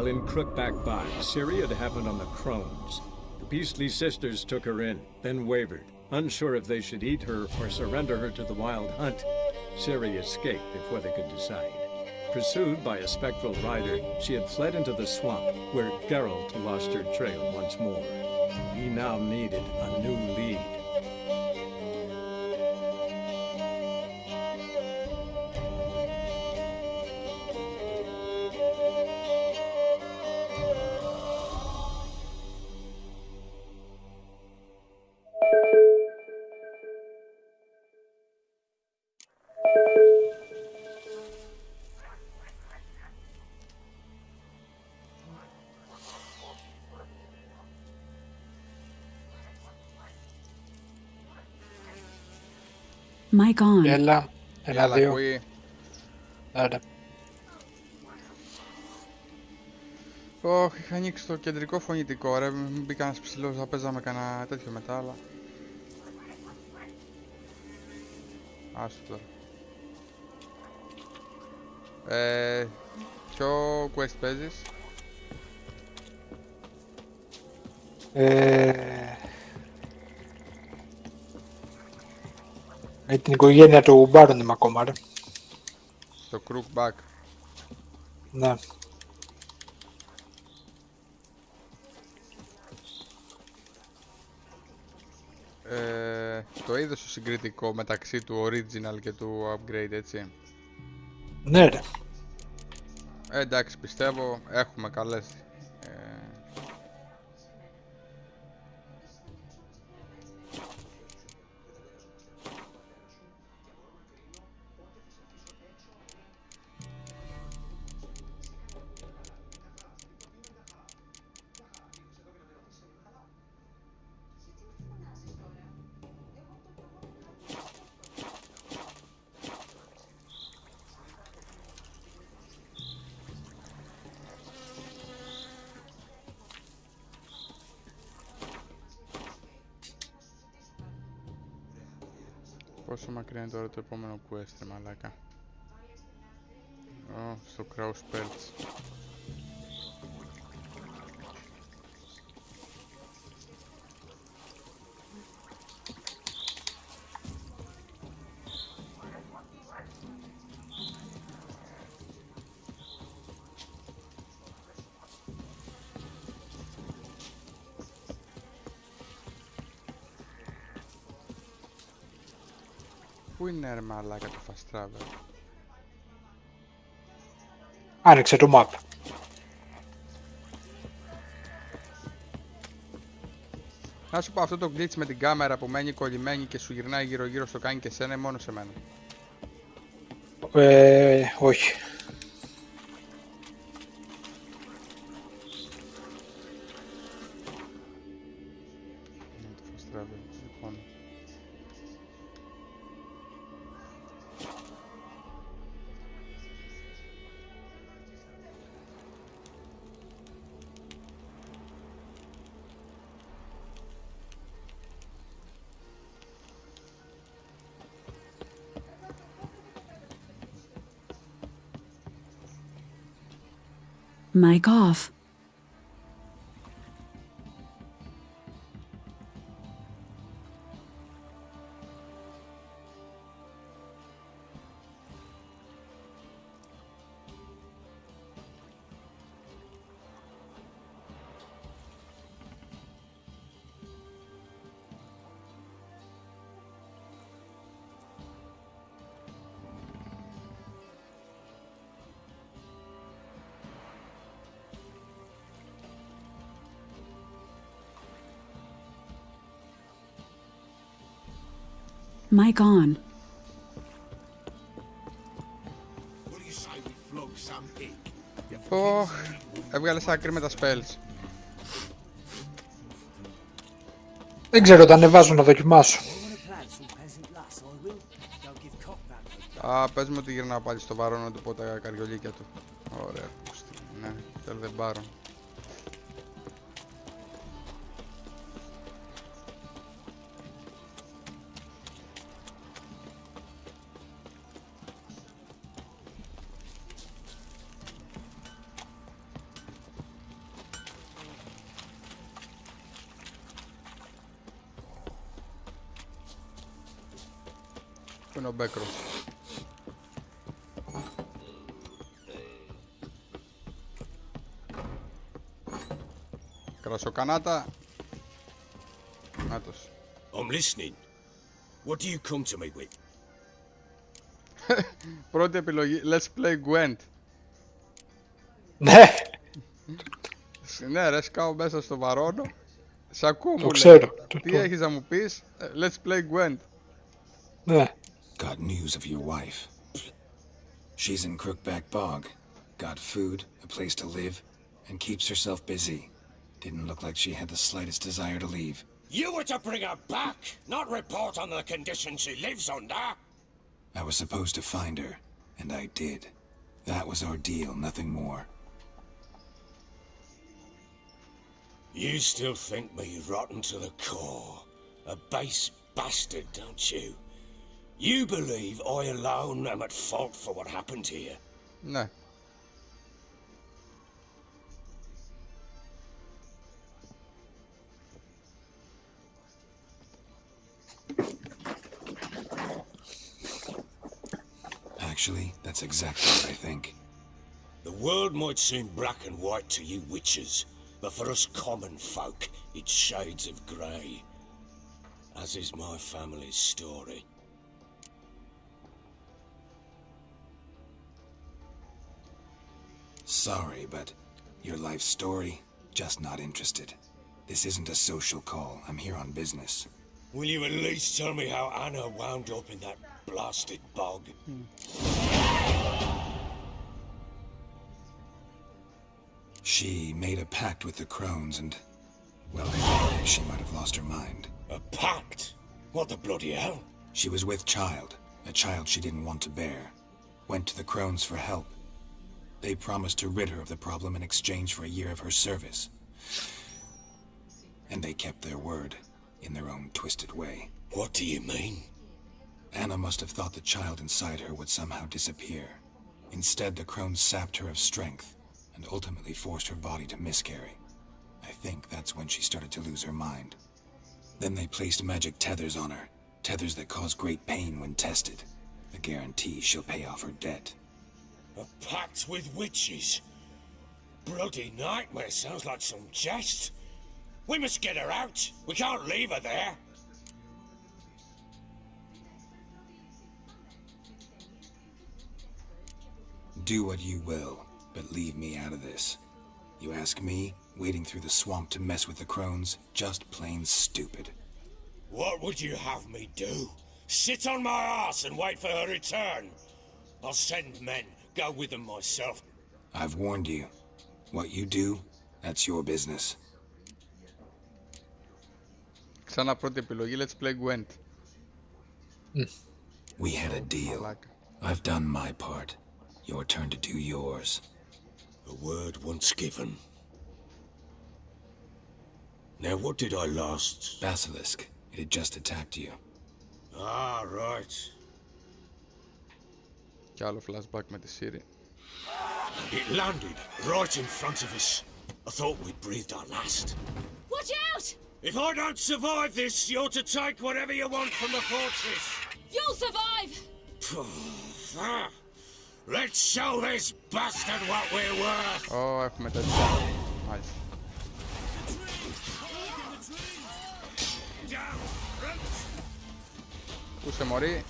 while in Crookback Bay, Ciri had happened on the Crones. The beastly sisters took her in, then wavered, unsure if they should eat her or surrender her to the Wild Hunt. Ciri escaped before they could decide. Pursued by a spectral rider, she had fled into the swamp, where Geralt lost her trail once more. He now needed a new lead. Mic on. Έλα, Έλα, δύο. ακούει. Άντε. Ωχ, είχα ανοίξει το κεντρικό φωνητικό, ρε. Μπήκα ένας ψηλός, θα παίζαμε κανένα τέτοιο μετά, αλλά... Άστο τώρα. Ποιο quest παίζεις? Με την οικογένεια του Μπάρον είμαι ακόμα, ρε. Το Crookback. Ναι. Το είδες το συγκριτικό μεταξύ του original και του upgrade, έτσι? Ναι, ρε. Εντάξει, πιστεύω έχουμε καλές. Πόσο μακριά είναι τώρα το επόμενο quest, ρε μαλάκα? Στο Crow Spells. Πού είναι, ρε μαλάκα, το fast travel? Άνοιξε το map. Να σου πω, αυτό το glitch με την κάμερα που μένει κολλημένη και σου γυρνάει γύρω γύρω στο κάνει και σένα ή μόνο σε μένα? Όχι. Είναι το fast travel, λοιπόν. Mic off. Mic on. Ωχ, έβγαλες άκρη με τα spells. Δεν ξέρω, τα ανεβάζω να δοκιμάσω. Πες μου ότι γυρνάω πάλι στο βαρό να του πω τα καριολίκια του. Ωραία, ναι, θέλω δεν πάρω. Πού είναι ο Μπέκρος? Κρασοκανάτα. Νάτος. I'm listening. What do you come to me with? Πρώτη επιλογή. Let's play Gwent. Ναι, Ναι ρε, σκάω μέσα στο βαρόνο. Σ' ακούω μου λέει. ξέρω. Τι έχεις να μου πεις? Let's play Gwent. Ναι. Got news of your wife. She's in Crookback Bog. Got food, a place to live, and keeps herself busy. Didn't look like she had the slightest desire to leave. You were to bring her back, not report on the conditions she lives under. I was supposed to find her, and I did. That was our deal, nothing more. You still think me rotten to the core. A base bastard, don't you? You believe I alone am at fault for what happened here. Ναι. Actually, that's exactly what I think. The world might seem black and white to you witches, but for us common folk, it's shades of grey. As is my family's story. Sorry, but your life story, just not interested. This isn't a social call. I'm here on business. Will you at least tell me how Anna wound up in that blasted bog? She made a pact with the crones and, well, I think she might have lost her mind. A pact? What the bloody hell? She was with child, a child she didn't want to bear. Went to the crones for help. They promised to rid her of the problem in exchange for a year of her service. And they kept their word, in their own twisted way. What do you mean? Anna must have thought the child inside her would somehow disappear. Instead, the crones sapped her of strength and ultimately forced her body to miscarry. I think that's when she started to lose her mind. Then they placed magic tethers on her, tethers that cause great pain when tested. A guarantee she'll pay off her debt. A pact with witches? Bloody nightmare, sounds like some jest. We must get her out. We can't leave her there. Do what you will, but leave me out of this. You ask me, wading through the swamp to mess with the crones, just plain stupid. What would you have me do? Sit on my ass and wait for her return? I'll send men, go with them myself. I've warned you. What you do, that's your business. Ξανά πρώτη επιλογή. Let's play Gwent. We had a deal. Μαλάκα. I've done my part. Your turn to do yours. A word once given. Now what did I last... Basilisk. It had just attacked you. Ah, right. Κι άλλο flashback με τη Siri. It landed right in front of us. I thought we'd breathed our last. Watch out! If I don't survive this, you're to take whatever you want from the fortress. You'll survive! Let's show this bastard what we're worth. Ω, έχουμε τέτοια. Μάλιστα. Πού σε μωρή?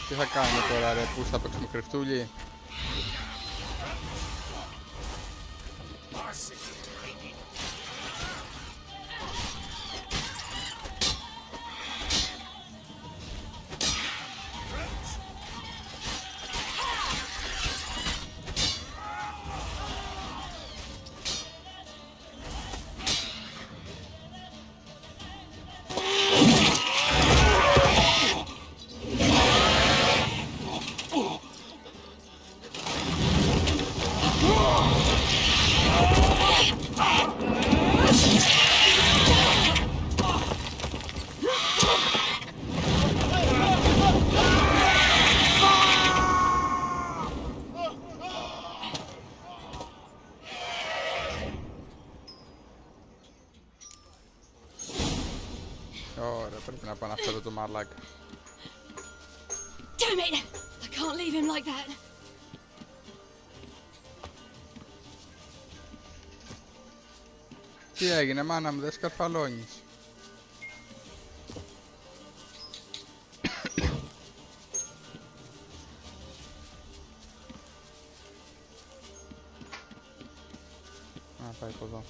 Τι θα κάνουμε τώρα ρε, πού θα παίξουμε κρυφτούλι? μαλάκα. Damn it! I can't leave him like that. Τι έγινε, μάνα μου, δεν σκαρφαλώνεις. Α, πάει από εδώ.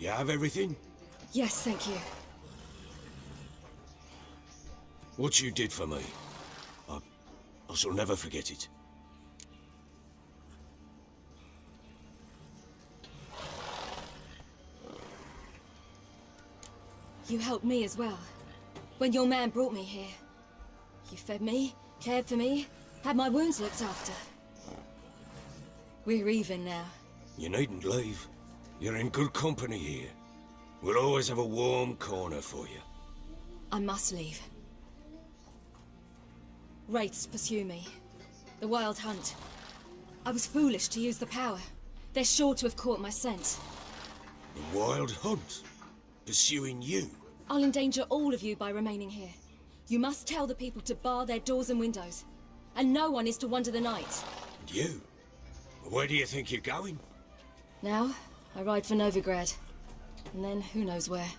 You have everything? Yes, thank you. What you did for me, I shall never forget it. You helped me as well. When your man brought me here. You fed me, cared for me, had my wounds looked after. We're even now. You needn't leave. You're in good company here. We'll always have a warm corner for you. I must leave. Wraiths pursue me. The Wild Hunt. I was foolish to use the power. They're sure to have caught my scent. The Wild Hunt? Pursuing you? I'll endanger all of you by remaining here. You must tell the people to bar their doors and windows. And no one is to wander the night. And you? Where do you think you're going? Now, I ride for Novigrad. And then who knows where.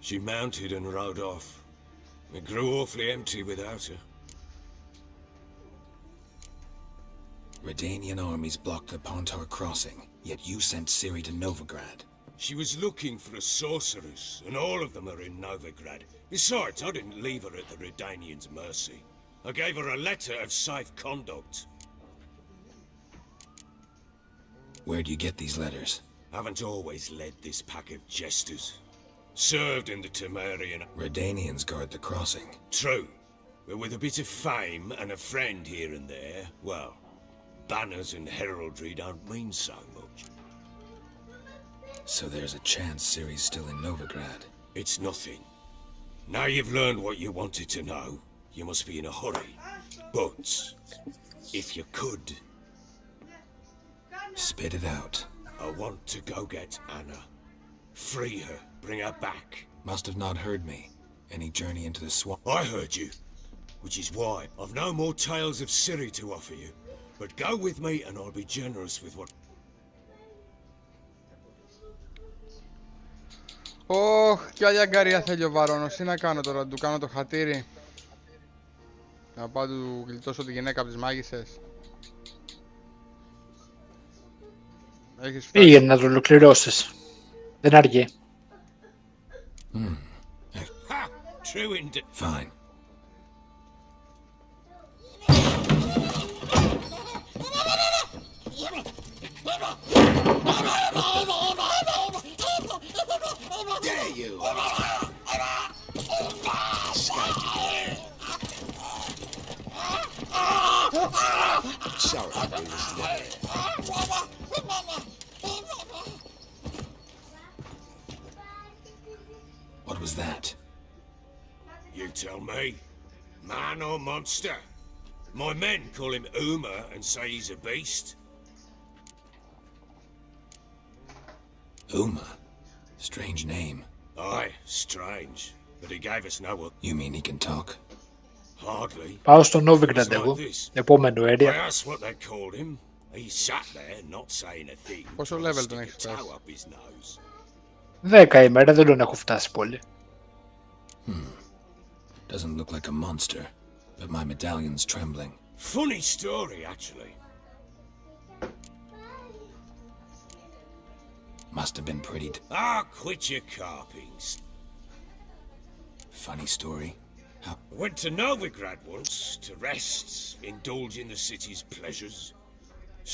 She mounted and rode off. It grew awfully empty without her. Redanian armies blocked the Pontar crossing, yet you sent Ciri to Novigrad. She was looking for a sorceress, and all of them are in Novigrad. Besides, I didn't leave her at the Redanians' mercy. I gave her a letter of safe conduct. Where'd you get these letters? Haven't always led this pack of jesters. Served in the Temerian... Redanians guard the crossing. True. But with a bit of fame and a friend here and there, well, banners and heraldry don't mean so much. So there's a chance Ciri's still in Novigrad. It's nothing. Now you've learned what you wanted to know, you must be in a hurry. But, if you could... Spit it out. I want to go get Anna. Free her, bring her back. Must have not heard me. Any journey into the swamp? I heard you, which is why I've no more tales of Ciri to offer you. But go with me and I'll be generous with what... Ωχ, κι άλλη αγκαρία θέλει ο Βαρόνος. Τι να κάνω τώρα, του κάνω το χατήρι. Να πάω του γλιτώσω τη γυναίκα από τις μάγισσες. Έχεις φτάσει. Πήγαινε να το ολοκληρώσεις. Δεν αργεί. Ha! True indeed. Fine. There you are. Escaped again. Sorry, we was there. What was that? You tell me. Man or monster? My men call him Uma and say he's a beast. Uma? Strange name. Aye, strange. But he gave us no work. You mean he can talk? Hardly. Πάω στο Novigrad It's like εγώ. this. Επόμενο I area. asked what they called him. He sat there, not saying a thing. Πόσο trying to level τον stick έχεις a toe φτάσει? up his nose. 10 ημέρα, δεν τον έχω φτάσει πολύ. Doesn't look like a monster, but my medallion's trembling. Funny story, actually. Must have been pretty Ah, quit your carpings. funny story. How? I went to Novigrad once to rest, indulge in the city's pleasures.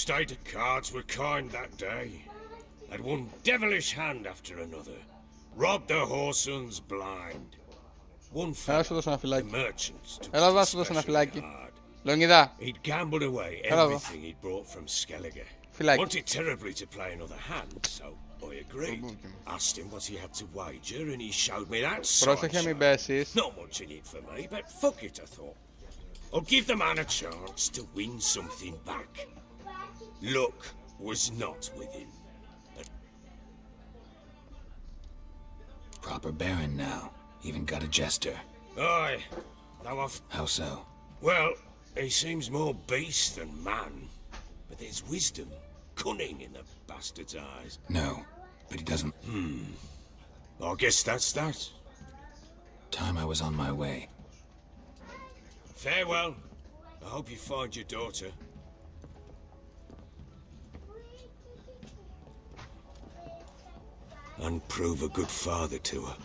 State of cards were kind that day. Had one devilish hand after another. Robbed the whoreson blind. One Έλα σου fellow, δώσω ένα the φυλάκι. merchant, took Έλα it εδώ σου δώσω ένα especially φυλάκι. hard. Λεωνίδα, He'd gambled away Hello. everything he'd brought from Skellige. φυλάκι. Wanted terribly to play another hand, so I agreed. Asked him what he had to wager, and he showed me that Πρόσεχε μην sideshow. πέσεις. Not much in it for me, but fuck it, I thought. I'll give the man a chance to win something back. Luck was not with him. Proper baron now. Even got a jester. Aye, now I've... How so? Well, he seems more beast than man, but there's wisdom, cunning in the bastard's eyes. No, but he doesn't. I guess that's that. Time I was on my way. Farewell. I hope you find your daughter. And prove a good father to her.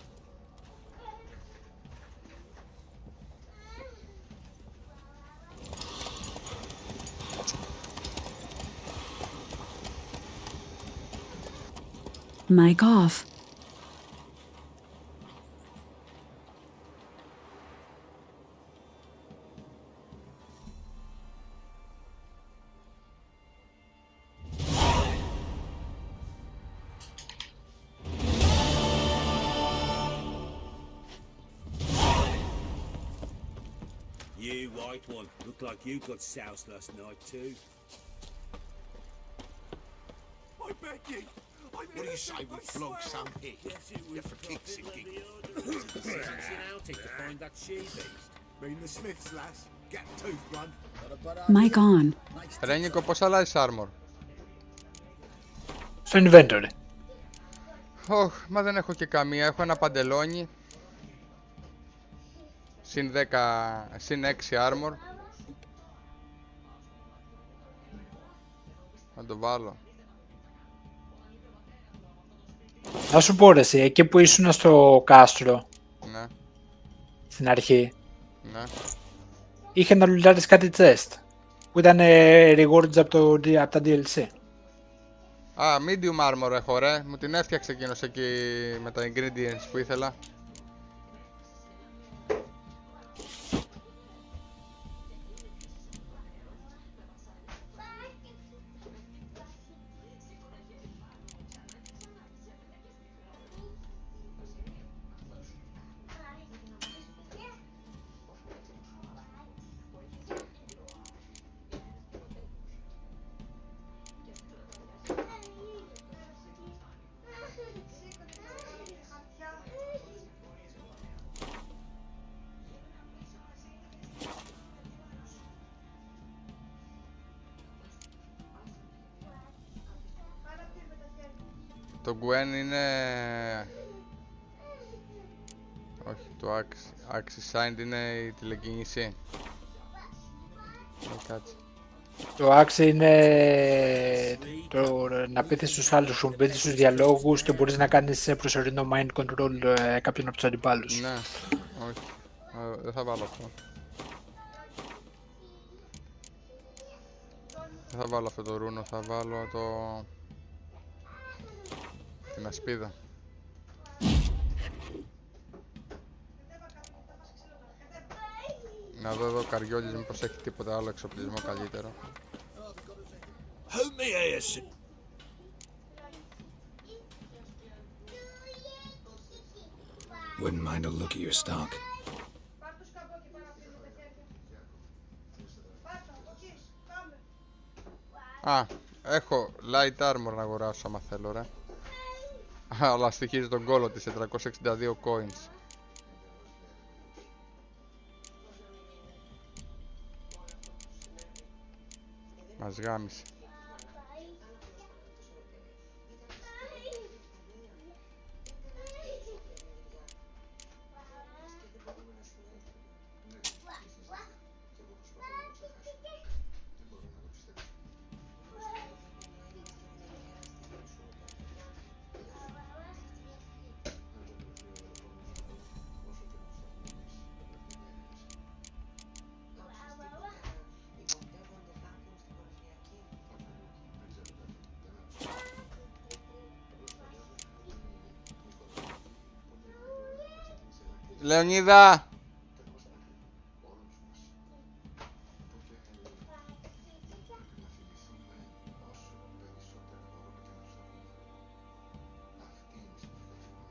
Mic off. You white one, look like you got soused last night too. I beg you. What do you say we flog some pig? Yeah, for kicks and giggles. To find that she beast. Mean the Smiths, lass. Get tooth run. Mic on. Ρένικο, πώς αλλάζεις armor? Στο inventory. Ωχ, μα δεν έχω και καμία. Έχω ένα παντελόνι. Συν 10, συν 6 armor. Θα το βάλω. Να σου πω ρε εσύ, εκεί που ήσουν στο κάστρο, Ναι, στην αρχή, ναι. είχε να λουλάρεις κάτι chest, που ήταν rewards από τα DLC. Α, medium armor έχω ρε. Μου την έφτιαξε εκείνος εκεί με τα ingredients που ήθελα. Το Gwen είναι... Όχι, το Axis Signed είναι η τηλεκίνηση. Κάτσε. Το Axe είναι το να πείθεις τους άλλους, χρησιμοποιείς τους διαλόγους και μπορείς να κάνεις προσωρινό mind control κάποιον από τους αντιπάλους. Ναι, όχι. Δεν θα βάλω αυτό. Δεν θα βάλω αυτό το ρούνο, θα βάλω το... την ασπίδα. Να δω εδώ ο Καριόλης μήπως έχει τίποτα άλλο εξοπλισμό καλύτερο. Hold me ears. Wouldn't mind a look at your stock. Α, έχω light armor να αγοράσω άμα θέλω ρε. Αλλά στοιχίζει τον κόλο της 462 coins. Μας γάμισε. Λεωνίδα!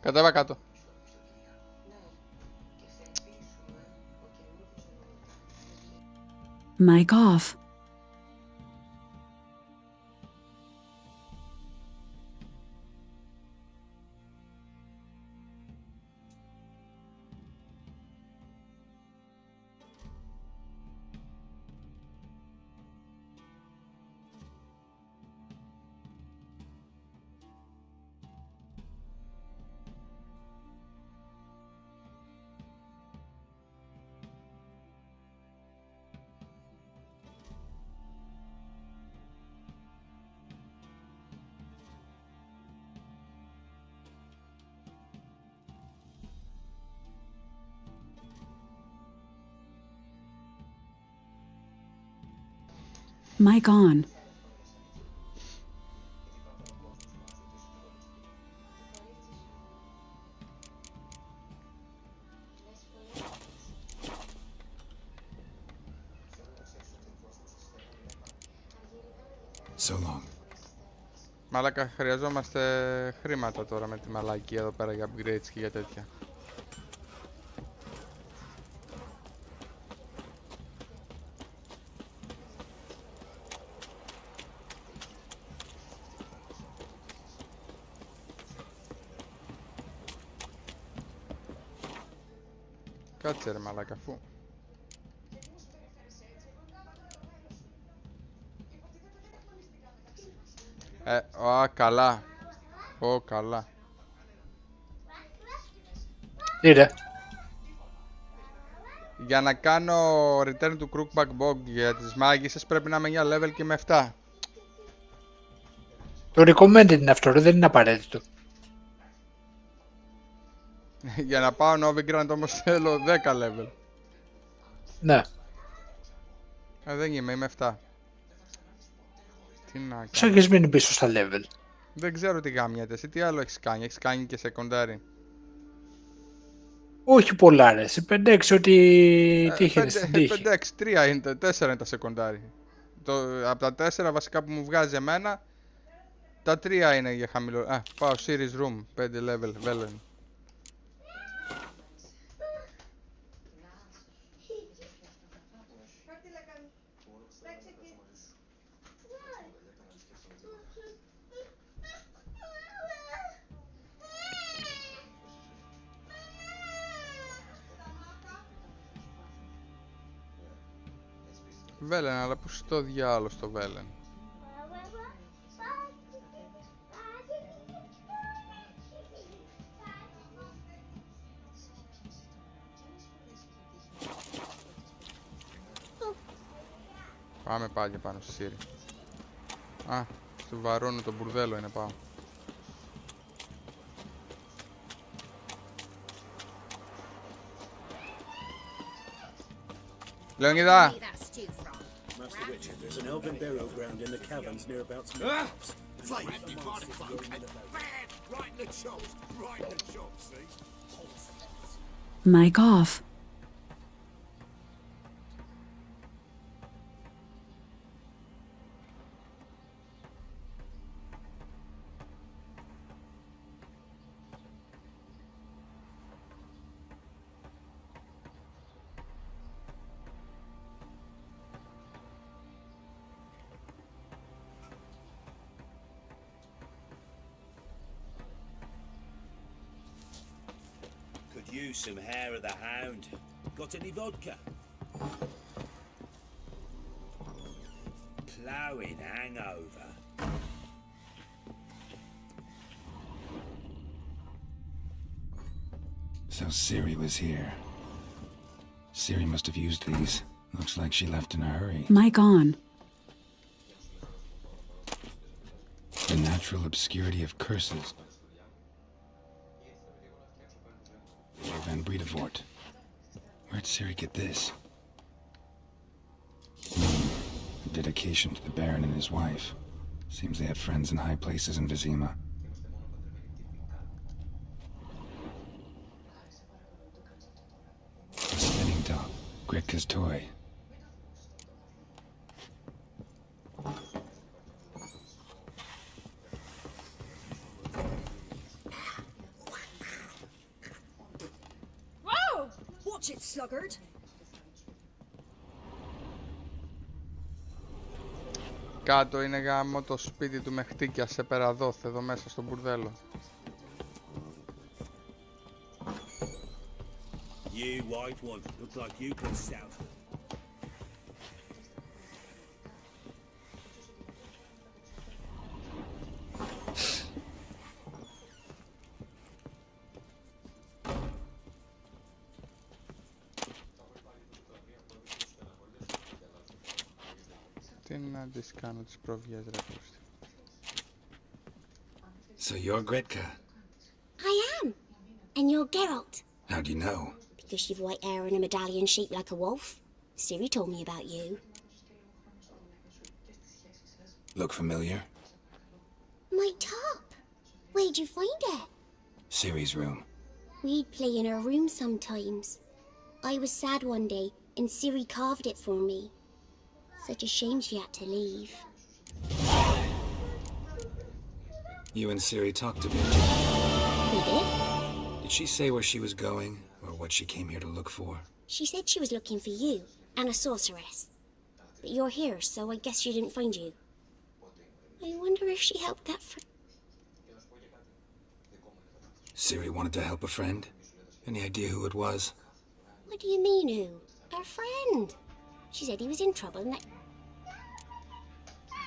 Κατέβα κάτω. Mic off. Mic on. So long. Μαλάκα, χρειαζόμαστε χρήματα τώρα με τη μαλακή εδώ πέρα για upgrades και για τέτοια. Κάτσε ρε μαλάκα, αφού. Καλά. Καλά. Είδε. Για να κάνω return to Crookback Bog για τις μάγισσες πρέπει να είμαι 9 level και με 7. Το recommended είναι αυτό, δεν είναι απαραίτητο. Για να πάω Novigrand όμως θέλω 10 level. Ναι. Δεν είμαι 7. Τι να κάνω. Πώς έχεις μείνει πίσω στα level? Δεν ξέρω τι γάμιατε. Εσύ τι άλλο έχεις κάνει και secondary? Όχι πολλά ρε, σε 5-6 ό,τι τύχαινε στην τύχη. 5-6, 3 είναι, 4 είναι τα secondary. Από τα 4 βασικά που μου βγάζει εμένα, τα 3 είναι για χαμηλό. Πάω series room, 5 level, Velen. Βέλεν, αλλά πώς το διάλογο στο Βέλεν? Πάμε πάλι πάνω στη Σύρη. Στο Βαρόνο το μπουρδέλο είναι πάω. Λεωνίδα! Master Richard, there's an elven burial ground in the caverns near about. Bad, right in the chops, right in the chops, see? Mic off. Could use some hair of the hound. Got any vodka? Ploughing hangover. So Ciri was here. Ciri must have used these. Looks like she left in a hurry. Mic on. The natural obscurity of curses. Van Bredevoort. Where'd Ciri get this? A dedication to the Baron and his wife. Seems they had friends in high places in Vizima. A spinning top. Gretka's toy. Watch it, sluggard. Κάτω είναι γάμο το σπίτι του με χτύκια σε περαδόθ εδώ μέσα στο μπουρδέλο. You white one, look like you could stout. Τι να τις κάνω τις προβιές ρε πούστη. So you're Gretka. I am. And you're Geralt. How do you know? Because you've white hair and a medallion shaped like a wolf. Ciri told me about you. Look familiar? My top. Where'd you find it? Ciri's room. We'd play in her room sometimes. I was sad one day, and Ciri carved it for me. Such a shame she had to leave. You and Ciri talked a bit. We did? Did she say where she was going, or what she came here to look for? She said she was looking for you, and a sorceress. But you're here, so I guess she didn't find you. I wonder if she helped that Ciri wanted to help a friend? Any idea who it was? What do you mean, who? Our friend. She said he was in trouble and that...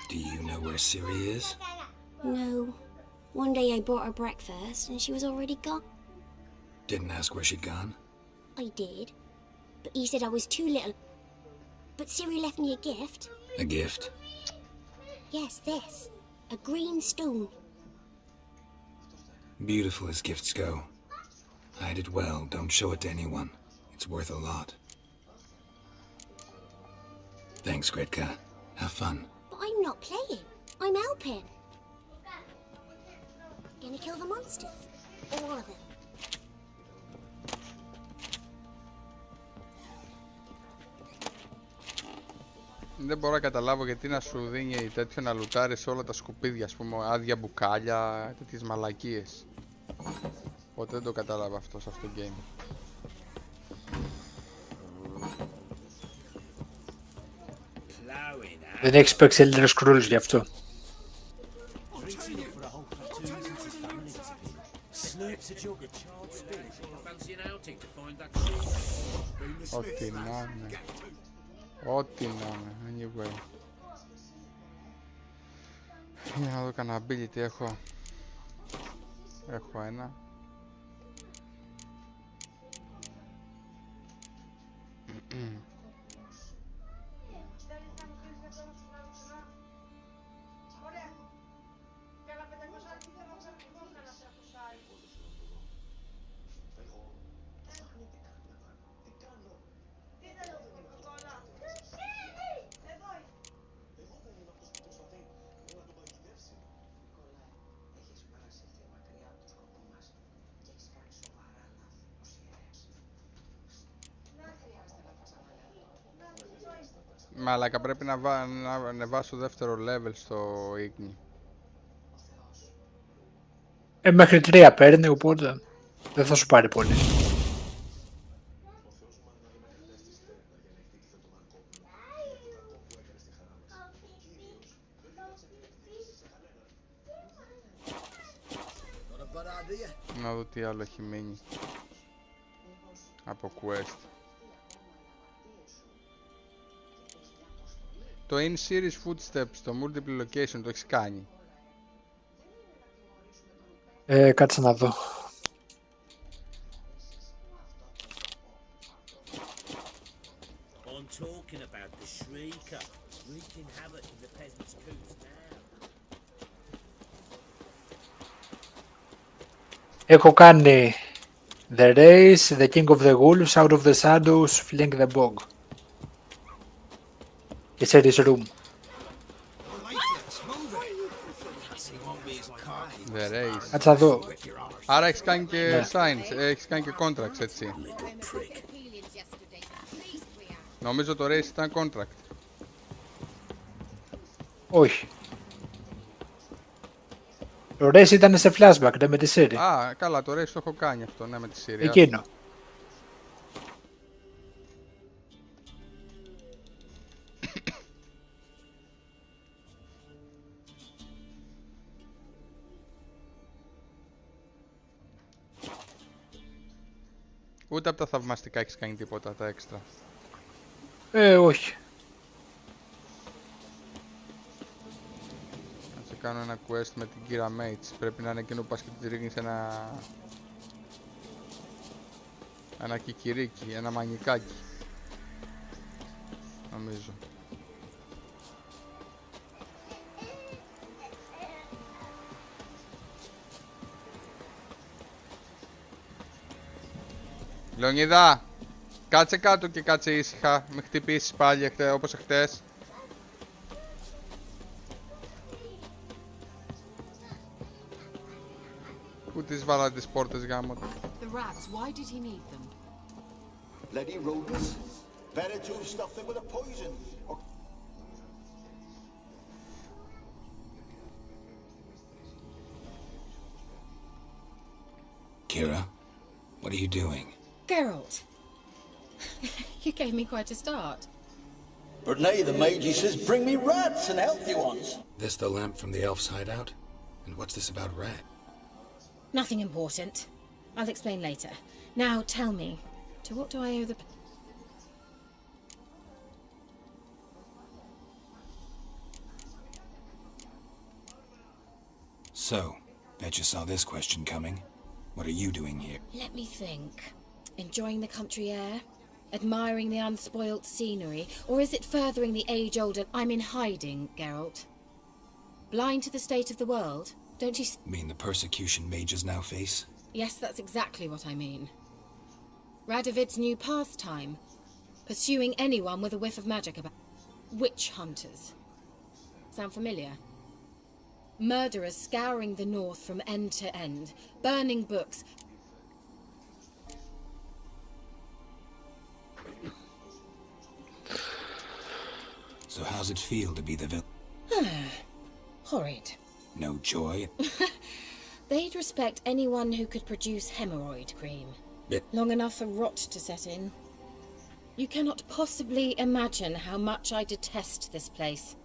Do you know where Ciri is? No. One day I bought her breakfast, and she was already gone. Didn't ask where she'd gone? I did. But he said I was too little. But Ciri left me a gift. A gift? Yes, this. A green stone. Beautiful as gifts go. Hide it well, don't show it to anyone. It's worth a lot. Thanks, Gretka. Have fun. But I'm not playing. I'm helping. Gonna kill the monsters. All of them. Δεν μπορώ να καταλάβω γιατί να σου δίνει τέτοιο να λουτάρεις όλα τα σκουπίδια, ας πούμε, άδεια μπουκάλια, τέτοιες μαλακίες. Ποτέ δεν το κατάλαβα αυτό σε αυτό το game. Δεν έχεις παίξει Elder Scrolls γι' αυτό. Ό,τι να είναι. Ό,τι να είναι. Anyway. Για να δω κανένα ability έχω. Έχω ένα. Μαλάκα, πρέπει να ανεβάσω δεύτερο level στο Igni. Μέχρι 3 παίρνει, οπότε δεν θα σου πάρει πολύ. Να δω τι άλλο έχει μείνει από quest. Το in-series footsteps, το multiple location, το έχεις κάνει? Κάτσε να δω. Talking about the Shrieker, wreaking havoc in the peasants' coops now. Έχω κάνει The Race, The King of the Wolves, Out of the Shadows, Fling the Bog. Και Series Room. The Race. Κάτσε να δω. Άρα έχεις κάνει και Ναι. signs, έχεις κάνει και contracts, έτσι. Νομίζω το Race ήταν contract. Όχι. Το Race ήταν σε flashback, ναι, με τη series. Α, καλά, το Race το έχω κάνει αυτό, ναι, με τη σειρά. Εκείνο. Ούτε από τα θαυμαστικά έχεις κάνει τίποτα, τα έξτρα. Όχι. Να σε κάνω ένα quest με την κύρα Mates. Πρέπει να είναι εκείνο που πας και της ρίχνεις ένα κικυρίκι, ένα μανικάκι. Νομίζω. Λεωνίδα, κάτσε κάτω και κάτσε ήσυχα, με χτυπήσεις πάλι όπως εχθές. Πού τις βάλα τις πόρτες γάμο? The rats, why did he need them? Bloody rodents. Better to have stuffed them with a poison. Or... Kira, what are you doing? Geralt! You gave me quite a start. But nay, the mage says, bring me rats and healthy ones. This the lamp from the elf's hideout? And what's this about rat? Nothing important. I'll explain later. Now tell me, to what do I owe the... So, bet you saw this question coming. What are you doing here? Let me think. Enjoying the country air? Admiring the unspoilt scenery? Or is it furthering the age-old and I'm in hiding, Geralt? Blind to the state of the world? Don't you... Mean the persecution mages now face? Yes, that's exactly what I mean. Radovid's new pastime. Pursuing anyone with a whiff of magic about... Witch hunters. Sound familiar? Murderers scouring the north from end to end. Burning books. So how's it feel to be the villain? Horrid. No joy? They'd respect anyone who could produce hemorrhoid cream. Long enough for rot to set in. You cannot possibly imagine how much I detest this place.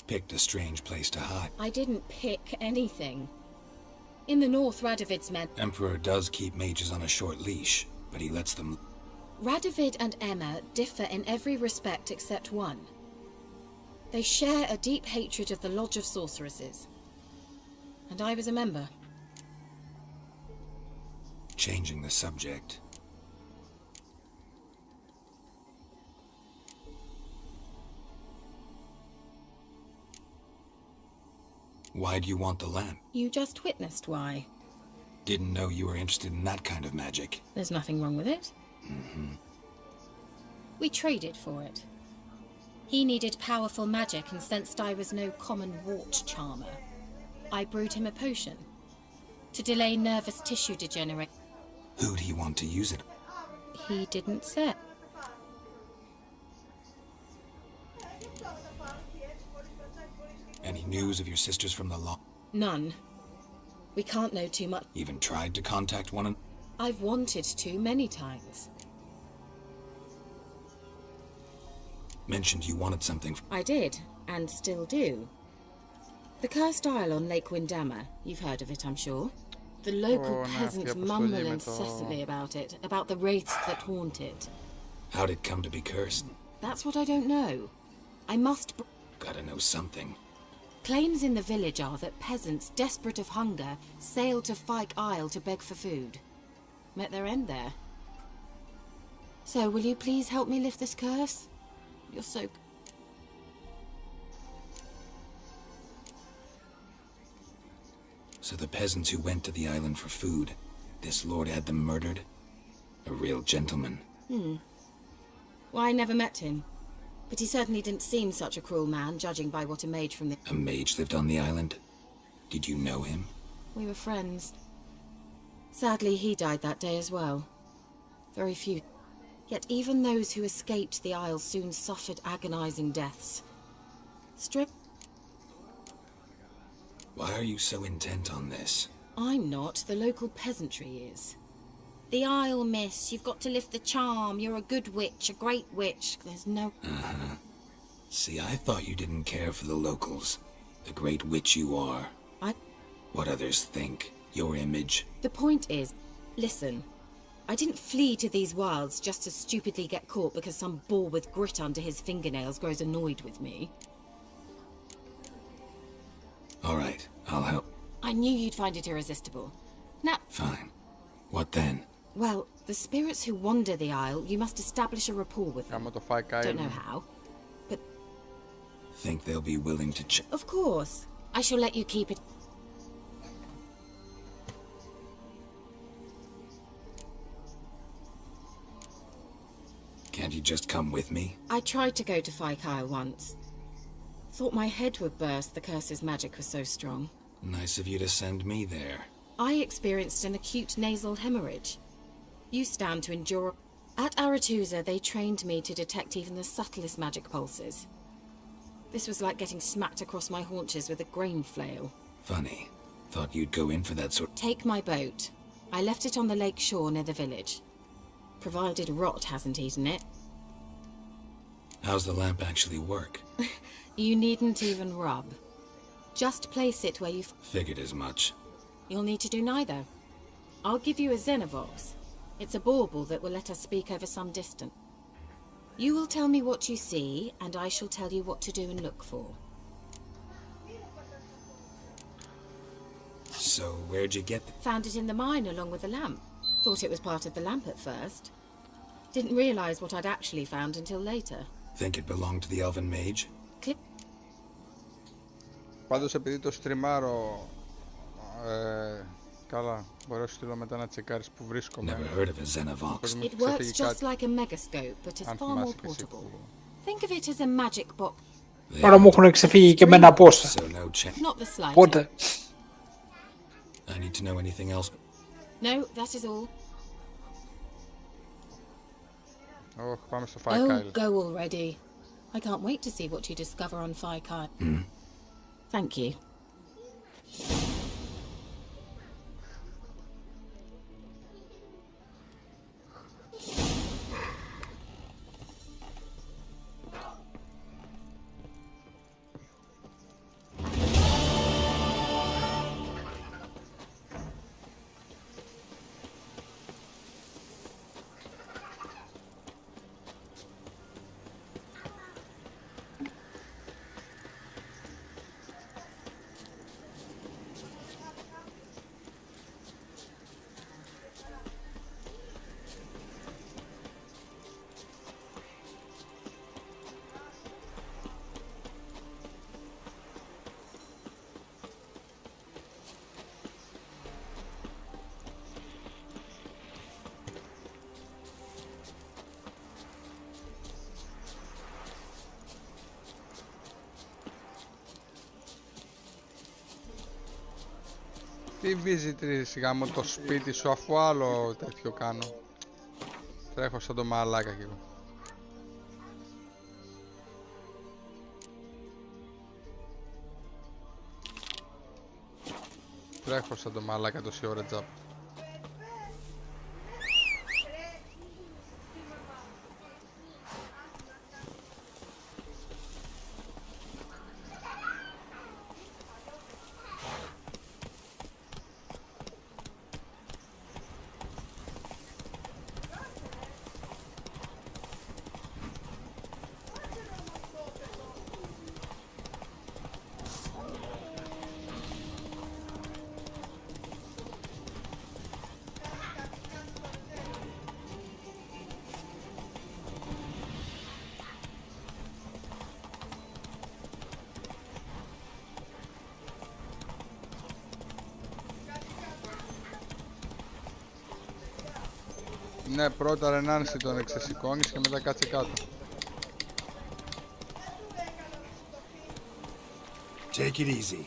Picked a strange place to hide. I didn't pick anything. In the north, Radovid's men... Emperor does keep mages on a short leash, but he lets them... Radovid and Emma differ in every respect except one. They share a deep hatred of the Lodge of Sorceresses. And I was a member. Changing the subject. Why do you want the lamp? You just witnessed why. Didn't know you were interested in that kind of magic. There's nothing wrong with it. Mm-hmm. We traded for it. He needed powerful magic and sensed I was no common wart charmer. I brewed him a potion to delay nervous tissue degeneration. Who'd he want to use it? He didn't say. news of your sisters from the law? None. We can't know too much. Even tried to contact one another? I've wanted to many times. Mentioned you wanted something. I did, and still do. The cursed isle on Lake Windammer. You've heard of it, I'm sure. The local peasants mumble incessantly about it, about the wraiths that haunt it. How'd it come to be cursed? That's what I don't know. I must... Gotta know something. Claims in the village are that peasants, desperate of hunger, sailed to Fyke Isle to beg for food. Met their end there. So, will you please help me lift this curse? You're so... So the peasants who went to the island for food, this lord had them murdered? A real gentleman. Well, I never met him. But he certainly didn't seem such a cruel man, judging by what a mage from the... A mage lived on the island? Did you know him? We were friends. Sadly, he died that day as well. Very few. Yet even those who escaped the isle soon suffered agonizing deaths. Why are you so intent on this? I'm not. The local peasantry is. The Isle, miss. You've got to lift the charm. You're a good witch, a great witch. There's no... See, I thought you didn't care for the locals. The great witch you are. What others think. Your image. The point is, listen. I didn't flee to these wilds just to stupidly get caught because some boar with grit under his fingernails grows annoyed with me. All right, I'll help. I knew you'd find it irresistible. Now... Fine. What then? Well, the spirits who wander the Isle, you must establish a rapport with them. Don't know how, but... Think they'll be willing to Of course. I shall let you keep it. Can't you just come with me? I tried to go to Fyke Isle once. Thought my head would burst, the curse's magic was so strong. Nice of you to send me there. I experienced an acute nasal hemorrhage. You stand to endure... At Aretusa, they trained me to detect even the subtlest magic pulses. This was like getting smacked across my haunches with a grain flail. Funny. Thought you'd go in for that sort... Take my boat. I left it on the lake shore near the village. Provided rot hasn't eaten it. How's the lamp actually work? You needn't even rub. Just place it where you... Figured as much. You'll need to do neither. I'll give you a Xenovox. It's a bauble that will let us speak over some distance. You will tell me what you see, and I shall tell you what to do and look for. So, where'd you get Found it in the mine along with the lamp. Thought it was part of the lamp at first. Didn't realize what I'd actually found until later. Think it belonged to the elven mage? Click. Πάντως επειδή το στριμάρω... Καλά, μπορώ να σου στείλω μετά να τσεκάρεις που βρίσκομαι. Never heard of a Xenovox. It works just like a megascope, but is far more portable. Think of it as a magic box. Τώρα μου έχουν ξεφύγει και εμένα πόσα. Not the slightest. Πότε. I need to know anything else. No, that is all. Πάμε στο Fyke Isle. Go already. I can't wait to see what you discover on Fyke Isle. Thank you. Τι visitors γάμο το σπίτι σου αφού άλλο τέτοιο κάνω. Τρέχω σαν το μαλάκα κι εγώ. Τρέχω σαν το μαλάκα τόση ώρα τζάπ. Ναι, πρώτα ρενάνση τον εξεσηκώνεις και μετά κάτσε κάτω. Take it easy.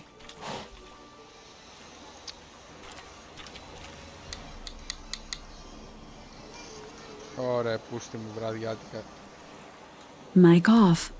Ωραία, πούστη μου βραδιάτικα. Mic off.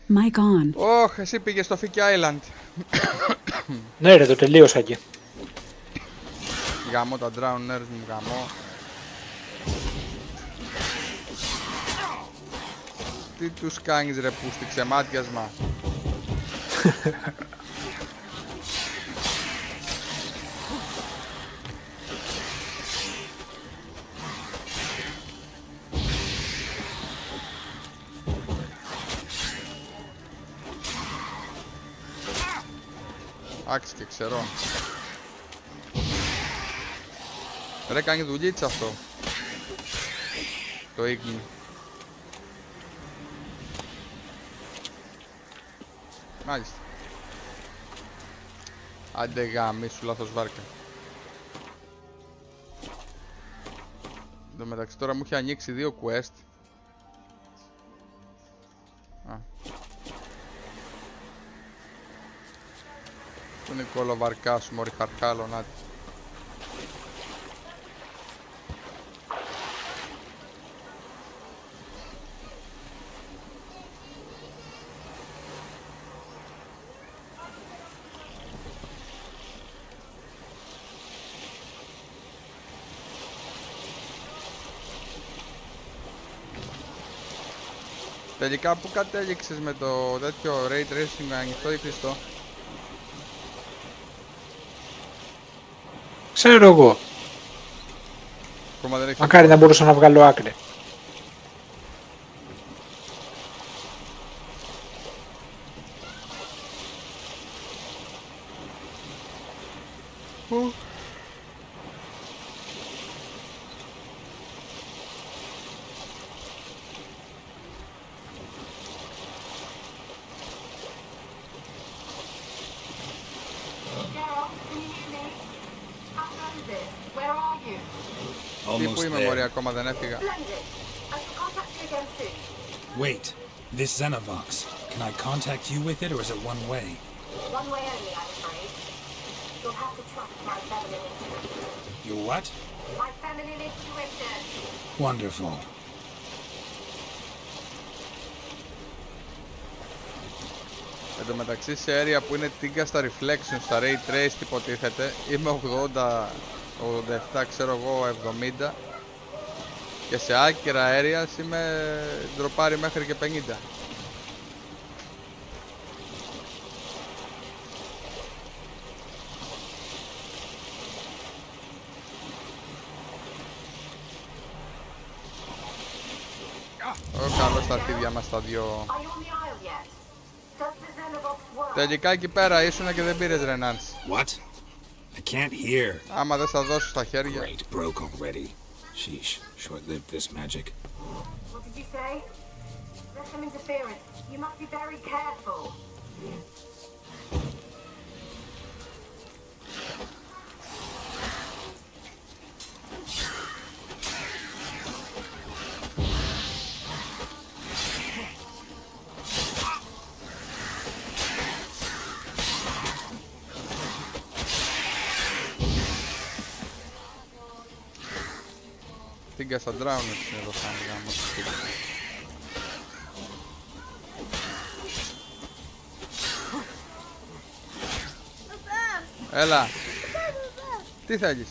Mic on. Ωχ, εσύ πήγες στο Fiki Island. Ναι ρε, το τελείωσα εκεί. Γαμώ τα drowners μου, γαμώ. Τι τους κάνεις ρε πούστη, ξεμάτιασμα. Άξι και ξέρω. Ρε κάνει δουλίτσα αυτό. Το ίγνη. Μάλιστα. Άντε γαμίσου, λάθος βάρκα. Εν τω μεταξύ τώρα μου έχει ανοίξει 2 quest. Πού είναι η κολοβαρκά σου μωρή χαρκάλο, να. Τελικά που κατέληξες με το τέτοιο Ray Tracing ανοιχτό ή κλειστό? Ξέρω εγώ. Ακόμα δεν έχει. Μακάρι να μπορούσα να βγάλω άκρη. Where are Τι που Almost είμαι μωρή, there. ακόμα δεν έφυγα. Wait, this Xenovox. Can I contact you with it, or is it one way? One way only, I'm afraid. You'll have to trust my feminine intuition. Your what? My feminine intuition. Wonderful. Εν τω μεταξύ σε area που είναι τίγκα στα reflection, στα ray trace υποτίθεται, είμαι 80, 87 ξέρω εγώ, 70 και σε άκυρα areas είμαι ντροπάρει μέχρι και 50. Καλώς στα αρχίδια μας τα δυο. Τελικά εκεί πέρα ήσουνα και δεν πήρες ρενάνς. What? I can't hear. Άμα δεν στα δώσω στα χέρια. Great, broke already. Sheesh, short-lived this magic. What did you say? There's some interference. You must be very careful. Τίγκα στα drowners είναι εδώ σαν γάμο. Έλα. Τι θέλεις?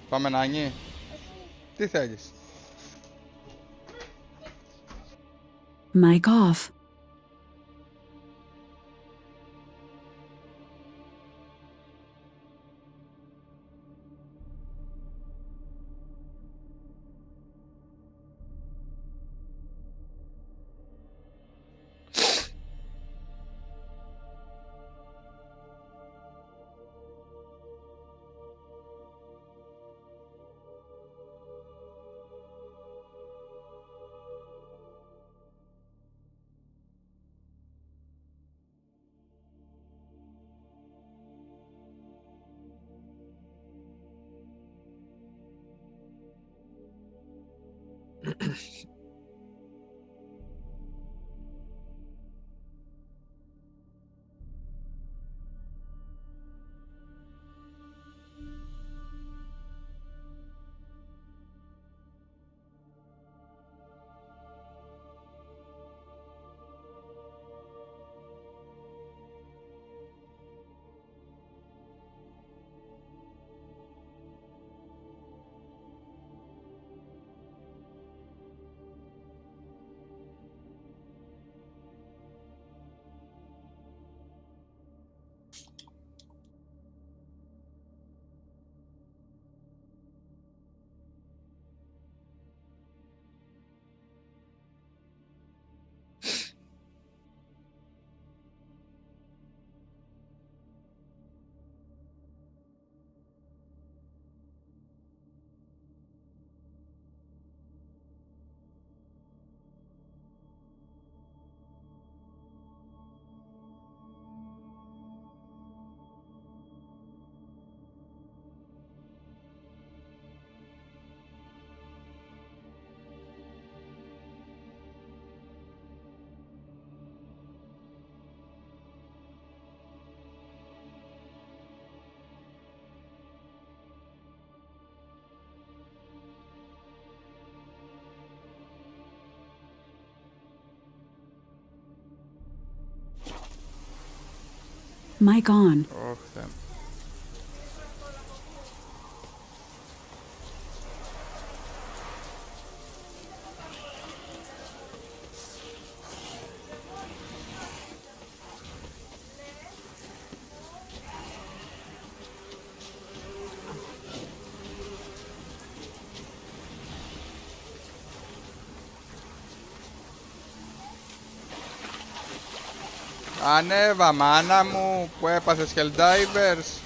Πάμε να νι. Τι θέλεις? Mic off. Mic on. Όχι. Ανέβα μάνα μου που έπαθες Helldivers.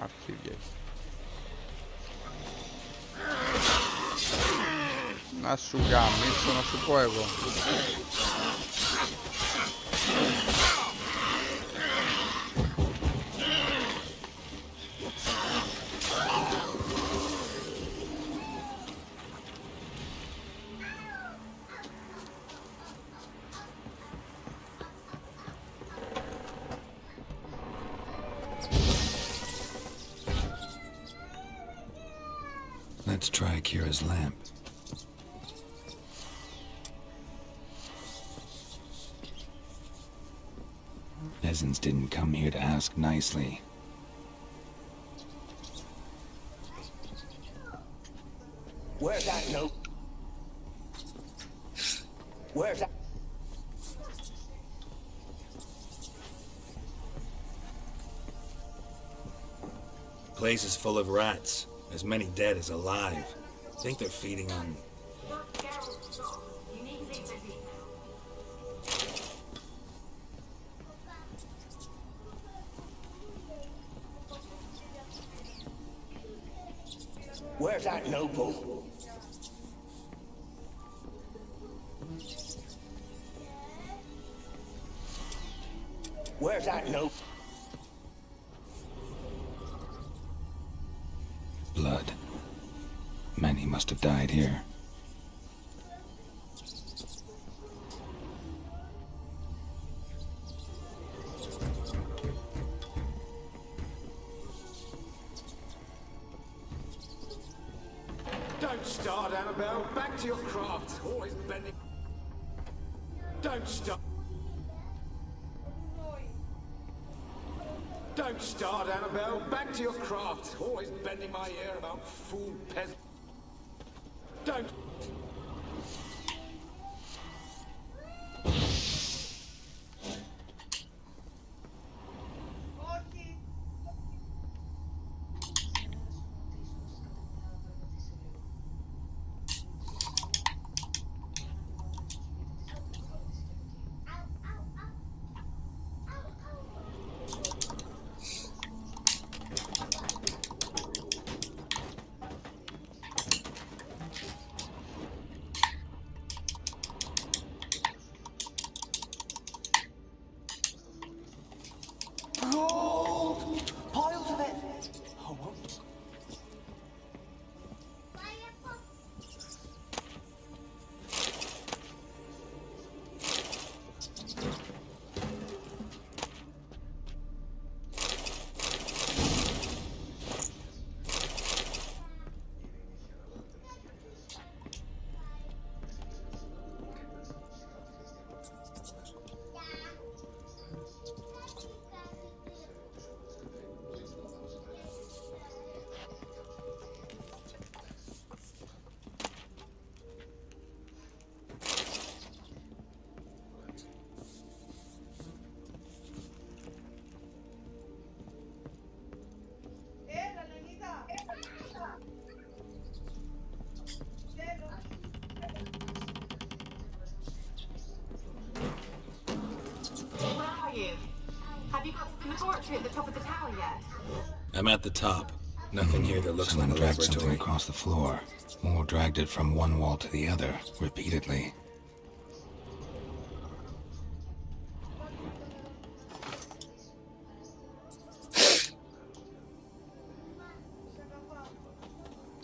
Αρχίδια. Να σου γαμίσω, να σου πω εγώ. Let's try Kira's lamp. Peasants didn't come here to ask nicely. Where's that note? Where's that? Place is full of rats. As many dead as alive. Think they're feeding on... Where's that noble? Where's that noble? Blood. Many must have died here. Don't start, Annabelle. Back to your craft. Always bending. Don't start. Don't start, Annabelle. Back to your craft. Always bending my ear about fool peasants. Don't. Have you got the laboratory at the top of the tower yet? I'm at the top. Nothing here that looks Someone like a dragged something laboratory. across the floor, or dragged it from one wall to the other, repeatedly.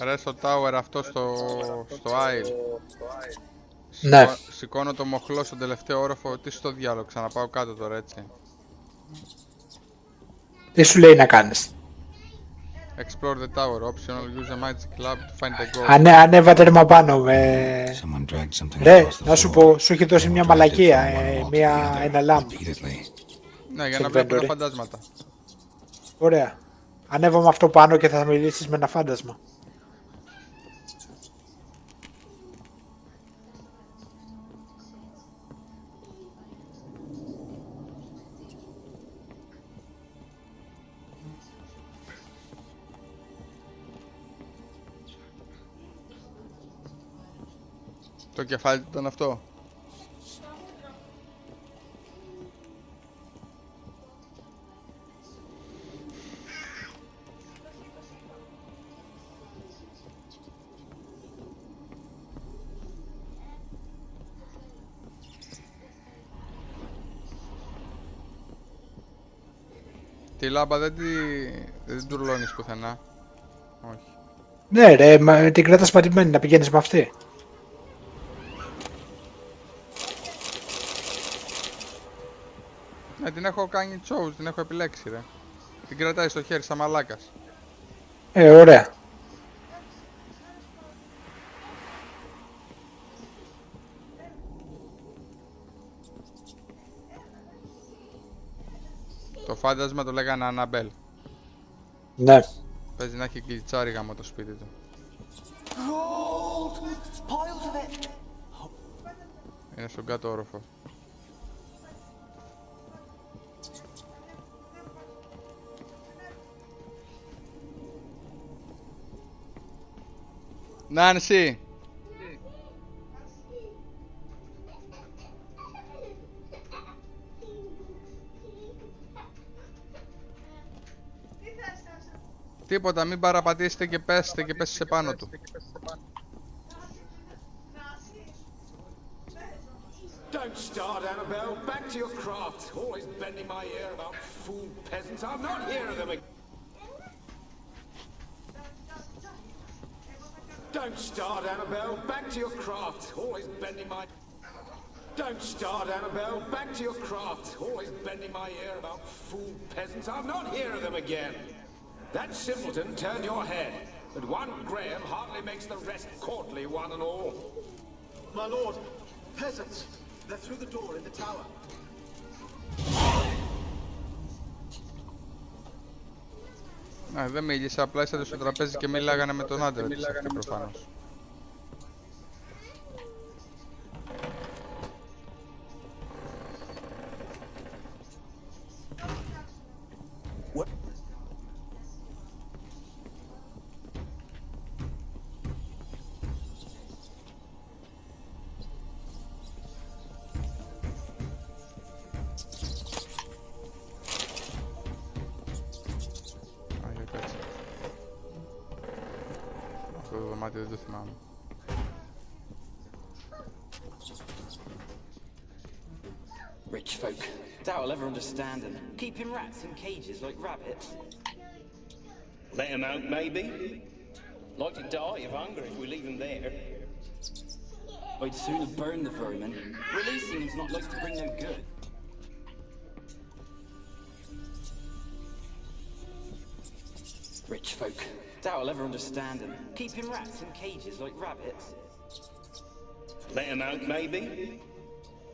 Ρε στο tower αυτό στο aisle. Ναι. Σηκώνω το μοχλό στον τελευταίο όροφο. Τι στο διάλογο, ξαναπάω κάτω τώρα, έτσι. Τι σου λέει να κάνεις? Explore the tower. Optional. Use a magic lab to find the gold. Ανέβατε ρήμα πάνω με... Ρε, να σου πω, σου έχει δώσει μια μαλακία, ένα λάμπ. Ναι, για να βλέπω τα φαντάσματα. Ωραία. Ανέβαμε αυτό πάνω και θα μιλήσεις με ένα φάντασμα. Το κεφάλι του ήταν αυτό. Τη λάμπα δεν την τουρλώνεις πουθενά. Όχι. Ναι ρε, την κρατάς πατημένη να πηγαίνεις με αυτή. Ναι, την έχω κάνει choose, την έχω επιλέξει ρε. Την κρατάει στο χέρι σαν μαλάκας. Ωραία. Το φάντασμα το λέγανε Αναμπέλ. Ναι. Παίζει να έχει γλιτσάρι γάμο το σπίτι του. Είναι στον κάτω όροφο. Νάνσι! Τίποτα, μην παραπατήσετε και πέσετε πάνω του. Don't start, Annabelle. Back to your craft. Always bending my ear about fool peasants. I'm not here of them again. Don't start, Annabelle. Back to your craft. Always bending my... Don't start, Annabelle. Back to your craft. Always bending my ear about fool peasants. I'm not here of them again. That simpleton turned your head, but one Graham hardly makes the rest courtly, one and all. My lord, peasants. They're through the door in the tower. Ναι, δεν μίλησε, απλά ήσατε στο τραπέζι και μιλάγανε με τον άντρα της αυτή προφανώς. Δεν το θυμάμαι. Rich folk, doubt I'll ever understand them. Keeping rats in cages like rabbits. Let them out, maybe. Like to die of hunger if we leave them there. I'd sooner burn the vermin. Releasing them's not like to bring no good. Rich folk, doubt I'll ever understand them. Keeping rats in cages like rabbits. Let them out, maybe.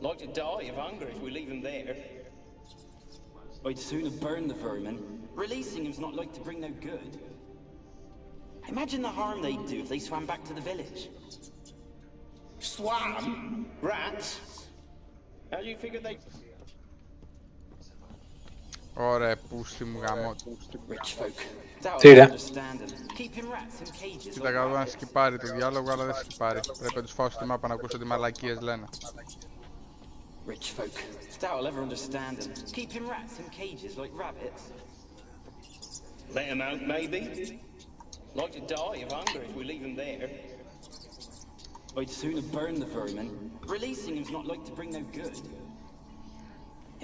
Like to die of hunger if we leave them there. I'd sooner burn the vermin. Releasing them's not like to bring no good. Imagine the harm they'd do if they swam back to the village. Swam? Rats? How do you figure they... Ωραία, πούστη μου γαμώ. Τι ρε? Κοίτα καλό να σκυπάρει το διάλογο, αλλά δεν σκυπάρει. Πρέπει να τους φάω στη μάπα να ακούσω τι μαλακίες λένε. Rich folk, doubt I'll ever understand them. Keeping rats in cages like rabbits. Let them out, maybe. Like to die of hunger if we leave them there. I'd sooner burn the vermin. Releasing them's not like to bring no good.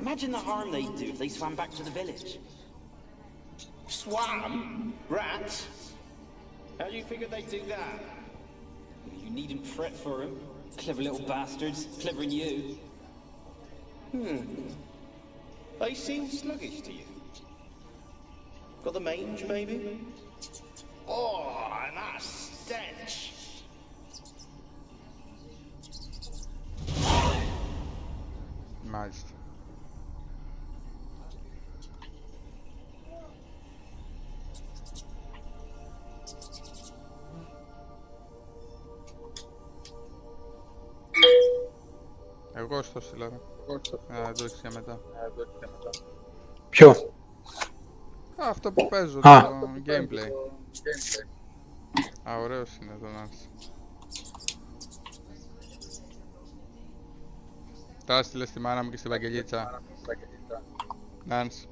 Imagine the harm they'd do if they swam back to the village. Swam? Rats? How do you figure they'd do that? You needn't fret for them. Clever little bastards. Clever than you. They seem sluggish to you. Got the mange, maybe? Oh, and that stench! Μάλιστα. Εγώ στο στείλω. Το έχεις για μετά. Ποιο? Αυτό που παίζω, το gameplay. Ωραίος είναι το Νάνς. Τα στείλε στη μάνα μου και στη Βαγγελίτσα. Νάνς.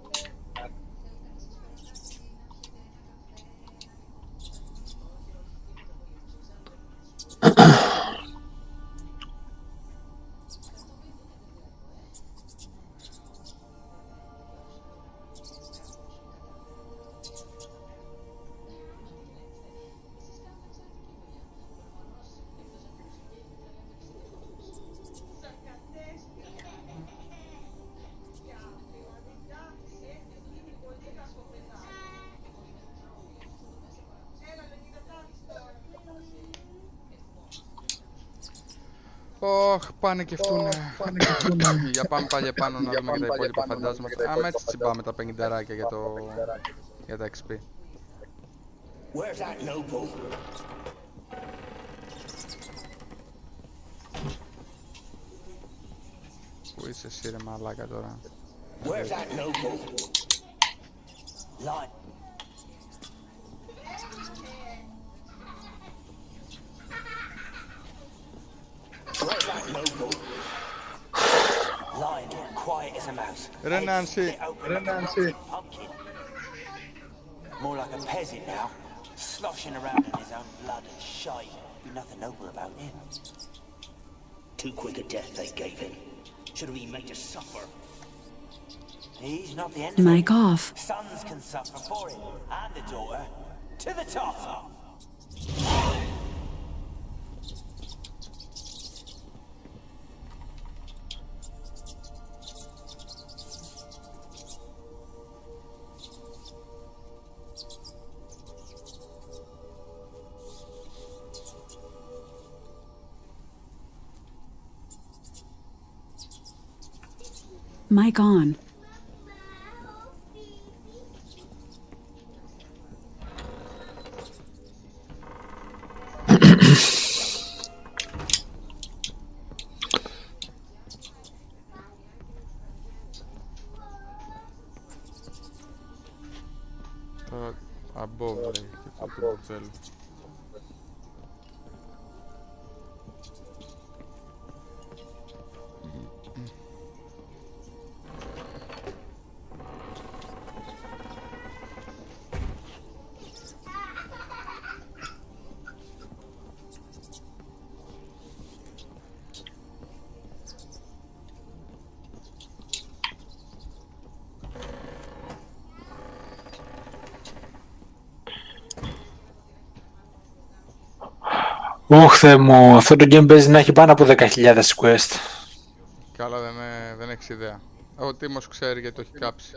Ωχ, πάνε και φτούνε. Για πάμε πάλι επάνω να δούμε και τα υπόλοιπα φαντάσματα. Άμα έτσι τσιμπάμε τα 50 για τα XP. Where's that noble? Πού είσαι εσύ ρε μαλάκα τώρα? Where's that noble? Line. Where's that noble? Lying there, quiet as a mouse. Ρε Νάνσι. Pumpkin. More like a peasant now, sloshing around in his own blood and shite. Be nothing noble about him. Too quick a death they gave him. Should have been made to suffer. He's not the end of it. Mic off. Sons can suffer for him, and the daughter. To the top! Mic on. Τώρα above λέει και το μπορτέλο. Ωχ, Θεέ μου, αυτό το game παίζει να έχει πάνω από 10.000 quest. Καλά, δεν έχεις ιδέα. Ο Τίμος ξέρει γιατί το έχει κάψει.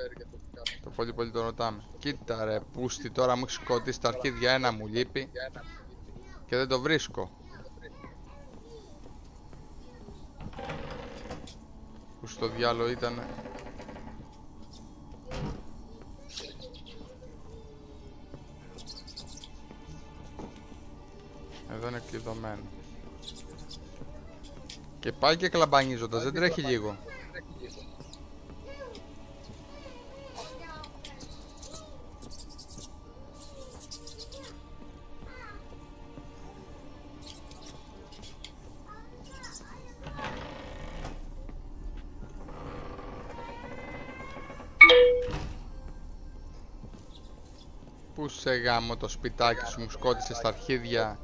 Το πολύ πολύ τον ρωτάμε. Κοίτα ρε πούστη, τώρα μου έχει σκοτήσει τα αρχίδια, ένα μου λείπει και δεν το βρίσκω. Που στο διάλογο ήτανε. Εδώ είναι κλειδωμένο. Και πάλι και κλαμπανίζοντας, δεν τρέχει λίγο. Πού σε γάμο το σπιτάκι σου, μου σκότησε στα αρχίδια.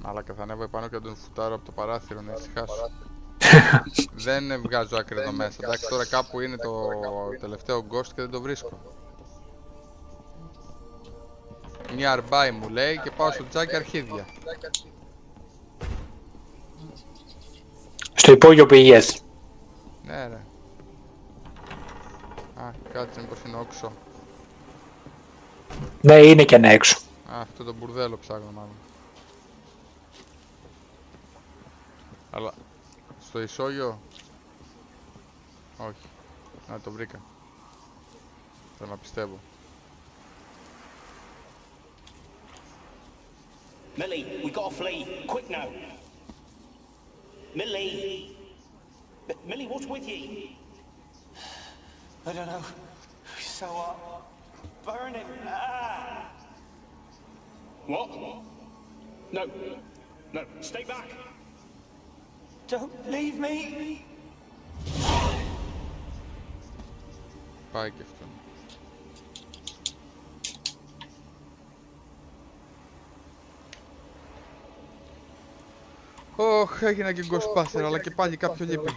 Αλλά και θα ανέβω επάνω και τον φουτάρω από το παράθυρο να ησυχάσω. Δεν βγάζω άκρη εδώ μέσα. Εντάξει, τώρα κάπου είναι το τελευταίο ghost και δεν το βρίσκω. Μια αρμπάι μου λέει και πάω στο τζάκι αρχίδια. Στο υπόγειο πηγές. Ναι ρε. Α, κάτσε μήπως είναι όξο. Ναι, είναι και ένα έξω. Α, αυτό το μπουρδέλο ψάχνω μάλλον. Αλλά στο ισόγειο. Όχι. Να το βρήκα. Θέλω να πιστεύω. Millie, we gotta flee. Quick now. Millie. Millie, what's with you? I don't know. So burning. Ah. What? No. No. Stay back. Don't leave me. Πάει και αυτό. Ωχ, έγινα και γκοσπάστερ, αλλά και πάλι κάποιο λείπει.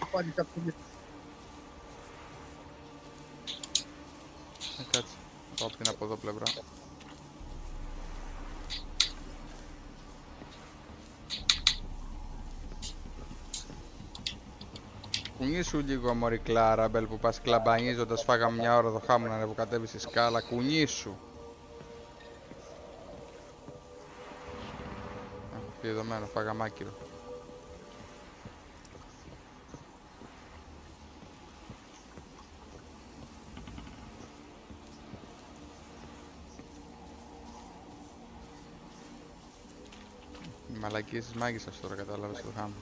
Κάτσε, πάω από την από εδώ πλευρά. Κουνήσου λίγο μωρή Κλάραμπελ που πας κλαμπανίζοντας, φάγαμε μια ώρα το χάμου να ανεβοκατέβεις στη σκάλα, κουνήσου. Έχω εδώ μένα, φάγαμε άκυρο. Οι μαλακίες της μάγισσας τώρα, κατάλαβες το χάμου.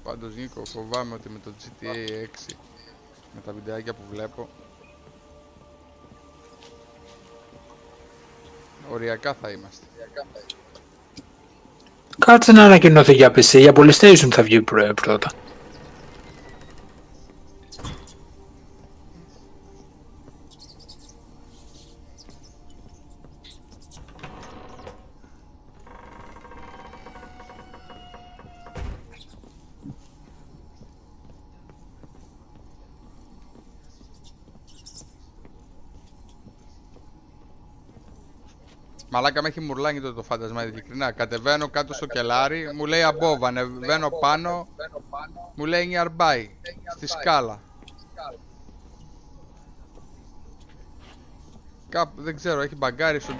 Πάντως Νίκο, φοβάμαι ότι με το GTA 6, με τα βιντεάκια που βλέπω, οριακά θα είμαστε. Κάτσε να ανακοινωθεί για PC, για PlayStation θα βγει πρώτα. Μαλάκα με έχει μουρλάνει το φάντασμα, ειλικρινά. Κατεβαίνω κάτω στο κελάρι, μου λέει above, ανεβαίνω πάνω, μου λέει nearby, στη σκάλα. Κάπου, δεν ξέρω, έχει μπαγκάρι στο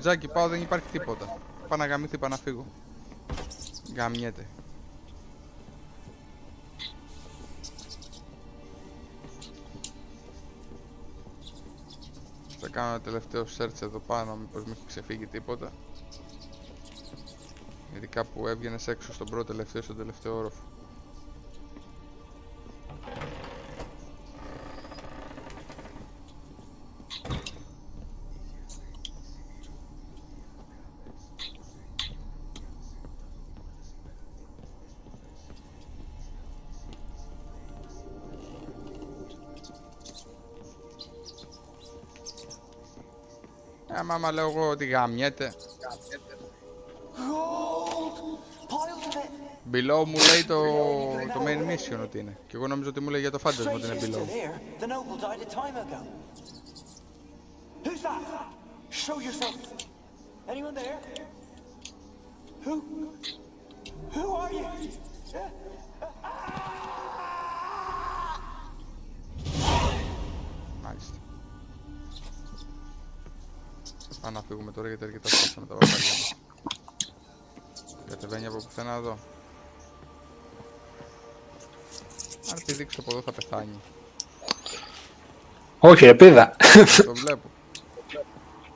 τζάκι πάω, δεν υπάρχει τίποτα. Πάω να γαμήθει, πάω να φύγω. Γαμιέται. Θα κάνω ένα τελευταίο search εδώ πάνω, μήπως μου έχει ξεφύγει τίποτα. Γιατί κάπου έβγαινες έξω στον πρώτο τελευταίο, στον τελευταίο όροφο. Άμα λέω εγώ ότι γαμιέται. Below μου λέει το main mission ότι είναι. Και εγώ νομίζω ότι μου λέει για το φάντασμα ότι είναι below. Μάλιστα. Πάμε να φύγουμε τώρα γιατί έρχεται αυτό με τα βαπάρια μας. Κατεβαίνει από πουθενά εδώ. Αν τη δείξω από εδώ θα πεθάνει. Όχι ρε πίδα. Το βλέπω.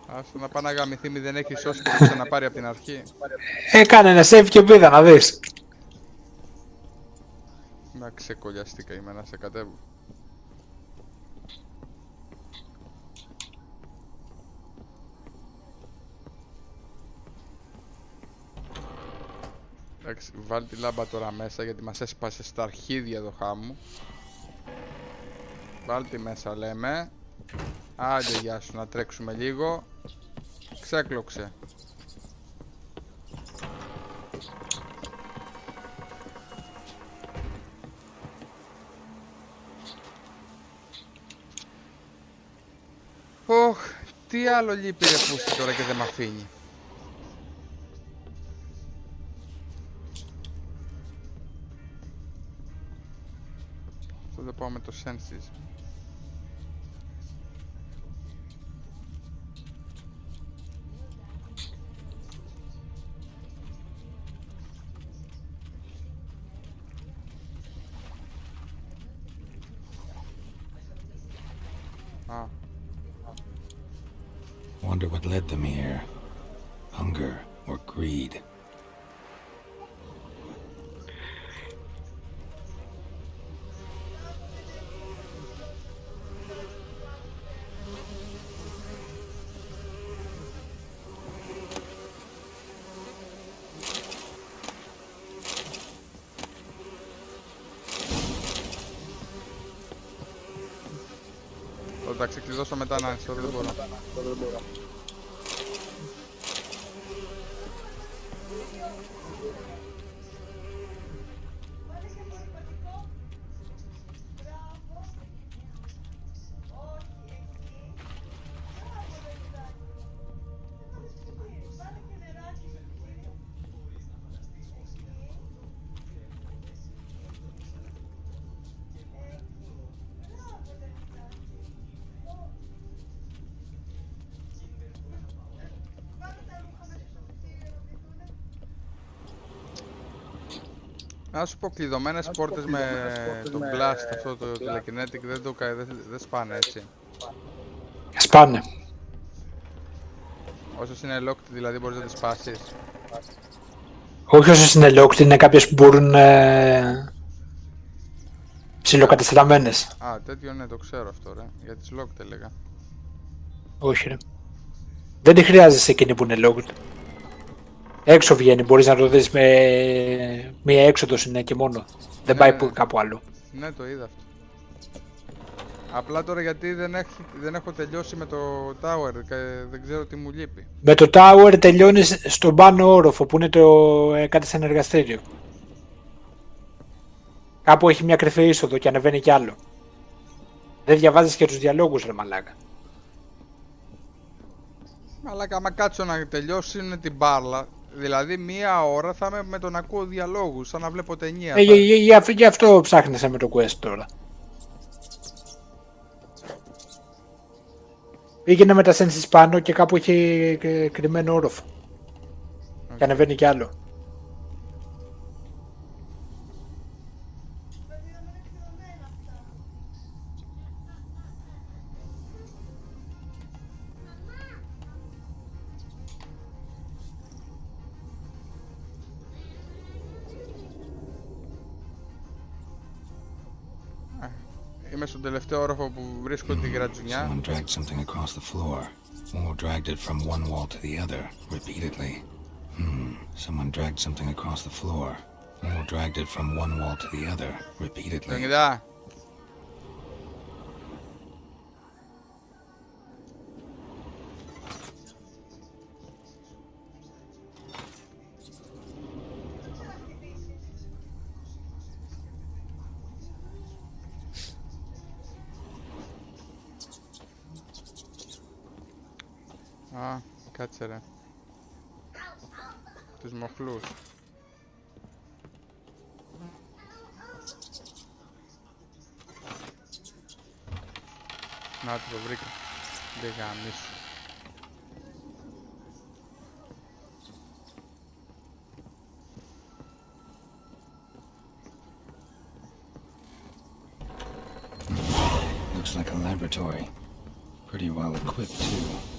Άστο να πάει να γαμηθεί, μη δεν έχει σώσει και να ξαναπάρει από την αρχή. Κάνε ένα save και πίδα να δεις. Να ξεκολλιαστήκα είμαι να σε κατέβω. Εντάξει, βάλει τη λάμπα τώρα μέσα γιατί μας έσπασε στα αρχίδια το χάμου. Βάλει τη μέσα λέμε. Άντε γεια σου, να τρέξουμε λίγο. Ξέκλωξε. Ωχ, τι άλλο λείπει ρε πούστη τώρα και δεν μ' αφήνει. Αυτό δεν πάω με το senses. Wonder what led them here. Hunger or greed. τα ξεκλειδώσω μετά να τώρα δεν μπορώ. Να σου πω, κλειδωμένες πόρτες με το blast, αυτό το telekinetic δεν σπάνε, έτσι. Σπάνε. Όσες είναι locked, δηλαδή μπορείς να τις σπάσεις. Όχι όσες είναι locked, είναι κάποιες που μπορούν ψιλοκατεστραμμένες. Α, τέτοιο ναι, το ξέρω αυτό ρε. Για τις locked έλεγα. Όχι ρε. Δεν τη χρειάζεσαι εκείνη που είναι locked. Έξω βγαίνει, μπορείς να το δεις με μία έξοδος είναι και μόνο. Δεν πάει κάπου άλλο. Ναι, το είδα αυτό. Απλά τώρα γιατί δεν έχω τελειώσει με το tower και δεν ξέρω τι μου λείπει. Με το tower τελειώνεις στον πάνω όροφο που είναι κάτι σαν εργαστήριο. Κάπου έχει μια κρυφή είσοδο και ανεβαίνει κι άλλο. Δεν διαβάζεις και τους διαλόγους ρε μαλάκα. Μαλάκα, άμα κάτσω να τελειώσουν την μπάρλα, δηλαδή μία ώρα θα είμαι με τον ακούω διαλόγους, σαν να βλέπω ταινία. Γι' αυτό ψάχνεσαι με το quest τώρα. Πήγαινε με τα senses πάνω και κάπου έχει κρυμμένο όροφο. Και ανεβαίνει κι άλλο. Είμαι στον τελευταίο όροφο που βρίσκω τη γρατζουνιά. Someone dragged something across the floor, or dragged it from one wall to the other, repeatedly. Someone dragged something across the floor, or dragged it from one wall to the other, repeatedly. Α, κάτσε ρε. Τους μοχλούς. Να το βρήκα. Δεν γαμίσου. Looks like a laboratory. Pretty well equipped too.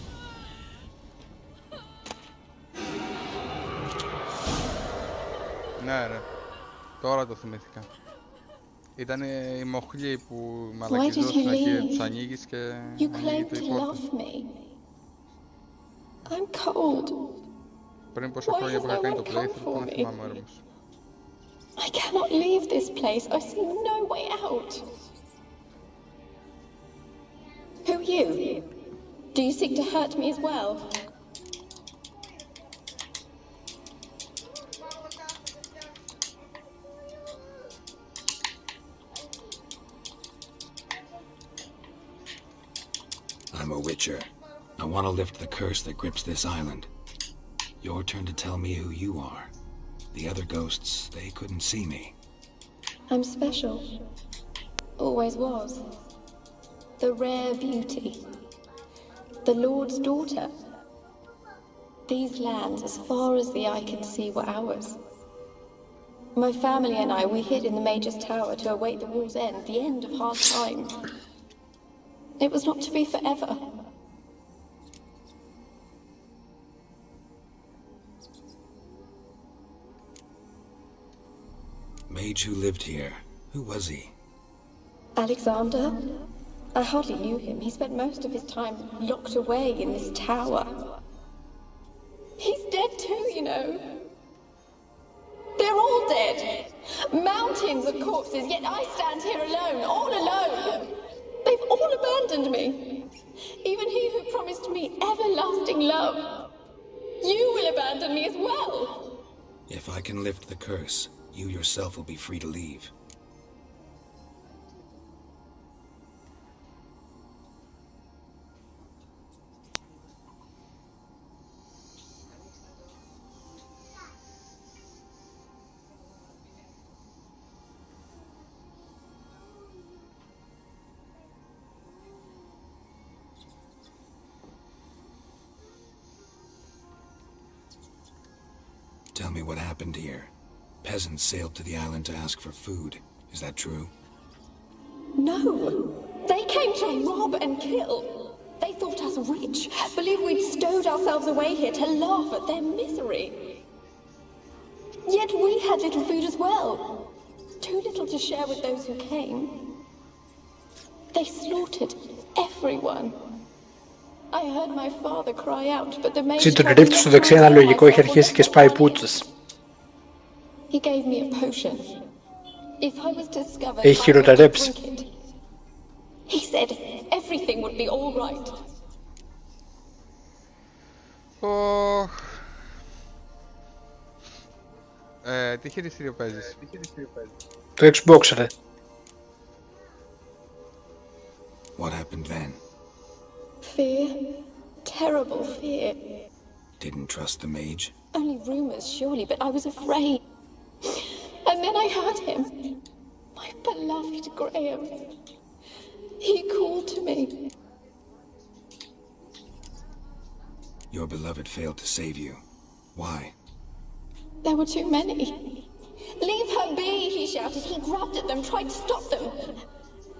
Ναι ρε, τώρα το θυμήθηκα. Ήταν οι μοχλοί που μαλακιζόσουν και τους ανοίγεις και ανοίγεται η πόρτα. Πριν πόσα χρόνια που είχα κάνει το playthrough, δεν θυμάμαι όμως. I cannot leave this place. I see no way out. Who are you? Do you seek to hurt me as well? I'm a witcher. I want to lift the curse that grips this island. Your turn to tell me who you are. The other ghosts, they couldn't see me. I'm special. Always was. The rare beauty. The Lord's daughter. These lands, as far as the eye can see, were ours. My family and I, we hid in the Major's Tower to await the war's end, the end of hard times. It was not to be forever. Mage who lived here. Who was he? Alexander? I hardly knew him. He spent most of his time locked away in this tower. He's dead too, you know. They're all dead. Mountains of corpses, yet I stand here alone, all alone. They've all abandoned me. Even he who promised me everlasting love. You will abandon me as well. If I can lift the curse, you yourself will be free to leave. Tell me what happened here. Peasants sailed to the island to ask for food. Is that true? No. They came to rob and kill. They thought us rich, believed we'd stowed ourselves away here to laugh at their misery. Yet we had little food as well. Too little to share with those who came. They slaughtered everyone. I heard my father cry out, but the mage Το drift στο δεξί αναλογικό έχει αρχίσει και σπάει πούτσες. He gave me a potion. If I was discovered, Έχει χειροτερέψει. He said everything would be all right. Τι χειριστήριο παίζεις? Το Xbox, ρε. What happened then? Fear. Terrible fear. Didn't trust the mage? Only rumors, surely, but I was afraid. And then I heard him. My beloved Graham. He called to me. Your beloved failed to save you. Why? There were too many. Leave her be, he shouted. He grabbed at them, tried to stop them.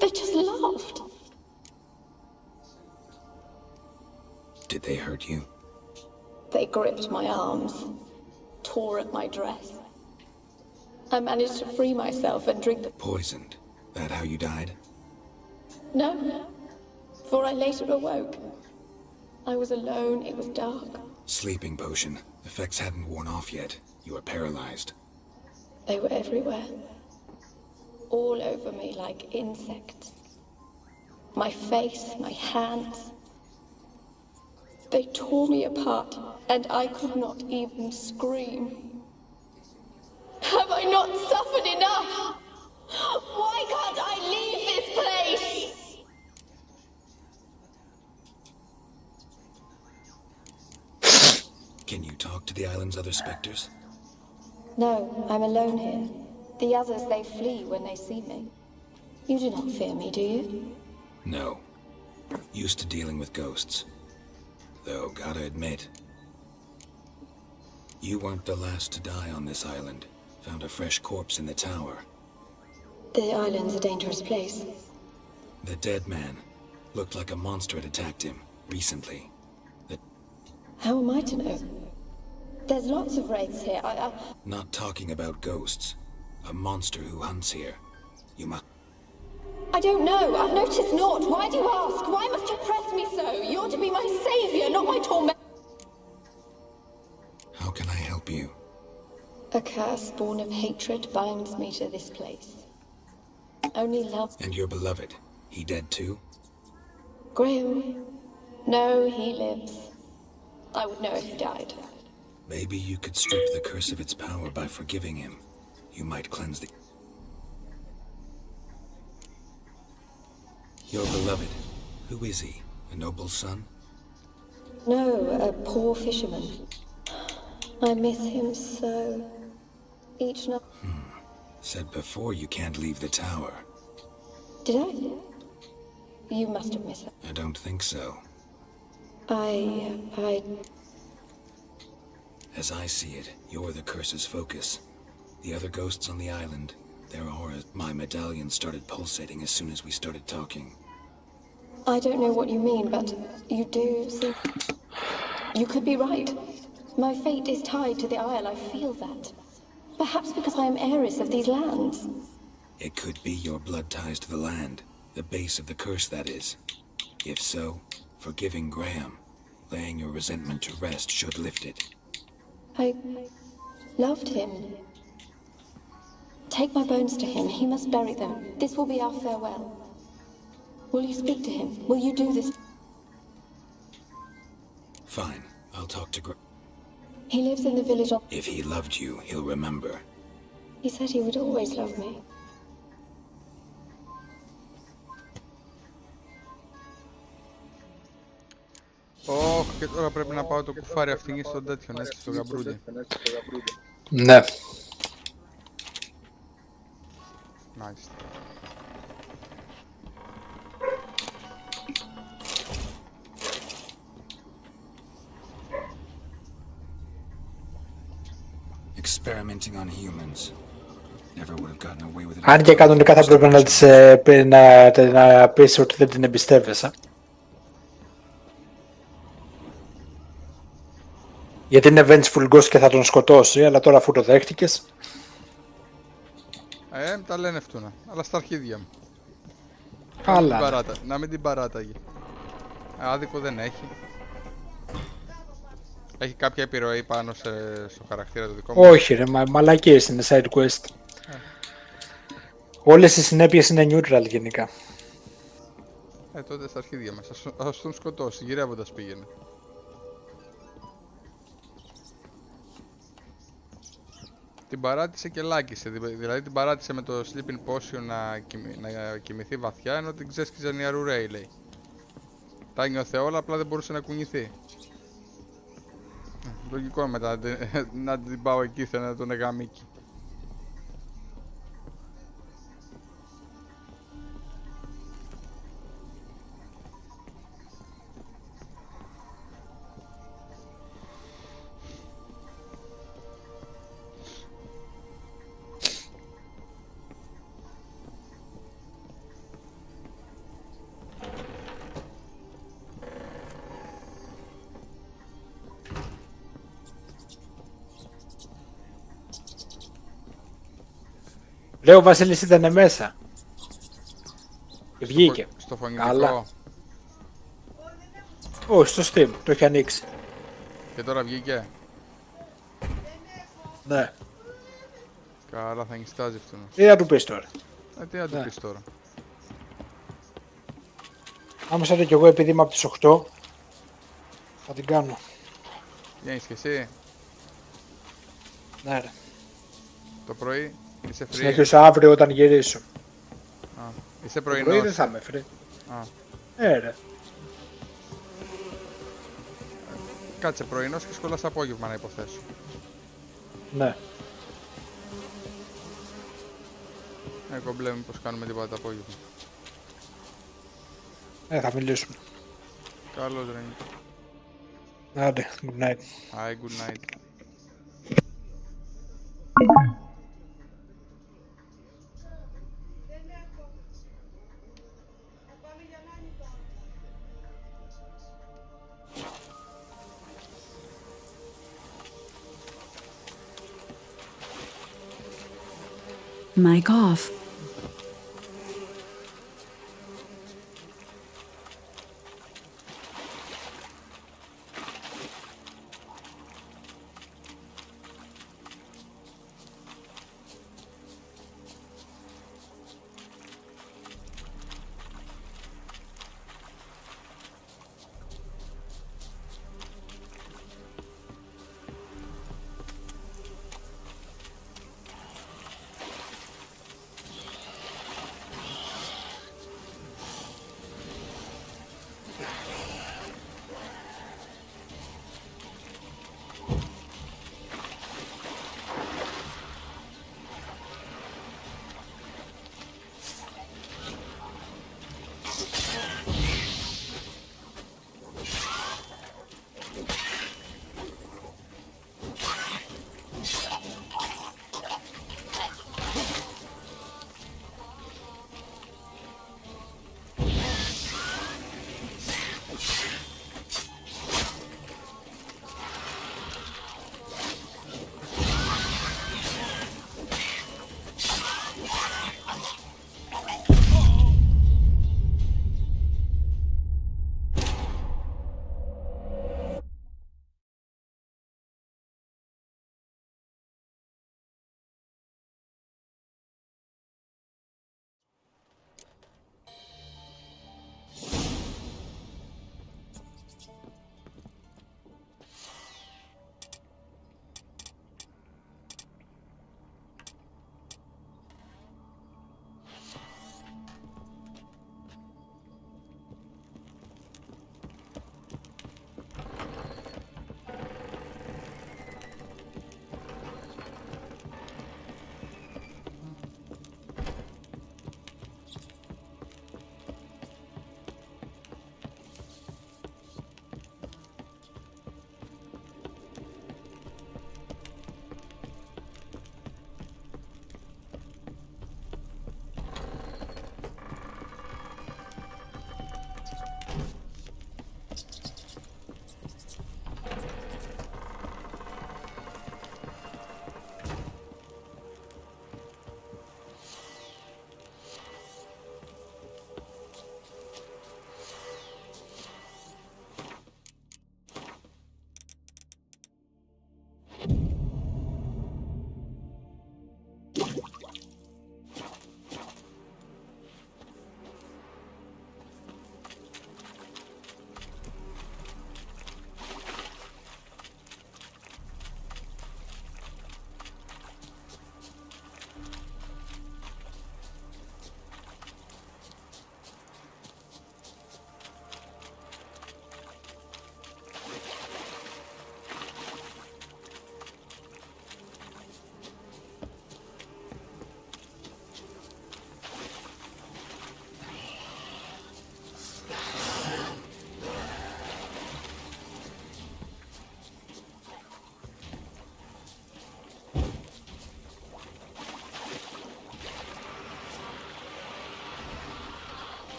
They just laughed. Did they hurt you? They gripped my arms, tore at my dress. I managed to free myself and drink the... Poisoned? That how you died? No, for I later awoke. I was alone, it was dark. Sleeping potion. Effects hadn't worn off yet. You were paralyzed. They were everywhere. All over me like insects. My face, my hands. They tore me apart, and I could not even scream. Have I not suffered enough? Why can't I leave this place? Can you talk to the island's other specters? No, I'm alone here. The others, they flee when they see me. You do not fear me, do you? No. Used to dealing with ghosts. Though, gotta admit, you weren't the last to die on this island. Found a fresh corpse in the tower. The island's a dangerous place. The dead man. Looked like a monster had attacked him, recently. How am I to know? There's lots of wraiths here. Not talking about ghosts. A monster who hunts here. You must... I don't know. I've noticed naught. Why do you ask? Why must you press me so? You're to be my savior, not my torment. How can I help you? A curse born of hatred binds me to this place. Only love... And your beloved, he dead too? Graham? No, he lives. I would know if he died. Maybe you could strip the curse of its power by forgiving him. You might cleanse the... Your beloved, who is he? A noble son? No, a poor fisherman. I miss him so. Each night... Said before you can't leave the tower. Did I? You must have missed it. I don't think so. I... As I see it, you're the curse's focus. The other ghosts on the island, their auras... My medallion started pulsating as soon as we started talking. I don't know what you mean, but you do see... You could be right. My fate is tied to the Isle, I feel that. Perhaps because I am heiress of these lands. It could be your blood ties to the land. The base of the curse, that is. If so, forgiving Graham, laying your resentment to rest should lift it. I loved him. Take my bones to him. He must bury them. This will be our farewell. Will you speak to him? Will you do this? Fine, I'll talk to He lives in the village of... If he loved you, he'll remember. He said he would always love me. Και τώρα πρέπει να πάω το κουφάρι αυτήν στον τέτοιον, έτσι, στο γαμπρούλι. Ναι. Nice. Experimenting on humans. Never would have gotten away with it. Αν και κανονικά θα πρέπει να της να πεις ότι δεν την εμπιστεύεσαι. Γιατί είναι vengeful ghost και θα τον σκοτώσει, αλλά τώρα αφού το δέχτηκες. Τα λένε αυτούνα, αλλά στα αρχίδια μου. Καλά. Να μην την παράταγε. Άδικο δεν έχει. Έχει κάποια επιρροή πάνω στο χαρακτήρα του δικό μου? Όχι ρε, μαλακίες είναι side quest. Όλες οι συνέπειες είναι neutral γενικά. Τότε στα αρχίδια μας. Ας τον σκοτώσει, γυρεύοντας πήγαινε. Την παράτησε και λάκησε, δηλαδή την παράτησε με το sleeping potion να κοιμηθεί βαθιά, ενώ την ξέσκιζε νιαρουρέι, λέει. Τα νιώθε όλα, απλά δεν μπορούσε να κουνηθεί. Λογικό μετά να την πάω εκεί, θέλω να τον εγαμίκει. Λέω ο Βασίλης ήταν μέσα. Και βγήκε. Στο φωνητικό. Καλά. Όχι, στο Steam, το έχει ανοίξει. Και τώρα βγήκε. Ναι. Καλά, θα νιστάζει αυτόν. Τι να του πεις τώρα. Τι να του πεις τώρα. Άμα σαν και εγώ επειδή είμαι από τις 8, θα την κάνω. Βγαίνεις και εσύ. Ναι ρε. Το πρωί είσαι free. Συνέχισα αύριο όταν γυρίσω. Είσαι πρωινός. πρωινός. Δεν θα είμαι free. Ρε. Κάτσε πρωινός και σχολάς απόγευμα να υποθέσω. Ναι. Κομπλέ, μήπως κάνουμε τίποτα το απόγευμα. Θα μιλήσουμε. Καλώς ρε. Άντε, good night. Hi, good night. Mic off.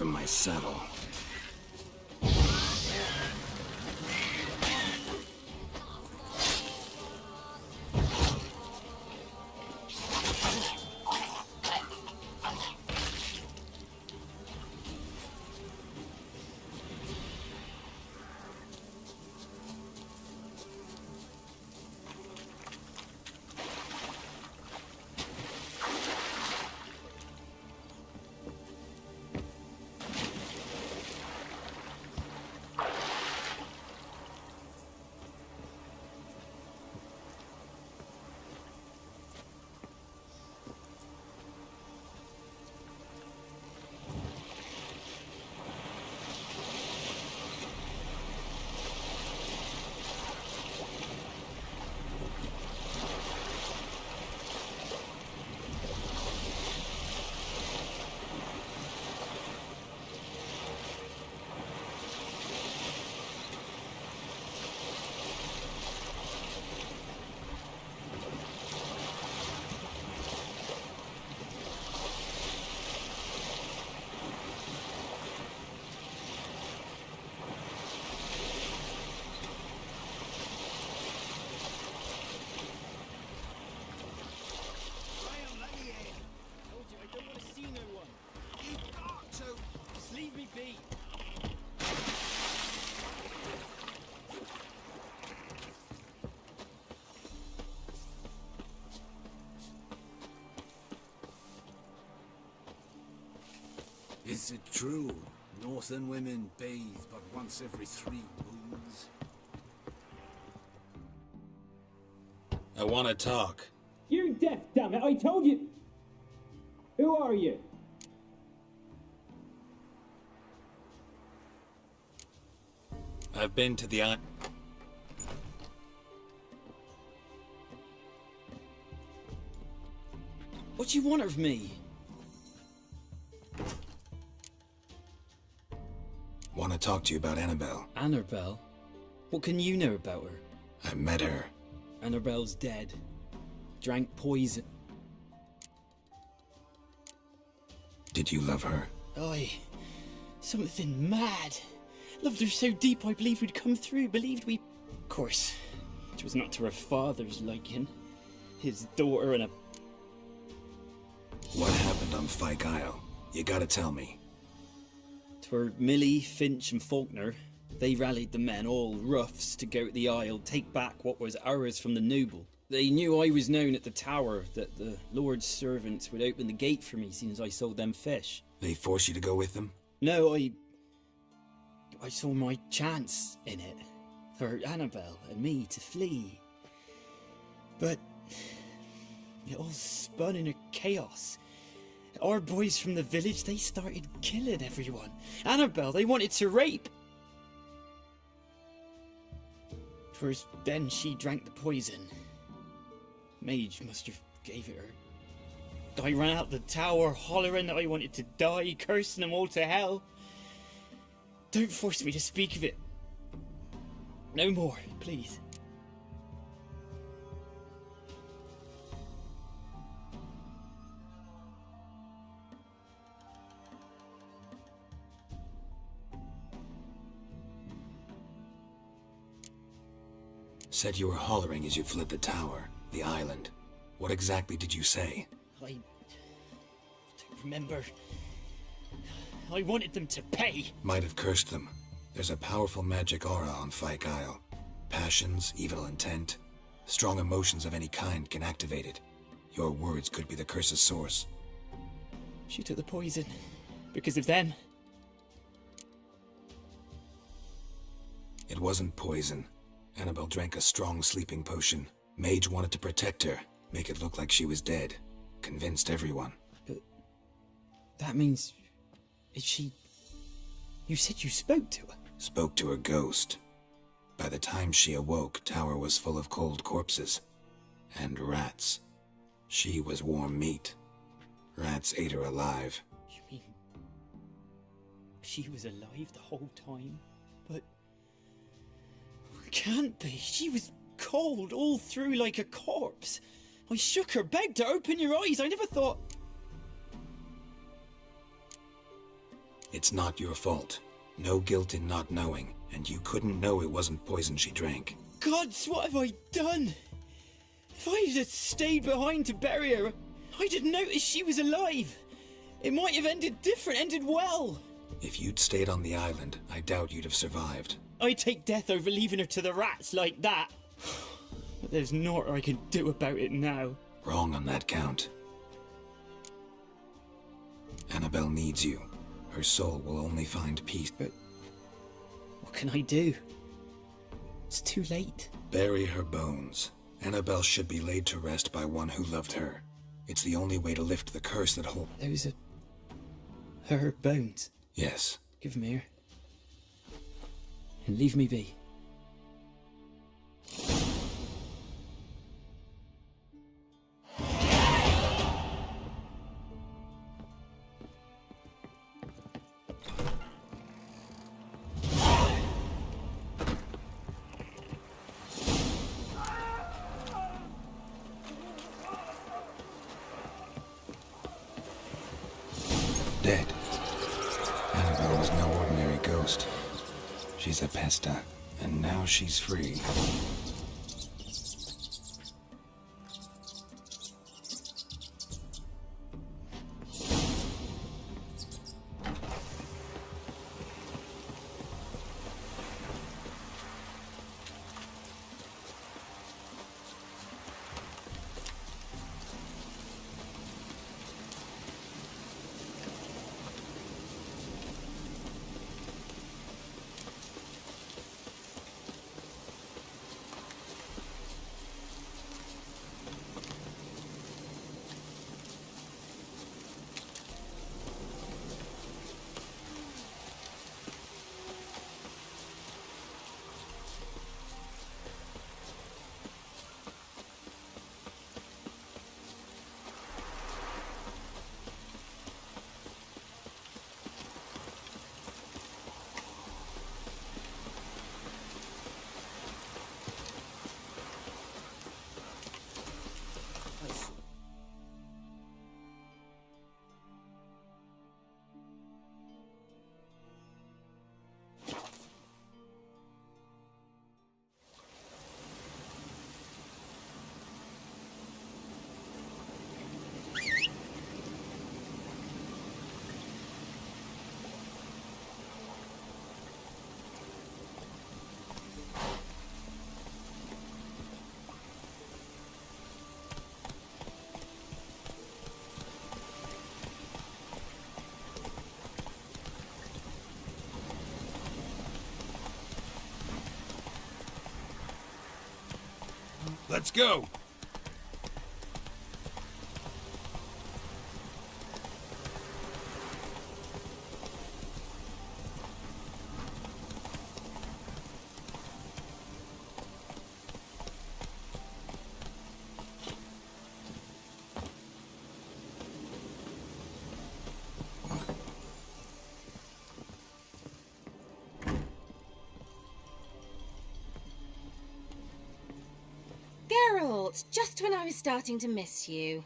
from my saddle. Is it true? Northern women bathe but once every 3 moons? I want to talk. You're deaf, damn it! I told you. Who are you? I've been to the What do you want of me? Want to talk to you about Annabelle. Annabelle? What can you know about her? I met her. Annabelle's dead. Drank poison. Did you love her? Aye. Something mad. Loved her so deep I believed we'd come through. Believed we... Of course, it was not to her father's liking. His daughter and a... What happened on Fyke Isle? You gotta tell me. 'Twere Millie, Finch and Faulkner. They rallied the men, all roughs, to go to the Isle, take back what was ours from the noble. They knew I was known at the tower, that the Lord's servants would open the gate for me since I sold them fish. They forced you to go with them? No, I saw my chance in it, for Annabelle and me to flee. But it all spun in a chaos. Our boys from the village, they started killing everyone. Annabelle, they wanted to rape. First, then she drank the poison. Mage must have gave it her. I ran out the tower, hollering that I wanted to die, cursing them all to hell. Don't force me to speak of it. No more, please. Said you were hollering as you fled the tower, the island. What exactly did you say? I don't remember. I wanted them to pay. Might have cursed them. There's a powerful magic aura on Fyke Isle. Passions, evil intent, strong emotions of any kind can activate it. Your words could be the curse's source. She took the poison. Because of them. It wasn't poison. Annabelle drank a strong sleeping potion. Mage wanted to protect her, make it look like she was dead. Convinced everyone. But that means... Is she... You said you spoke to her? Spoke to her ghost. By the time she awoke, tower was full of cold corpses. And rats. She was warm meat. Rats ate her alive. You mean... She was alive the whole time? But... Can't be. She was cold all through like a corpse. I shook her, begged her, open your eyes. I never thought... It's not your fault. No guilt in not knowing, and you couldn't know it wasn't poison she drank. Gods, what have I done? If I had stayed behind to bury her, I'd have noticed she was alive. It might have ended different, ended well. If you'd stayed on the island, I doubt you'd have survived. I'd take death over leaving her to the rats like that. But there's naught I can do about it now. Wrong on that count. Annabelle needs you. Her soul will only find peace. But what can I do? It's too late. Bury her bones. Annabelle should be laid to rest by one who loved her. It's the only way to lift the curse that holds. Those are her bones. Yes. Give them here. And leave me be. Dead. Annabelle was no ordinary ghost. She's a pesta, and now she's free. Let's go! Geralt, just when I was starting to miss you.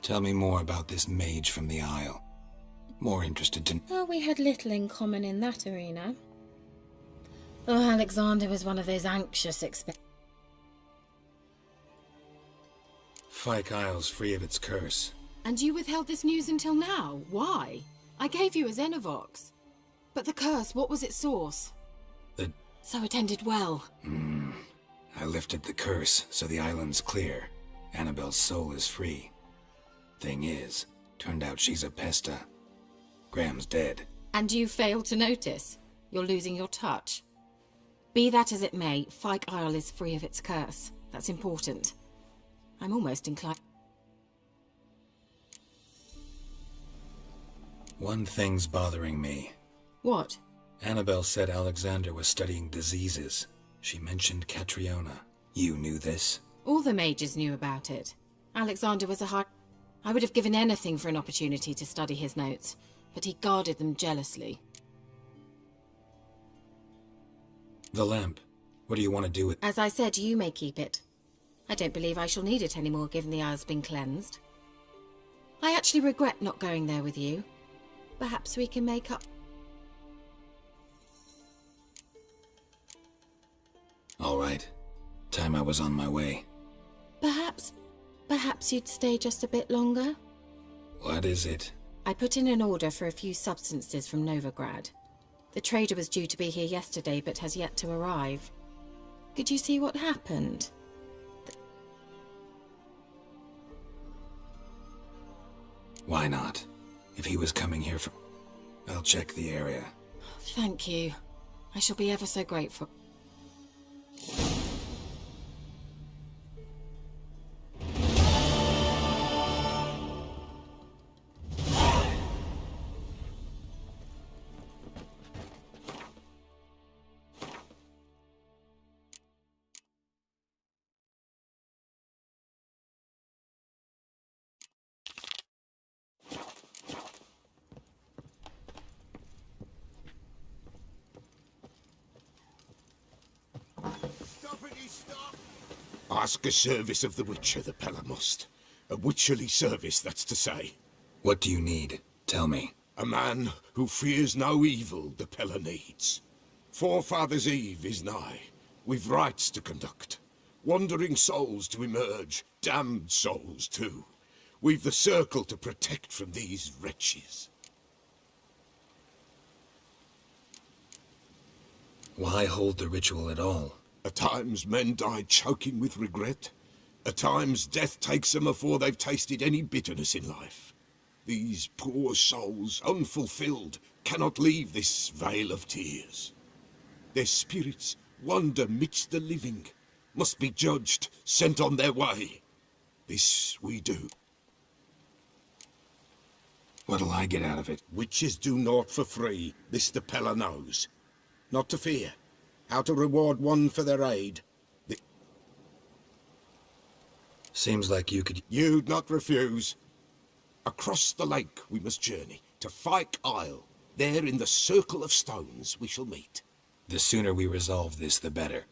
Tell me more about this mage from the Isle. More interested to... Well, we had little in common in that arena. Oh, Alexander was one of those anxious Fyke Isle's free of its curse. And you withheld this news until now? Why? I gave you a Xenovox. But the curse, what was its source? So it ended well. I lifted the curse, so the island's clear. Annabelle's soul is free. Thing is, turned out she's a pesta. Graham's dead. And you failed to notice? You're losing your touch. Be that as it may, Fyke Isle is free of its curse. That's important. I'm almost inclined... One thing's bothering me. What? Annabelle said Alexander was studying diseases. She mentioned Catriona. You knew this? All the mages knew about it. Alexander was a hard... I would have given anything for an opportunity to study his notes, but he guarded them jealously. The lamp. What do you want to do with... As I said, you may keep it. I don't believe I shall need it anymore, given the Isle's been cleansed. I actually regret not going there with you. Perhaps we can make up... All right. Time I was on my way. Perhaps you'd stay just a bit longer? What is it? I put in an order for a few substances from Novigrad. The trader was due to be here yesterday, but has yet to arrive. Could you see what happened? Why not? If he was coming here for... I'll check the area. Thank you. I shall be ever so grateful. Ask a service of the Witcher, the Pella must. A witcherly service, that's to say. What do you need? Tell me. A man who fears no evil the Pella needs. Forefathers' Eve is nigh. We've rites to conduct. Wandering souls to emerge. Damned souls, too. We've the circle to protect from these wretches. Why hold the ritual at all? At times men die choking with regret. At times death takes them afore they've tasted any bitterness in life. These poor souls, unfulfilled, cannot leave this vale of tears. Their spirits wander midst the living, must be judged, sent on their way. This we do. What'll I get out of it? Witches do naught for free, this the Pella knows. Not to fear. How to reward one for their aid. Seems like you could... You'd not refuse. Across the lake we must journey, to Fyke Isle. There in the circle of stones we shall meet. The sooner we resolve this, the better.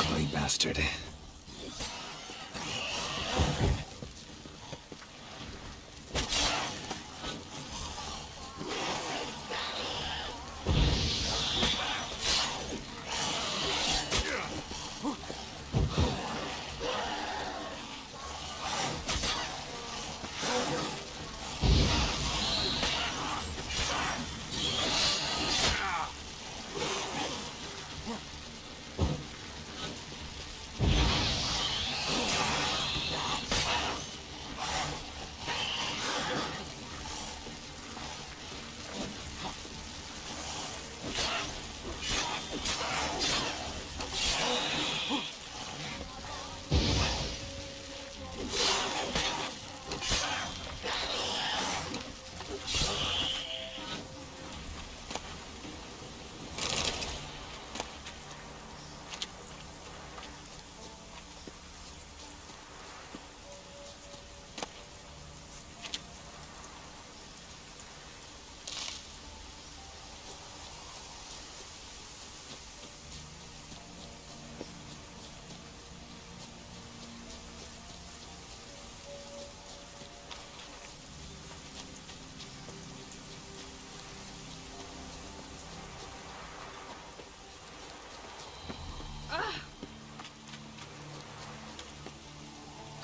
Ugly bastard.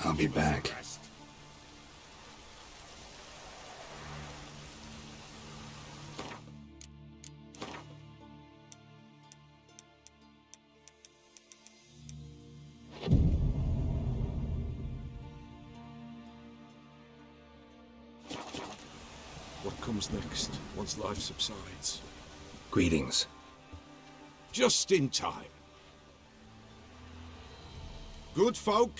I'll be back. What comes next, once life subsides? Greetings. Just in time. Good folk,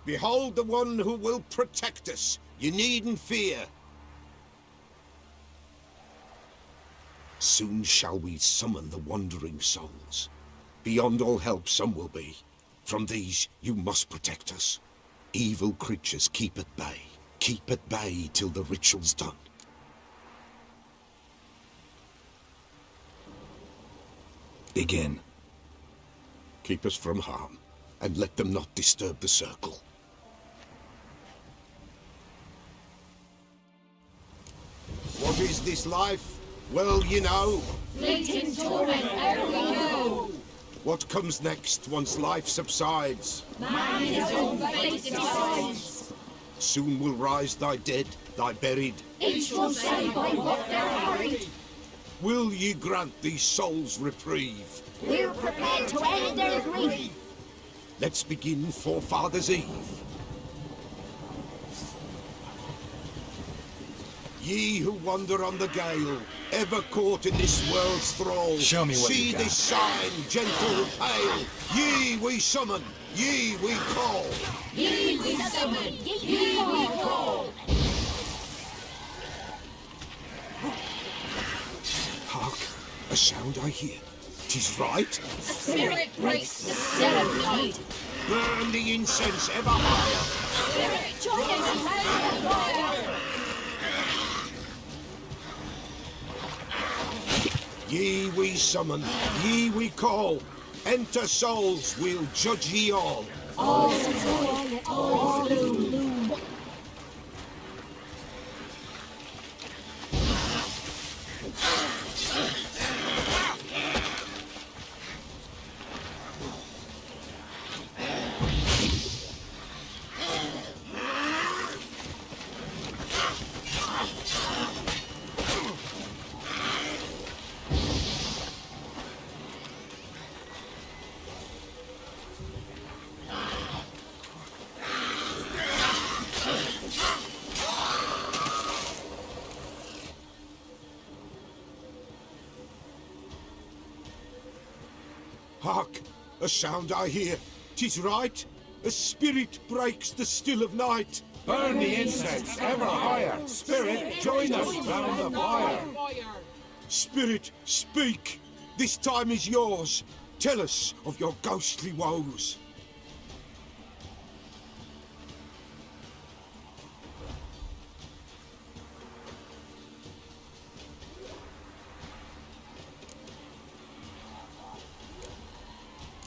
behold the one who will protect us. You needn't fear. Soon shall we summon the wandering souls. Beyond all help some will be. From these you must protect us. Evil creatures keep at bay. Keep at bay till the ritual's done. Begin. Keep us from harm, and let them not disturb the circle. What is this life? Well, you know. Fleeting torment, ere we know. What comes next once life subsides? Man his own fate decides. Soon will rise thy dead, thy buried. Each will say by what they're hurried. Will ye grant these souls reprieve? We're prepared to end their grief. Let's begin Forefathers' Eve. Ye who wander on the gale, ever caught in this world's thrall, show me what see you got. this sign, gentle pale. Ye we summon, ye we call. Ye we summon, ye we call. Hark, a sound I hear. 'Tis right. A spirit breaks the still of night. Burn the incense ever higher. Spirit, join us in the fire. Ye we summon, ye we call. Enter souls, we'll judge ye all. All is void, all is gloom. Hark, a sound I hear. 'Tis right. A spirit breaks the still of night. Burn the incense ever higher. Spirit, join us round the fire. Spirit, speak. This time is yours. Tell us of your ghostly woes.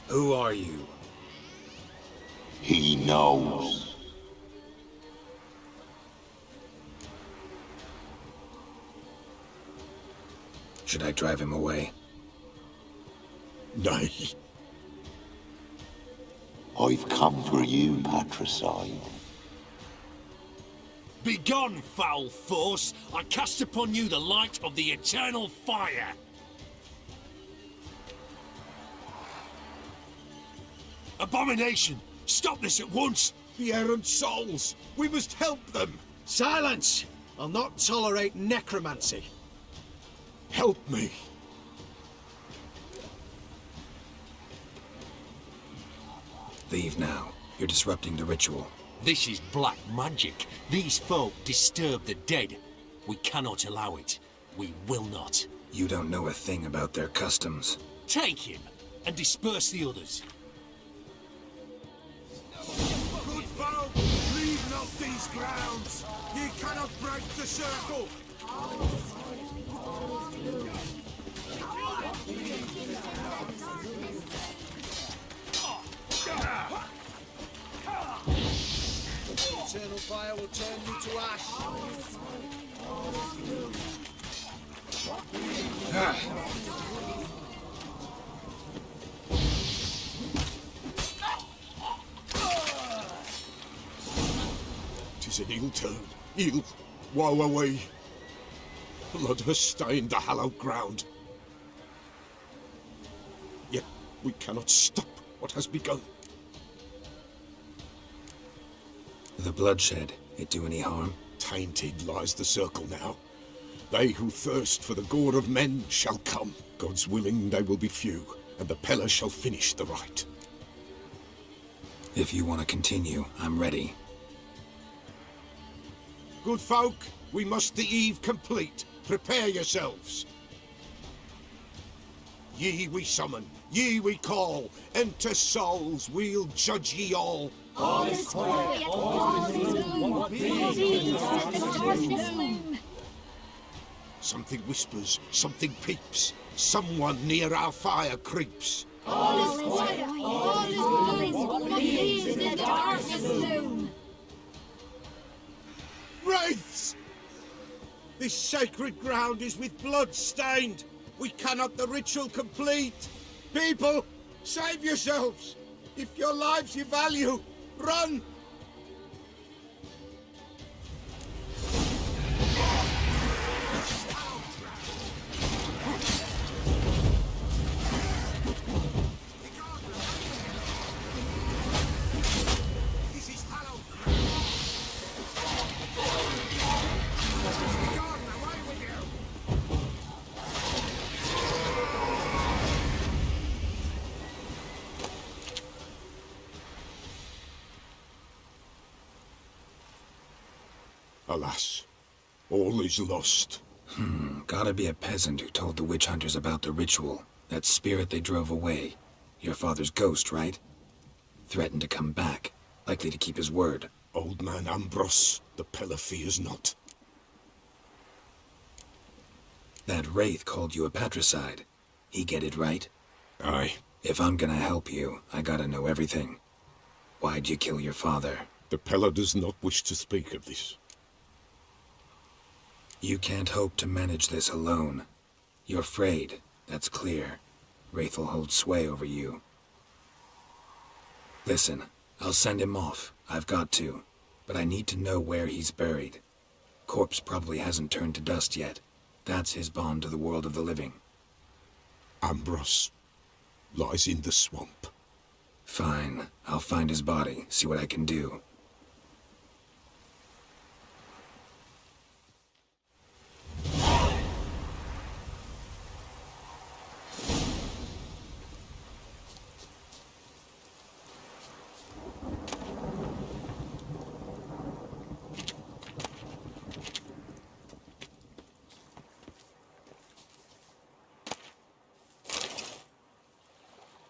Who are you? He knows. Should I drive him away? Nay. I've come for you, patricide. Begone, foul force! I cast upon you the light of the eternal fire! Abomination! Stop this at once! The errant souls! We must help them! Silence! I'll not tolerate necromancy. Help me! Leave now. You're disrupting the ritual. This is black magic. These folk disturb the dead. We cannot allow it. We will not. You don't know a thing about their customs. Take him and disperse the others. Good folk, leave not these grounds! Ye cannot break the circle! Eternal fire will turn you to ash. Tis an ill turn. Ill. Woe away. Blood has stained the hallowed ground. Yet we cannot stop what has begun. The bloodshed, it do any harm? Tainted lies the circle now. They who thirst for the gore of men shall come. God's willing they will be few, and the Pella shall finish the rite. If you want to continue, I'm ready. Good folk, we must the eve complete. Prepare yourselves. Ye we summon, ye we call. Enter souls, we'll judge ye all. All is quiet, all is gloom. Something whispers, something peeps. Someone near our fire creeps. All is quiet, all is gloom. In the darkest gloom. Wraiths! This sacred ground is with blood stained. We cannot the ritual complete. People, save yourselves. If your lives you value, run! Alas, all is lost. Gotta be a peasant who told the witch hunters about the ritual. That spirit they drove away. Your father's ghost, right? Threatened to come back. Likely to keep his word. Old man Ambrose, the Pella fears not. That wraith called you a patricide. He get it right? Aye. If I'm gonna help you, I gotta know everything. Why'd you kill your father? The Pella does not wish to speak of this. You can't hope to manage this alone. You're afraid, that's clear. Wraith will hold sway over you. Listen, I'll send him off. I've got to. But I need to know where he's buried. Corpse probably hasn't turned to dust yet. That's his bond to the world of the living. Ambrose lies in the swamp. Fine. I'll find his body, see what I can do.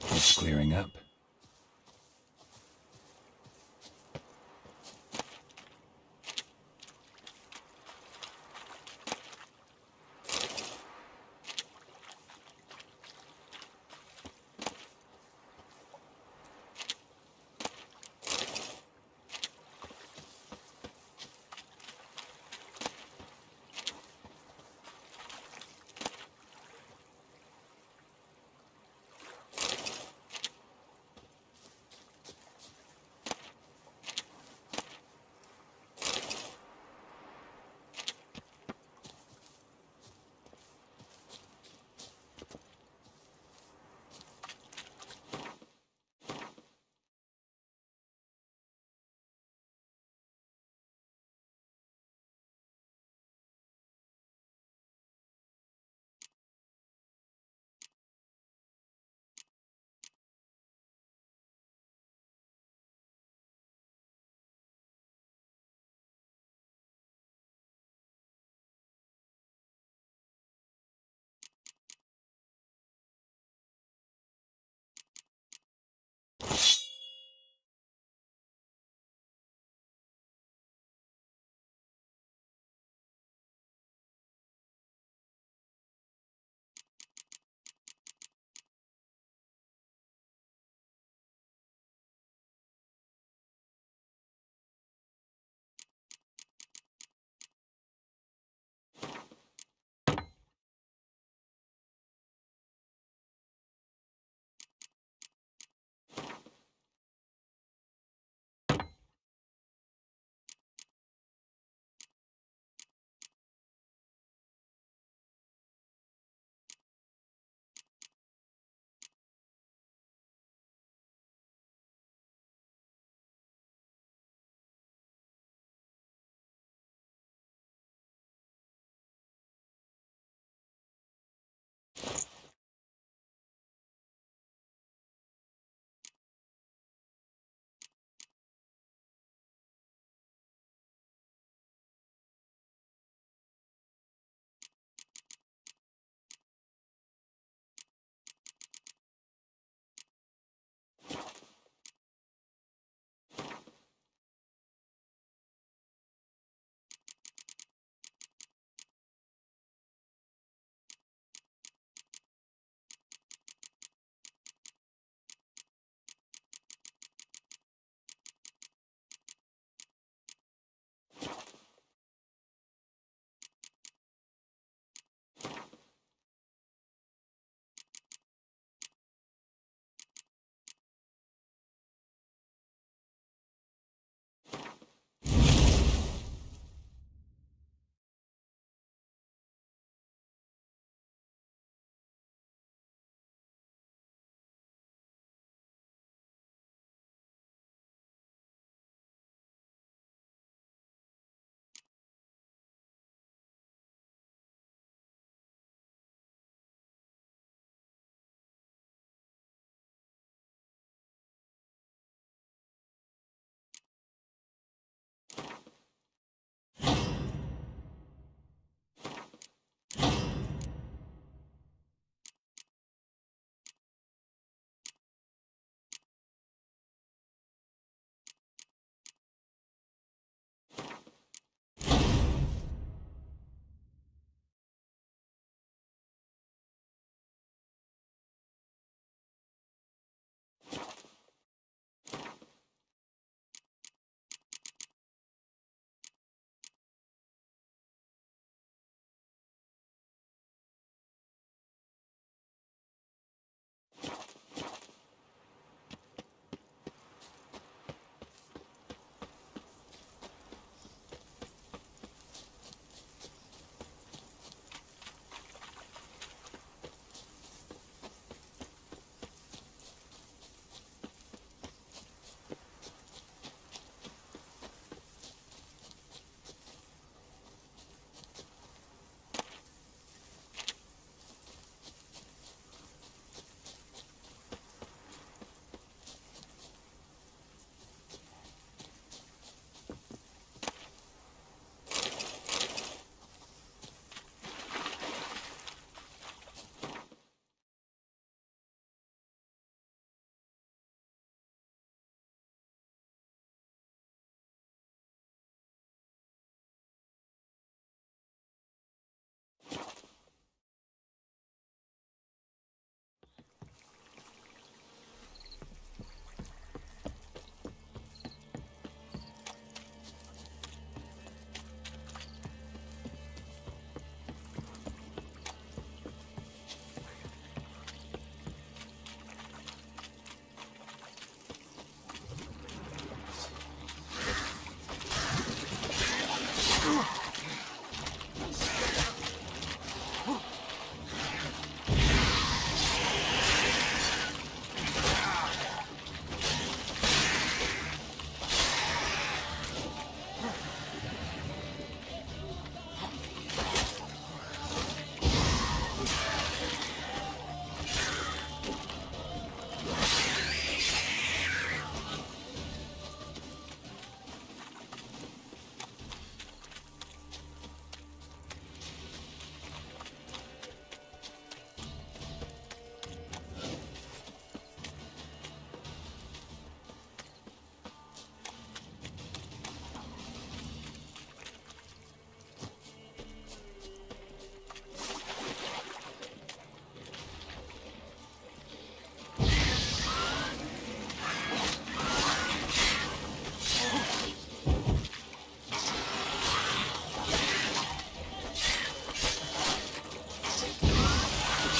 It's clearing up.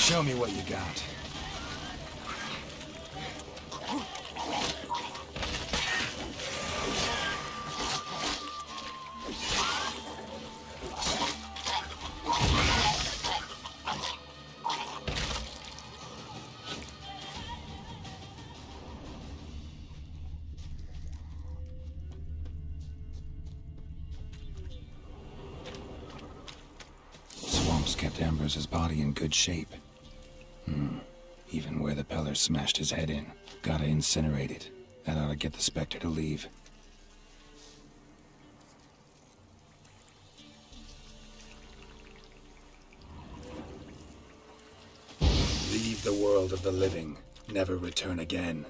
Show me what you got. Swamps kept Ambrose's body in good shape. Even where the Peller smashed his head in. Gotta incinerate it. That ought to get the Spectre to leave. Leave the world of the living. Never return again.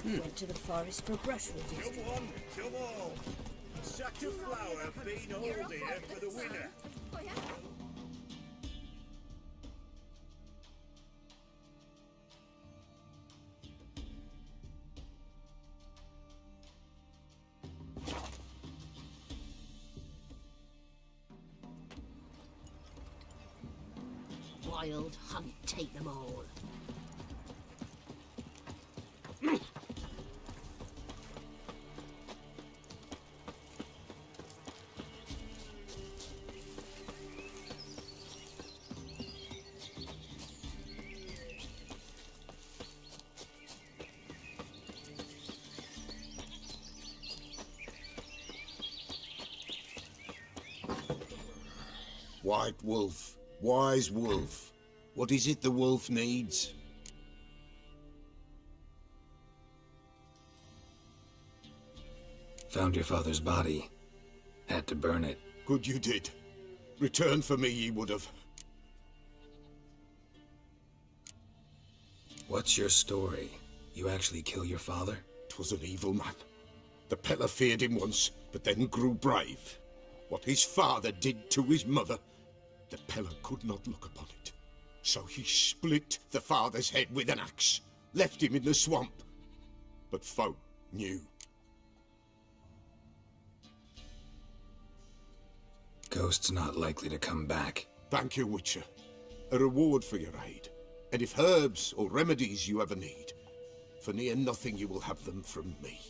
Went to the forest for brushwood yesterday. Come on, come on. Sack of flour been all here for the winner. Wild hunt, take them all. White wolf, wise wolf. What is it the wolf needs? Found your father's body. Had to burn it. Good you did. Return for me ye would have. What's your story? You actually kill your father? 'Twas an evil man. The Peller feared him once, but then grew brave. What his father did to his mother, the Peller could not look upon it. So he split the father's head with an axe, left him in the swamp. But folk knew. Ghost's not likely to come back. Thank you, Witcher. A reward for your aid. And if herbs or remedies you ever need, for near nothing you will have them from me.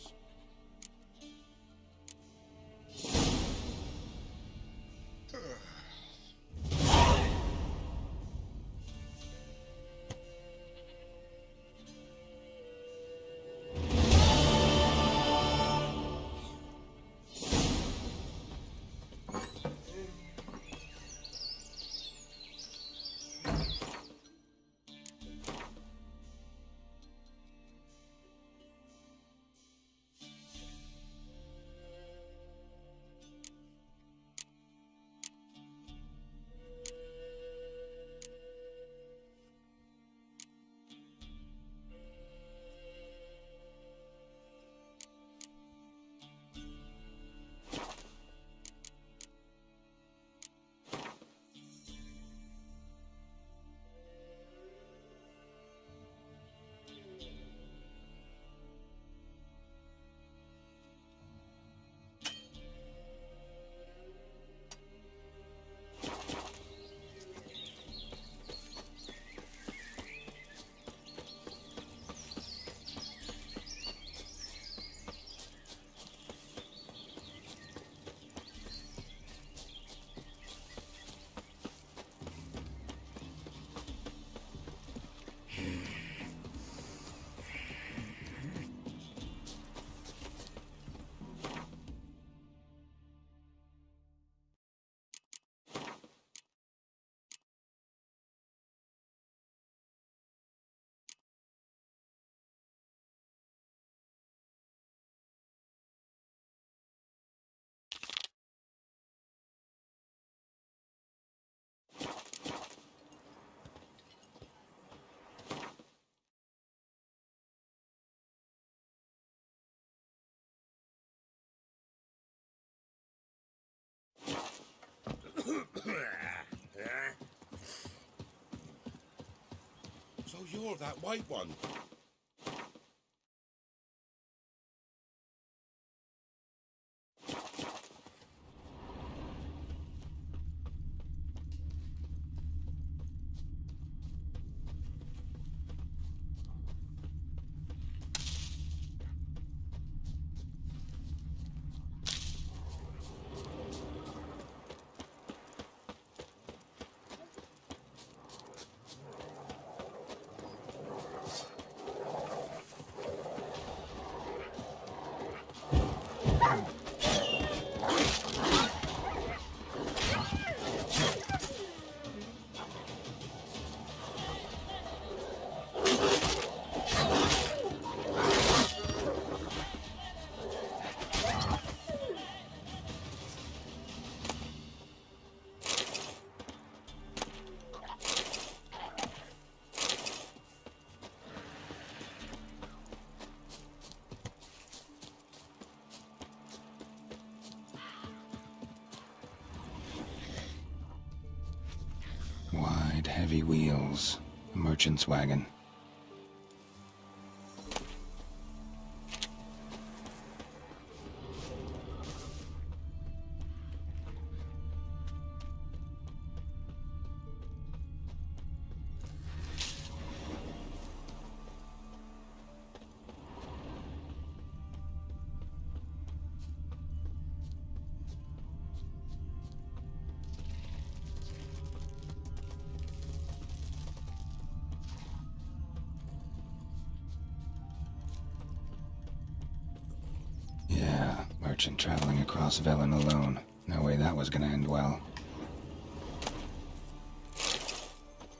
So you're that white one. Wide, heavy wheels. A merchant's wagon. Yeah, merchant traveling across Velen alone. No way that was gonna end well.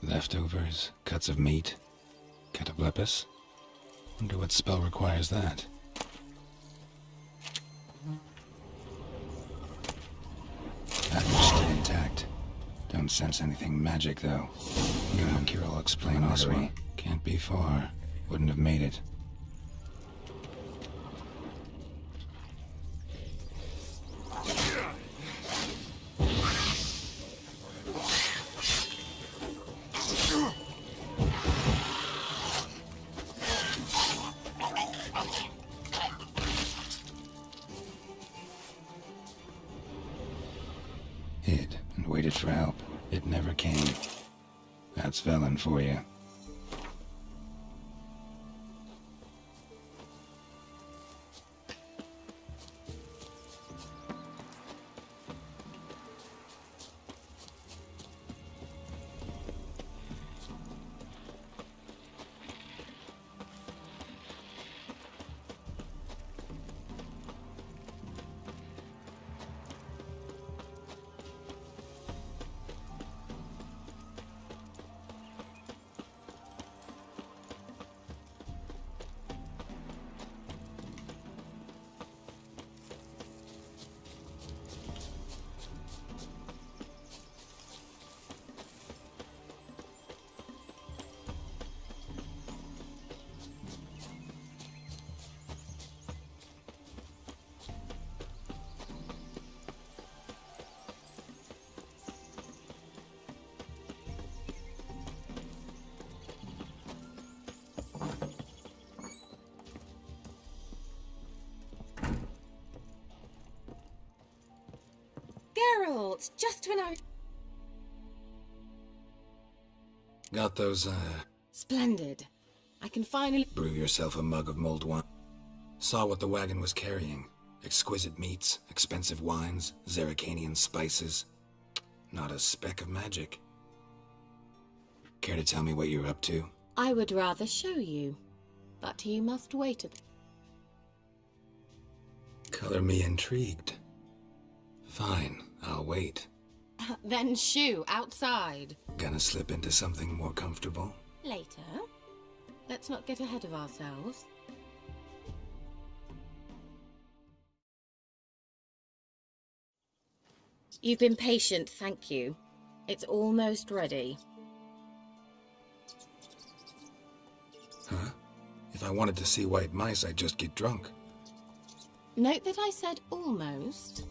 Leftovers, cuts of meat, cataplepis. Wonder what spell requires that. Package still intact. Don't sense anything magic though. Kira will explain this way. Can't be far. Wouldn't have made it. Hid and waited for help. It never came. That's Velen for you. Geralt, just when I... Got those, Splendid. I can finally... brew yourself a mug of mulled wine. Saw what the wagon was carrying. Exquisite meats, expensive wines, Zerrikanian spices. Not a speck of magic. Care to tell me what you're up to? I would rather show you, but you must wait a bit. Color me intrigued. Fine, I'll wait. Then shoo, outside. Gonna slip into something more comfortable? Later. Let's not get ahead of ourselves. You've been patient, thank you. It's almost ready. Huh? If I wanted to see white mice, I'd just get drunk. Note that I said almost.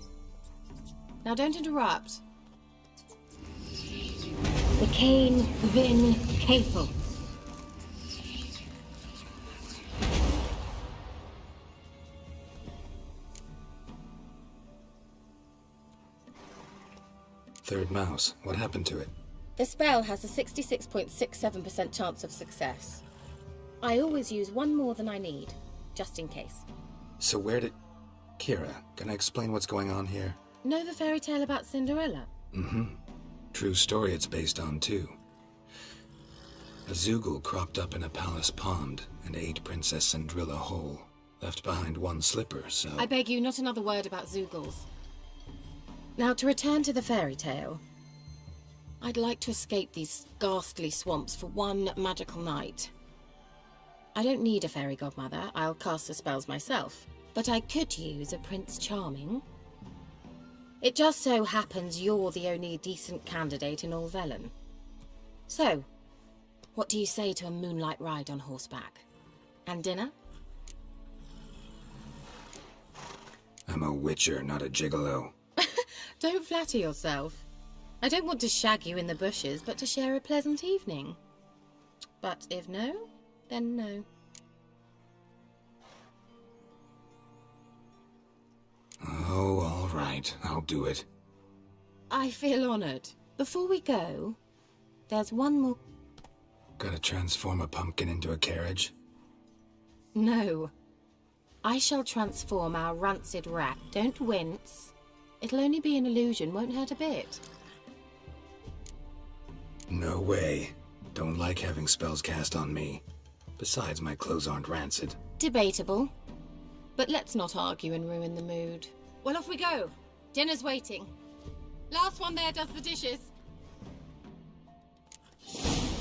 Now don't interrupt. The Cain Vin Cathel. Third mouse. What happened to it? The spell has a 66.67% chance of success. I always use one more than I need, just in case. So where did... Kira, can I explain what's going on here? Know the fairy tale about Cinderella? Mm-hmm. True story it's based on, too. A Zoogle cropped up in a palace pond and ate Princess Cindrilla whole. Left behind one slipper, so... I beg you, not another word about Zoogles. Now, to return to the fairy tale. I'd like to escape these ghastly swamps for one magical night. I don't need a fairy godmother, I'll cast the spells myself. But I could use a Prince Charming. It just so happens you're the only decent candidate in all Velen. So, what do you say to a moonlight ride on horseback? And dinner? I'm a witcher, not a gigolo. Don't flatter yourself. I don't want to shag you in the bushes, but to share a pleasant evening. But if no, then no. Oh, all right. I'll do it. I feel honoured. Before we go, there's one more... Gotta transform a pumpkin into a carriage? No. I shall transform our rancid rat. Don't wince. It'll only be an illusion, won't hurt a bit. No way. Don't like having spells cast on me. Besides, my clothes aren't rancid. Debatable. But let's not argue and ruin the mood. Well, off we go. Dinner's waiting. Last one there does the dishes.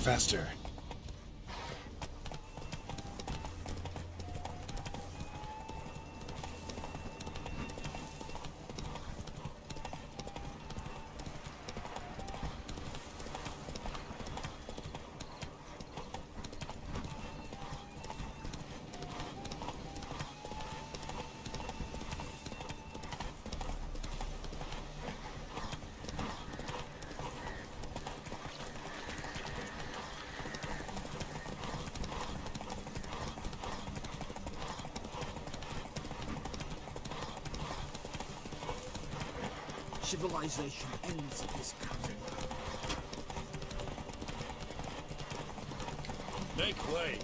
Faster. Civilization ends at this counting. Make way.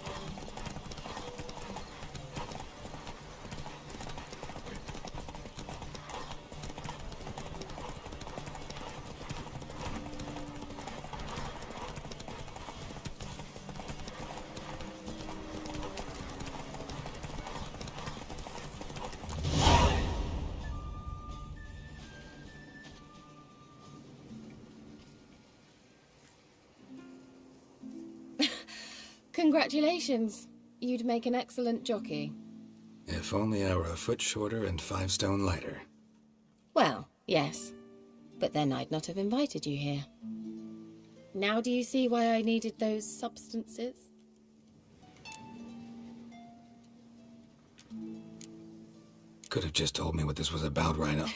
Congratulations. You'd make an excellent jockey. If only I were a foot shorter and 5 stone lighter. Well, yes. But then I'd not have invited you here. Now do you see why I needed those substances? Could have just told me what this was about right up.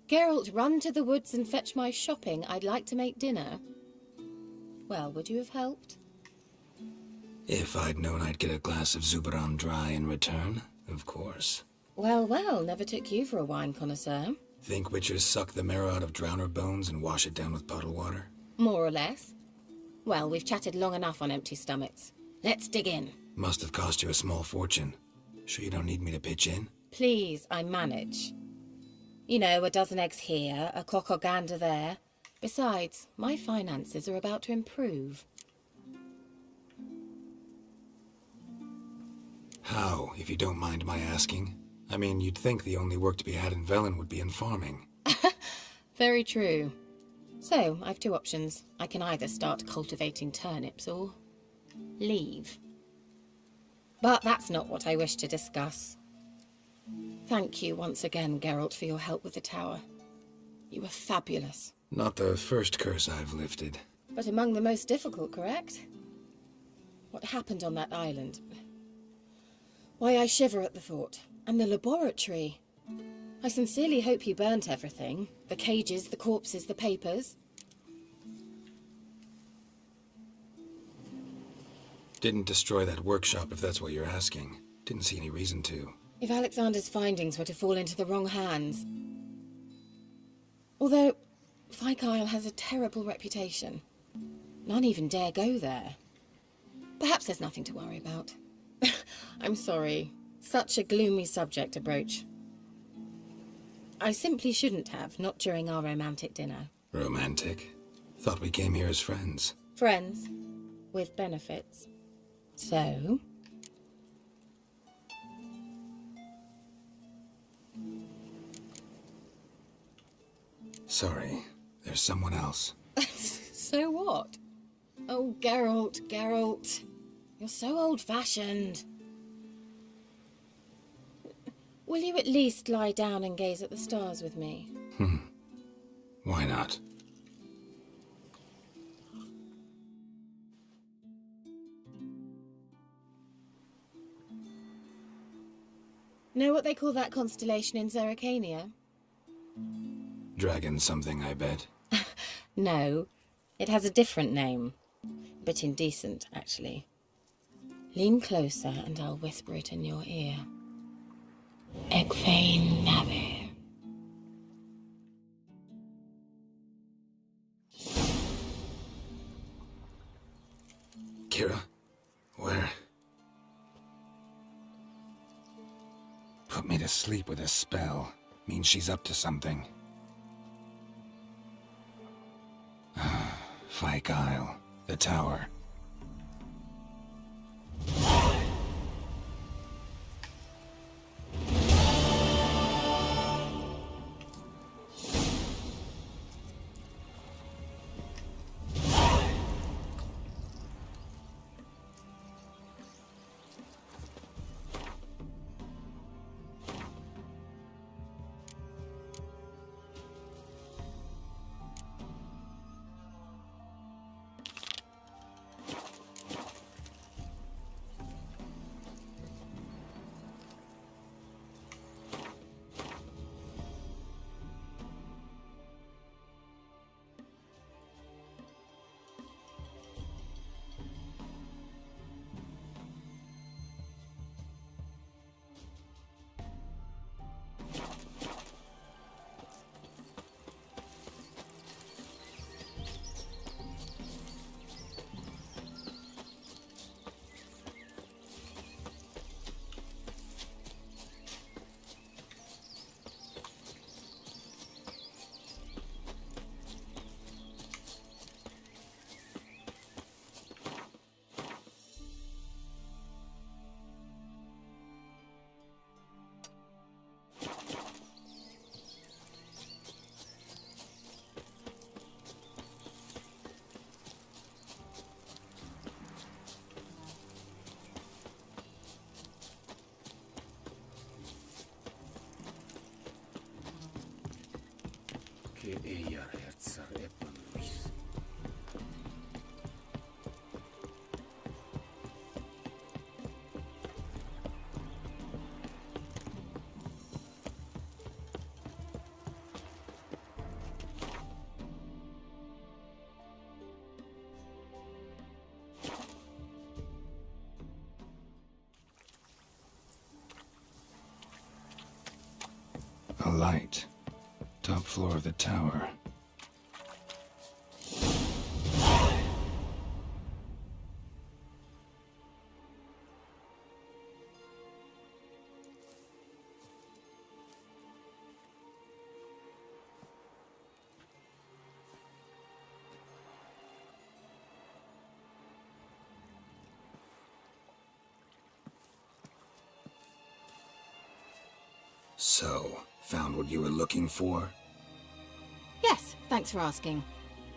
Geralt, run to the woods and fetch my shopping. I'd like to make dinner. Well, would you have helped? If I'd known I'd get a glass of Zubaran dry in return, of course. Well, well, never took you for a wine connoisseur. Think witchers suck the marrow out of drowner bones and wash it down with puddle water? More or less. Well, we've chatted long enough on empty stomachs. Let's dig in. Must have cost you a small fortune. Sure you don't need me to pitch in? Please, I manage. You know, a dozen eggs here, a cock or gander there. Besides, my finances are about to improve. How, if you don't mind my asking? I mean, you'd think the only work to be had in Velen would be in farming. Very true. So, I've 2 options. I can either start cultivating turnips or leave. But that's not what I wish to discuss. Thank you once again, Geralt, for your help with the tower. You were fabulous. Not the first curse I've lifted. But among the most difficult, correct? What happened on that island? Why, I shiver at the thought. And the laboratory. I sincerely hope you burnt everything. The cages, the corpses, the papers. Didn't destroy that workshop, if that's what you're asking. Didn't see any reason to. If Alexander's findings were to fall into the wrong hands. Although, Fyke Isle has a terrible reputation. None even dare go there. Perhaps there's nothing to worry about. I'm sorry. Such a gloomy subject to broach. I simply shouldn't have, not during our romantic dinner. Romantic? Thought we came here as friends. Friends. With benefits. So... Sorry, there's someone else. So what? Oh, Geralt, Geralt. You're so old-fashioned. Will you at least lie down and gaze at the stars with me? Why not? Know what they call that constellation in Zerrikania? Dragon something, I bet. No, it has a different name. A bit indecent, actually. Lean closer and I'll whisper it in your ear. Egfain Navir. Kira? Where? Put me to sleep with a spell. Means she's up to something. Fyke Isle. The tower. Che ella herzer ebben Luis. A light. Top floor of the tower. So, found what you were looking for? Yes, thanks for asking.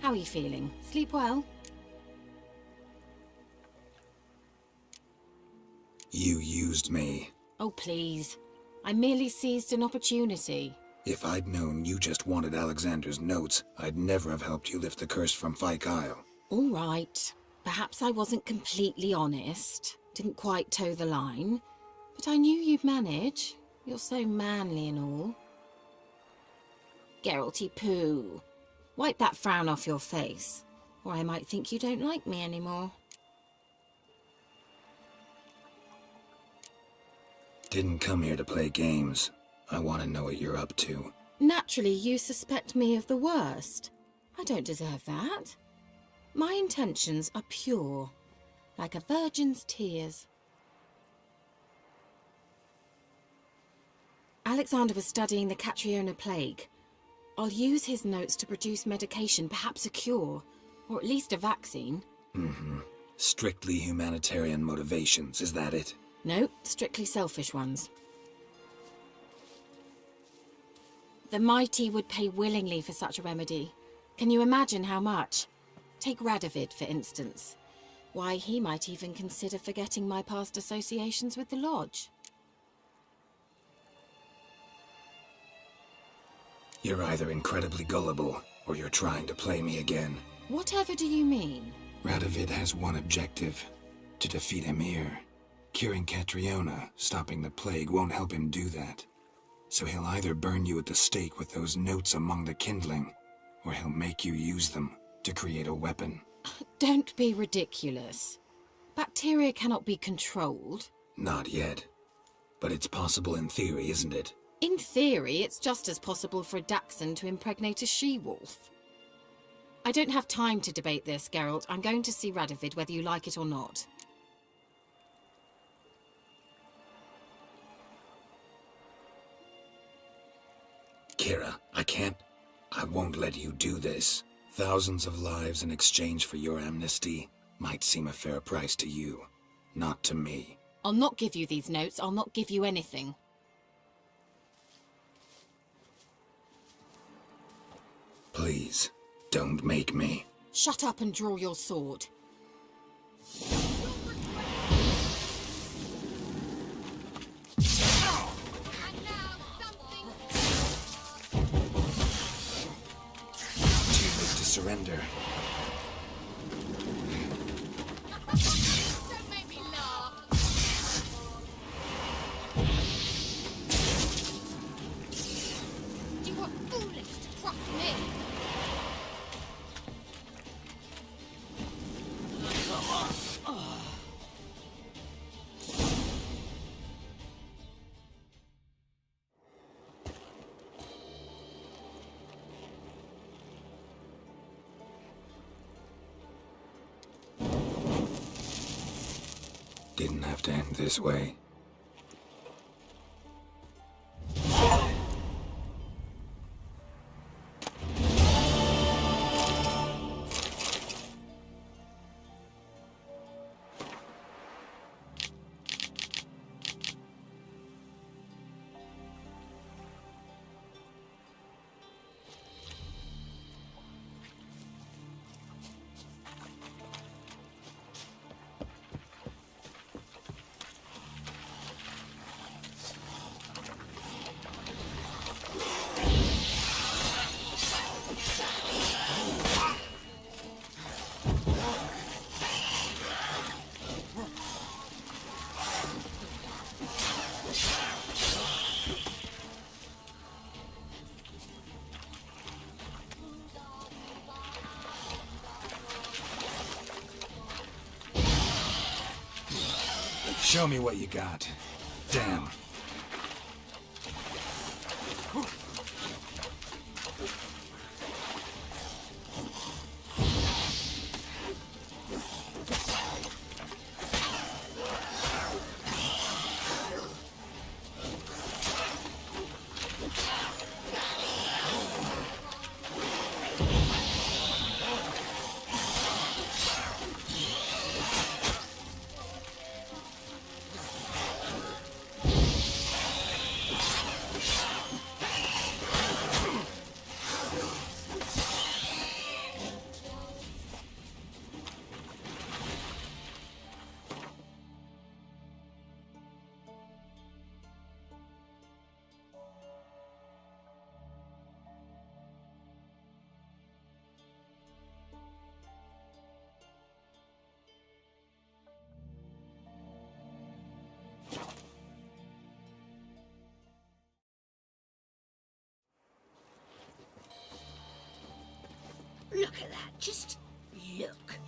How are you feeling? Sleep well? You used me. Oh, please. I merely seized an opportunity. If I'd known you just wanted Alexander's notes, I'd never have helped you lift the curse from Fyke Isle. All right. Perhaps I wasn't completely honest. Didn't quite toe the line. But I knew you'd manage. You're so manly and all. Geralty poo. Wipe that frown off your face, or I might think you don't like me anymore. Didn't come here to play games. I want to know what you're up to. Naturally, you suspect me of the worst. I don't deserve that. My intentions are pure, like a virgin's tears. Alexander was studying the Catriona plague. I'll use his notes to produce medication, perhaps a cure, or at least a vaccine. Mm-hmm. Strictly humanitarian motivations, is that it? No, strictly selfish ones. The mighty would pay willingly for such a remedy. Can you imagine how much? Take Radovid, for instance. Why, he might even consider forgetting my past associations with the Lodge. You're either incredibly gullible, or you're trying to play me again. Whatever do you mean? Radovid has one objective. To defeat Emir. Curing Catriona, stopping the plague, won't help him do that. So he'll either burn you at the stake with those notes among the kindling, or he'll make you use them to create a weapon. Don't be ridiculous. Bacteria cannot be controlled. Not yet. But it's possible in theory, isn't it? In theory, it's just as possible for a dachshund to impregnate a she-wolf. I don't have time to debate this, Geralt. I'm going to see Radovid whether you like it or not. Kira, I won't let you do this. Thousands of lives in exchange for your amnesty might seem a fair price to you, not to me. I'll not give you these notes. I'll not give you anything. Please, don't make me. Shut up and draw your sword. Too late to surrender. Don't make me laugh. You were foolish to trust me. Didn't have to end this way. Show me what you got. Damn. Look at that. Just look.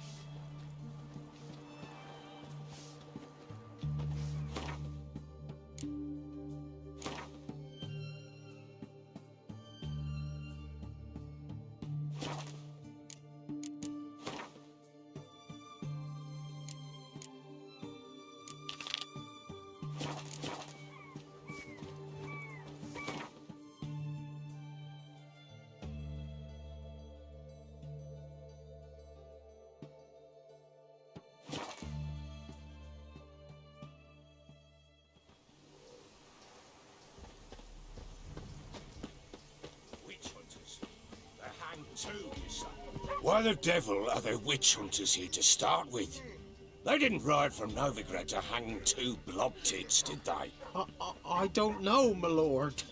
Why the devil are there witch hunters here to start with? They didn't ride from Novigrad to hang two blob tits, did they? I don't know, my lord.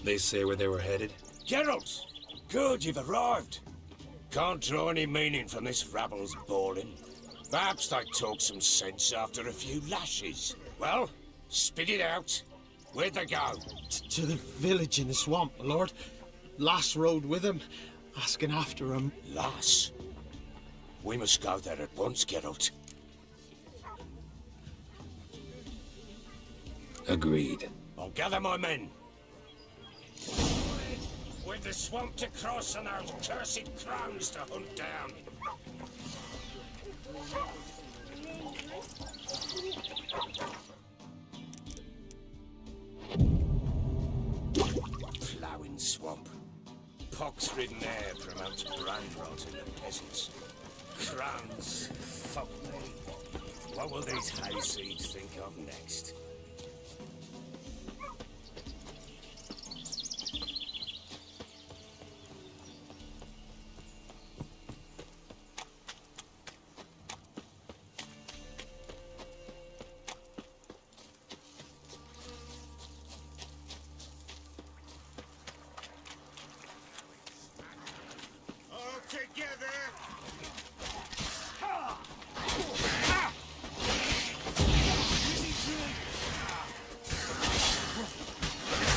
They say where they were headed? Geralt! Good, you've arrived. Can't draw any meaning from this rabble's bawling. Perhaps they talk some sense after a few lashes. Well, spit it out. Where'd they go? To the village in the swamp, my lord. Lass rode with him. asking after him. Lass, we must go there at once, Geralt. Agreed. I'll gather my men. With the swamp to cross and our cursed crowns to hunt down. Ploughing swamp. Pox-ridden air promotes brand rot in the peasants. Crowns, fuck me. What will these hayseeds think of next?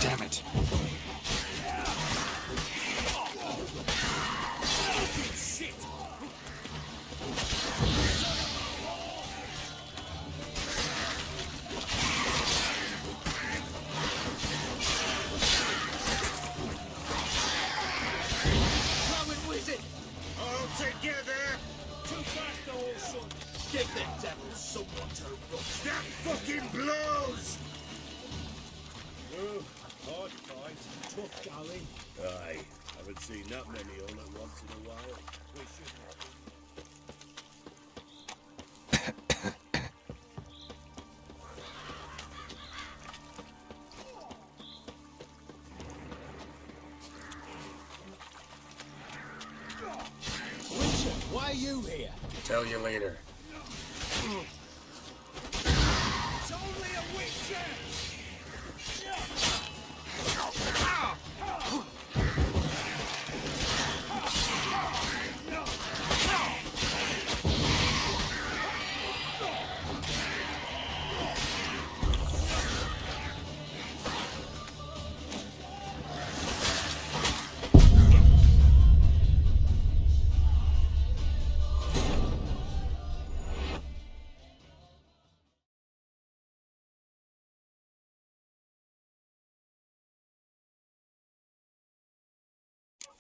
Damn it. Give the devil someone to rub. That fucking blows! Oh, hard fight, tough going. Aye, haven't seen that many all at once in a while. We should have. Witcher, why are you here? Tell you later. It's only a witcher!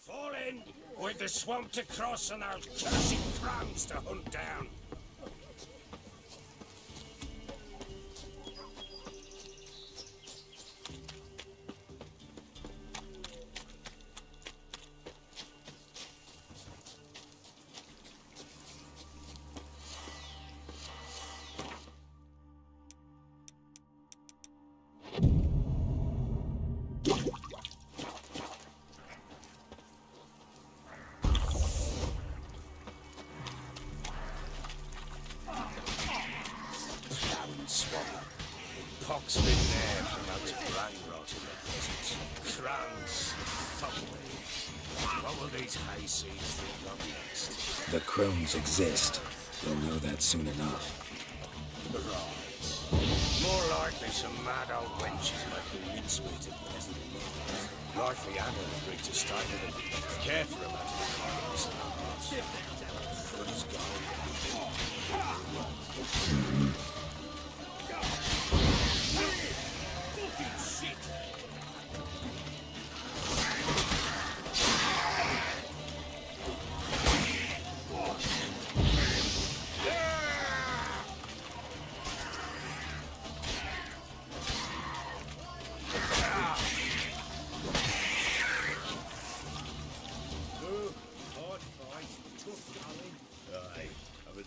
Fall in with the swamp to cross and our cursed crowns to hunt down. Pox-ridden air promotes brand rot in the peasants. Crowns, fuck me. What will these hayseeds think of next? The crones exist. You'll know that soon enough. Right. More likely some mad old wenches making mincemeat of peasant mothers. Likely Anna agreed to stay with them. Care for them after the carnival and our hearts. Good as gold.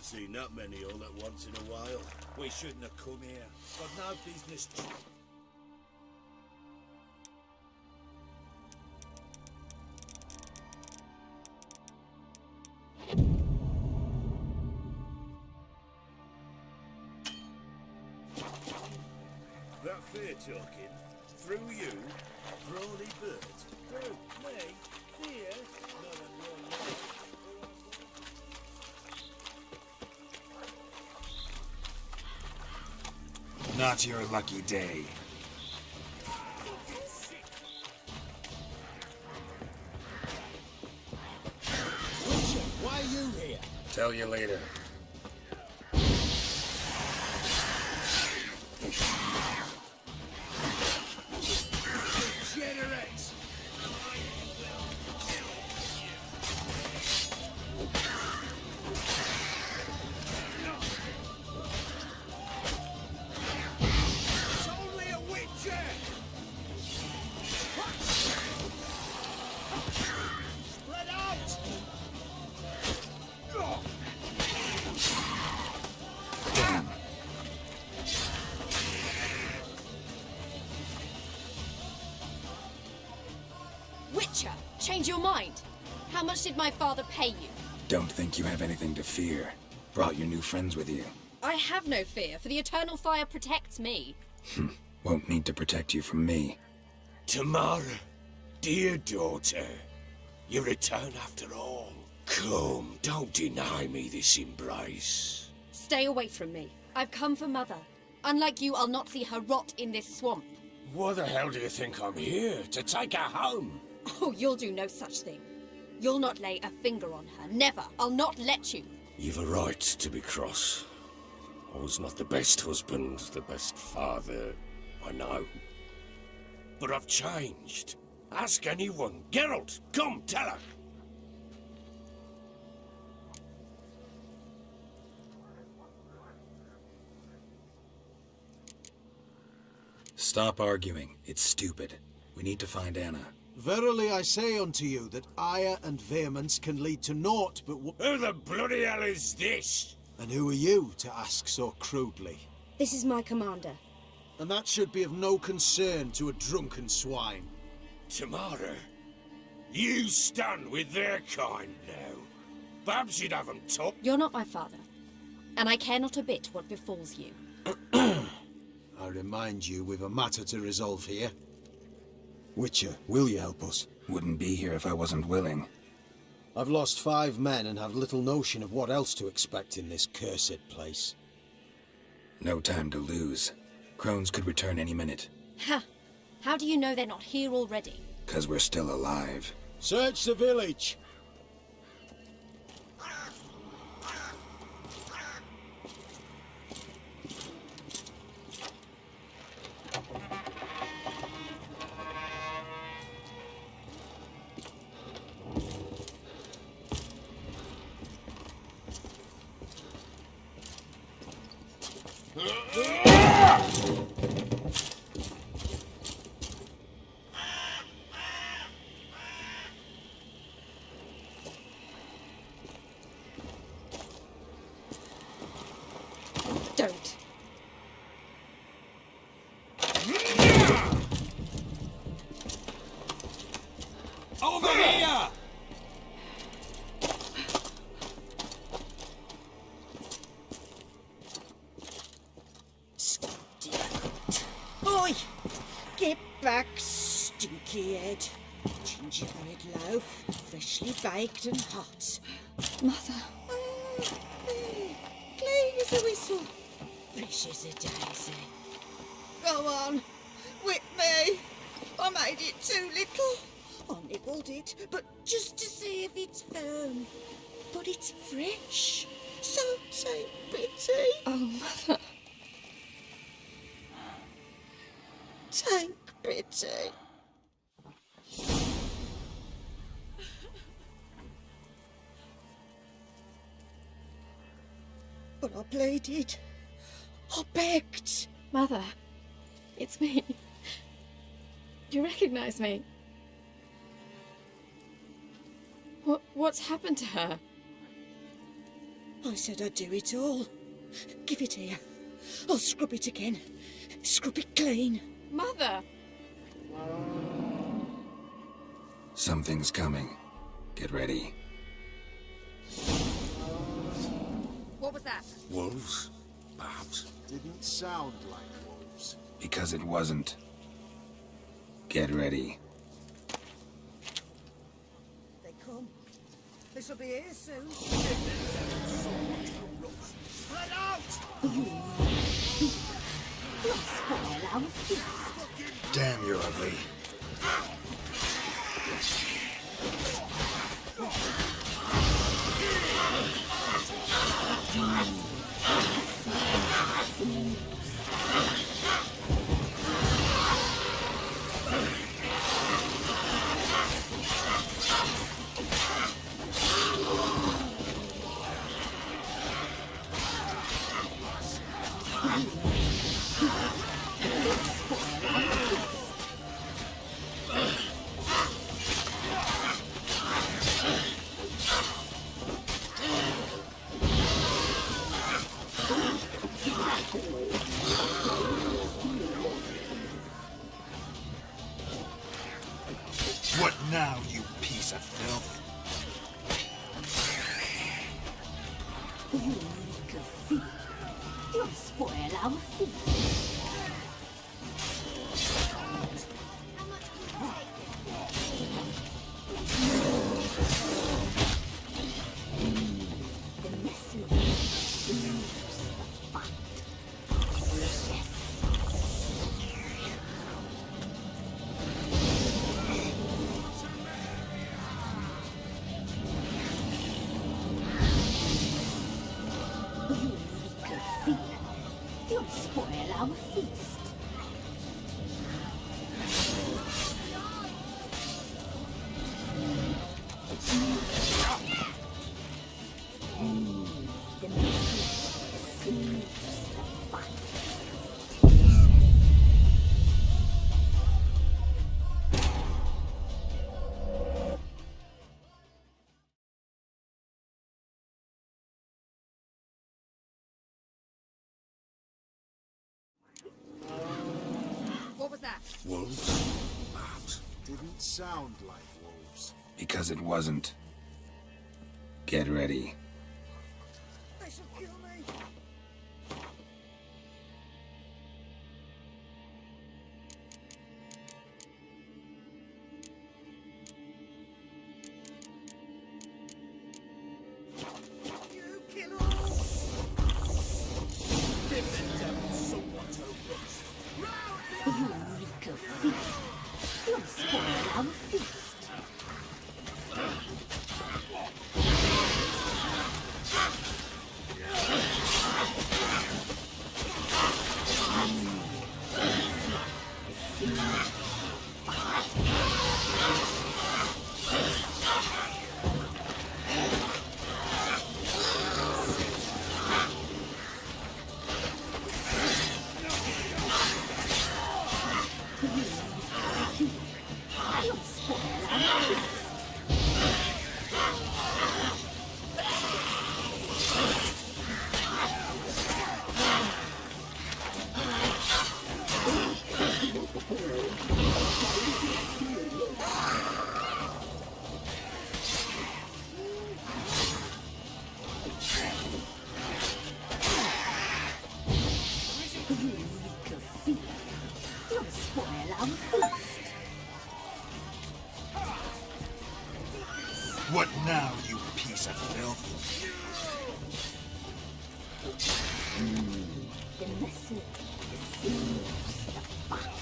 Seen that many all at once in a while. We shouldn't have come here. Got no business. That fair talking? Through you? Brawny bird? Through me? Here? Not a real life. Not your lucky day. Tell you later. Degenerates! It's only a witcher! Spread out! Damn. Witcher, change your mind. How much did my father pay you? Don't think you have anything to fear. Brought your new friends with you. I have no fear, for the eternal fire protects me. Won't need to protect you from me. Tamara, dear daughter, you return after all. Come, don't deny me this embrace. Stay away from me. I've come for Mother. Unlike you, I'll not see her rot in this swamp. Why the hell do you think I'm here? To take her home? Oh, you'll do no such thing. You'll not lay a finger on her. Never. I'll not let you. You've a right to be cross. I was not the best husband, the best father, I know. But I've changed. Ask anyone. Geralt, come, tell her. Stop arguing. It's stupid. We need to find Anna. Verily I say unto you that ire and vehemence can lead to naught but Who the bloody hell is this? And who are you to ask so crudely? This is my commander. And that should be of no concern to a drunken swine. Tamara, you stand with their kind now. Perhaps you'd have them top. You're not my father, and I care not a bit what befalls you. I remind you we've a matter to resolve here. Witcher, will you help us? Wouldn't be here if I wasn't willing. I've lost 5 men and have little notion of what else to expect in this cursed place. No time to lose. Crones could return any minute. Ha! How do you know they're not here already? 'Cause we're still alive. Search the village! Don't. Over here! Oi! Get back, stinky head. Gingerbread loaf, freshly baked and hot. Mother. Clean as a whistle. Fresh as a daisy. Go on, whip me. I made it too little. I nibbled it, but just to see if it's firm. But it's fresh, so take pity. Oh, Mother. Take pity. But I pleaded. I begged. Mother. It's me. You recognize me? What's happened to her? I said I'd do it all. Give it here. I'll scrub it again. Scrub it clean. Mother! Something's coming. Get ready. What was that? Wolves, perhaps. Didn't sound like wolves. Because it wasn't. Get ready. They come. This'll be here soon. Spread out! Damn, you're ugly. What now, you piece of filth? You can feel. You'll spoil our feast. The message. You'll spoil our feast. The message seems the fight. What was that? Wolves? That didn't sound like wolves. Because it wasn't. Get ready. They shall kill me. You kill all. Give the devil someone to roast. Eureka feast. You'll spoil our feast. You'll spoil our feast. Eureka feast. You'll spoil our feast. What now, you piece of filth? The message seems the fight.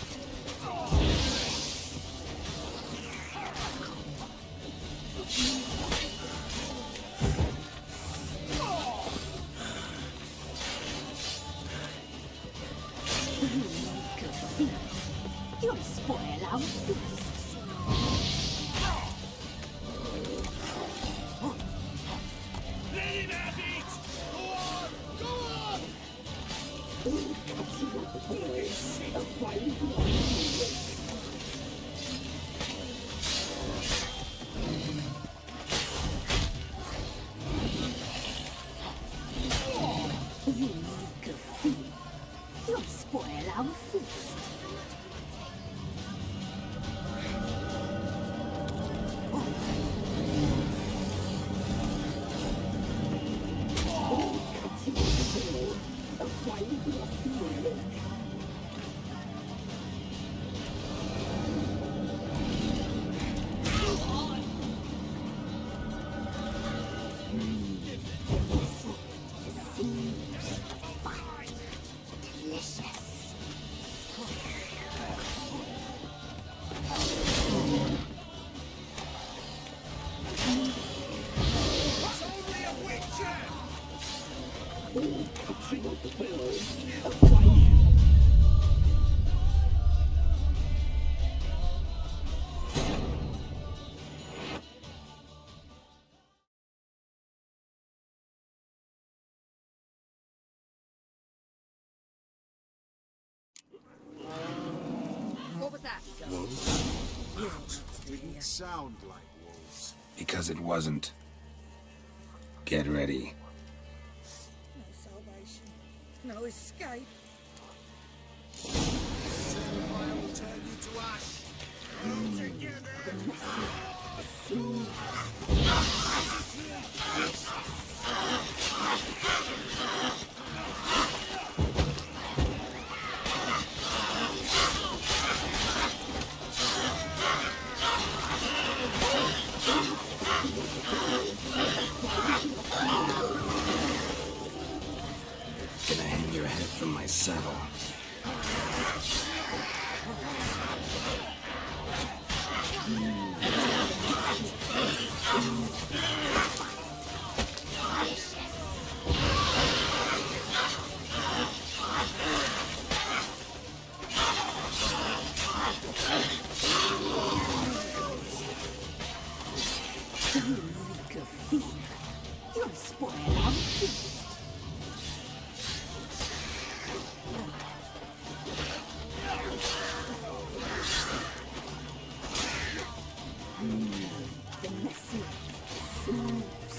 Eureka feast. You'll spoil our feast. Let him have it! Go on! Go on! The fight What was that? Wolves? Didn't sound like wolves. Because it wasn't. Get ready. No salvation. No escape. I will turn you to ash. All together. Gonna hang your head from my saddle. You'll spoil our feast. The messy soups.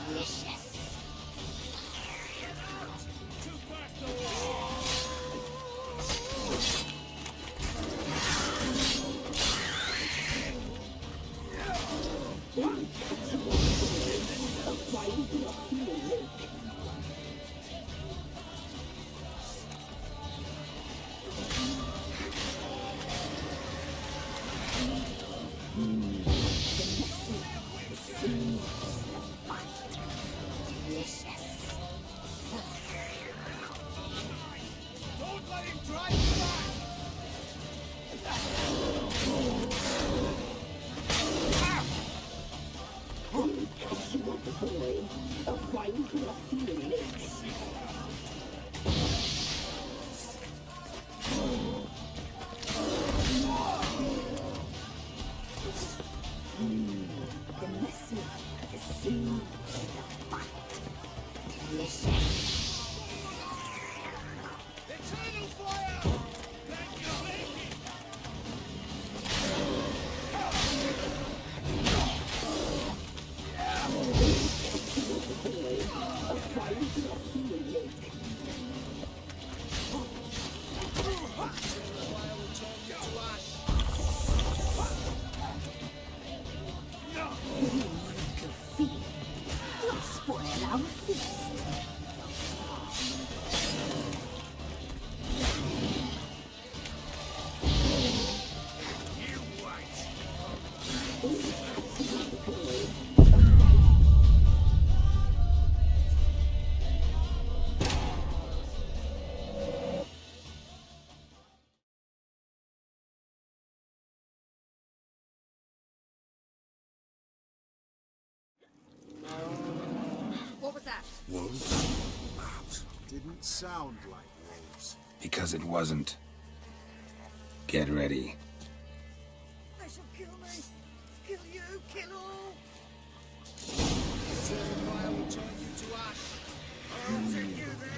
Delicious. Don't let him drive you back. The messy soups. Delicious. Eternal fire. Thank you. You'll spoil our feast. What was that? Wolves? Didn't sound like wolves. Because it wasn't. Get ready. They shall kill me. Kill you. Kill all. Eternal fire will turn you to ash. All together.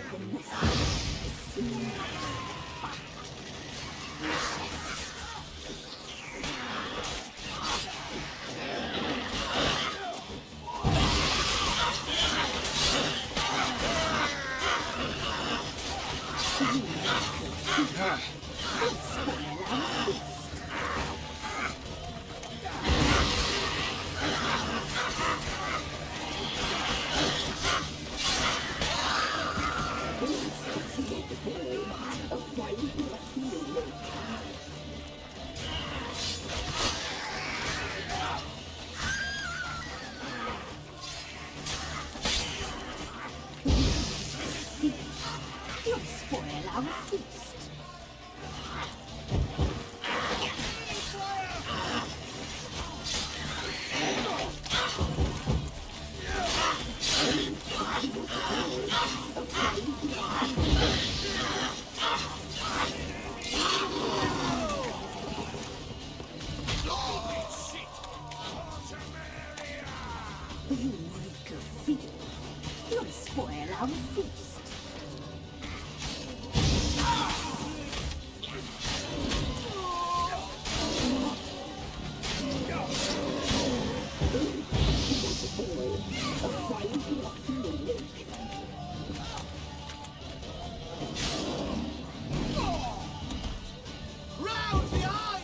our feast. Round behind!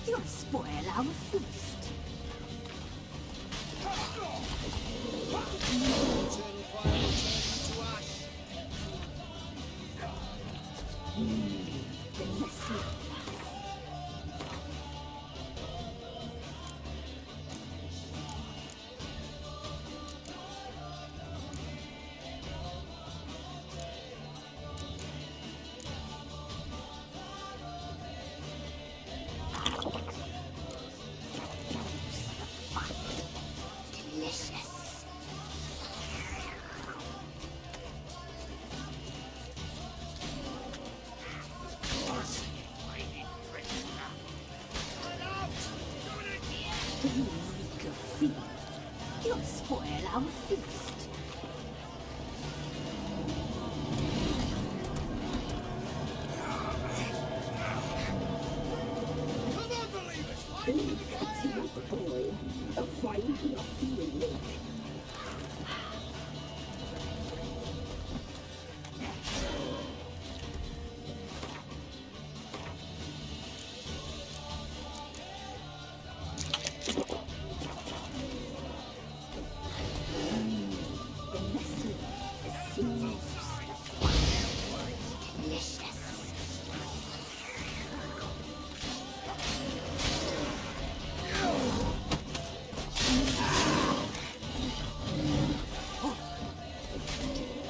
You'll spoil our feast. Delicious. Eureka feed. You'll spoil our feast.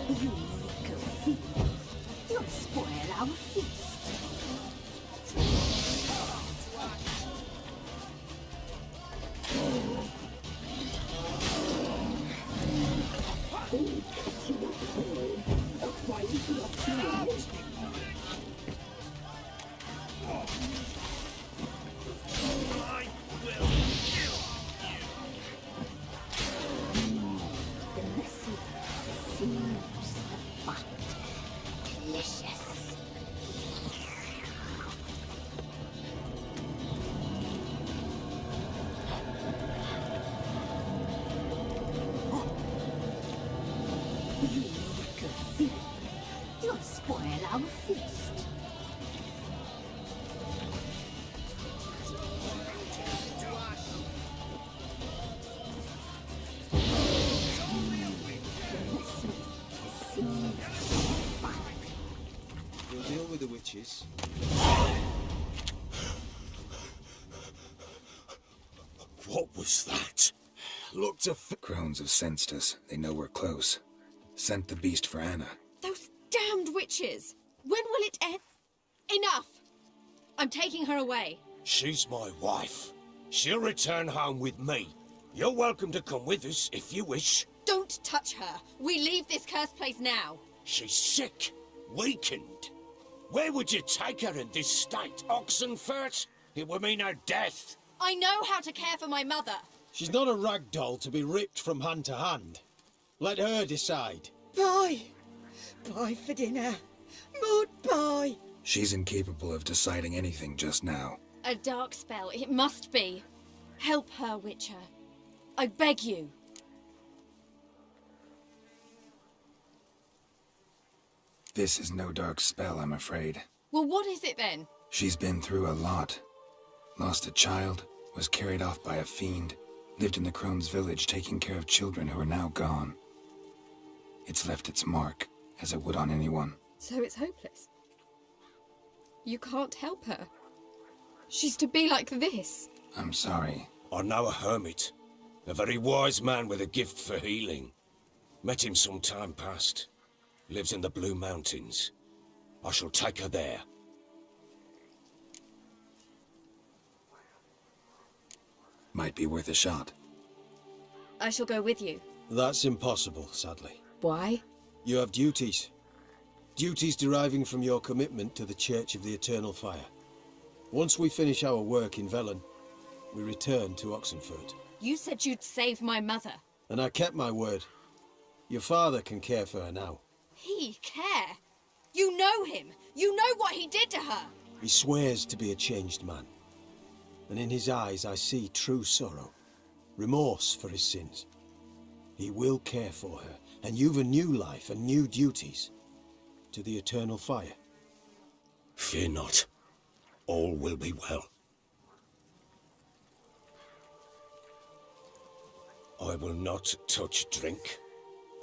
Eureka feed. You'll spoil our feast. The messy seems fun. Delicious. Eureka feed. You'll spoil our feast. We'll deal with the witches. What was that? Look to Crones have sensed us. They know we're close. Sent the beast for Anna. Those damned witches! When will it end? Enough! I'm taking her away. She's my wife. She'll return home with me. You're welcome to come with us if you wish. Don't touch her. We leave this cursed place now. She's sick, weakened. Where would you take her in this state? Oxenfurt? It would mean her death. I know how to care for my mother. She's not a rag doll to be ripped from hand to hand. Let her decide. Bye. Bye for dinner. Maud, bye. She's incapable of deciding anything just now. A dark spell, it must be. Help her, Witcher. I beg you. This is no dark spell, I'm afraid. Well, what is it then? She's been through a lot. Lost a child, was carried off by a fiend, Lived in the crone's village taking care of children who are now gone. It's left its mark, as it would on anyone. So it's hopeless. You can't help her. She's to be like this. I'm sorry. I know a hermit. A very wise man with a gift for healing. Met him some time past. Lives in the Blue Mountains. I shall take her there. Might be worth a shot. I shall go with you. That's impossible, sadly. Why? You have duties. Duties deriving from your commitment to the Church of the Eternal Fire. Once we finish our work in Velen, we return to Oxenford. You said you'd save my mother. And I kept my word. Your father can care for her now. He care? You know him. You know what he did to her. He swears to be a changed man. And in his eyes I see true sorrow. Remorse for his sins. He will care for her. And you've a new life and new duties. To the Eternal Fire. Fear not. All will be well. I will not touch drink.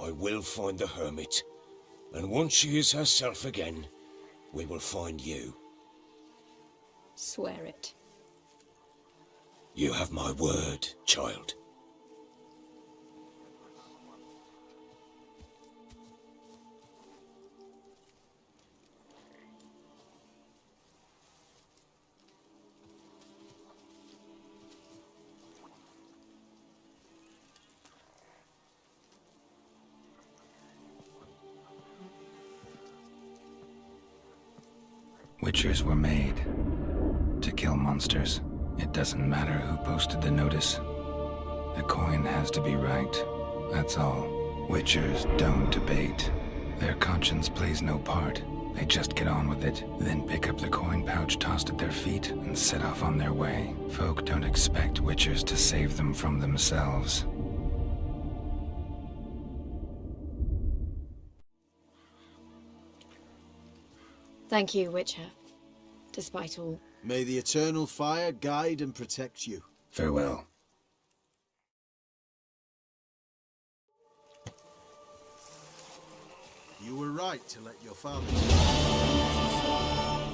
I will find the hermit. And once she is herself again, we will find you. Swear it. You have my word, child. Witchers were made to kill monsters. It doesn't matter who posted the notice. The coin has to be right. That's all. Witchers don't debate. Their conscience plays no part. They just get on with it, then pick up the coin pouch tossed at their feet and set off on their way. Folk don't expect witchers to save them from themselves. Thank you, Witcher. Despite all. May the Eternal Fire guide and protect you. Farewell. You were right to let your father you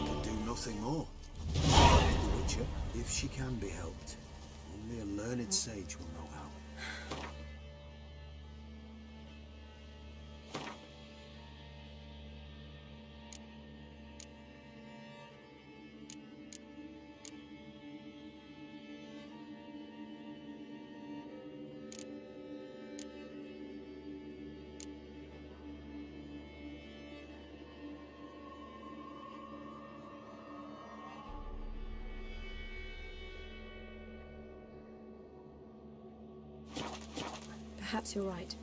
can do nothing more. The Witcher, if she can be helped. Only a learned sage will know how. Perhaps you're right.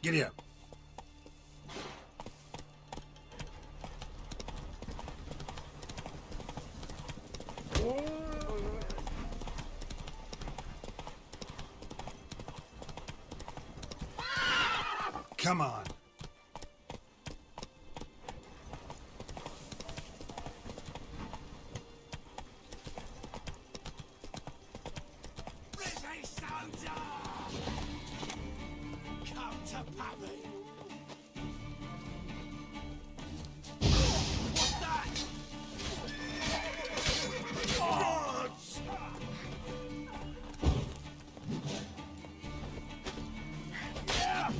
Giddy up. Come on. Come to Pappy. What's that? Gods! Yeah!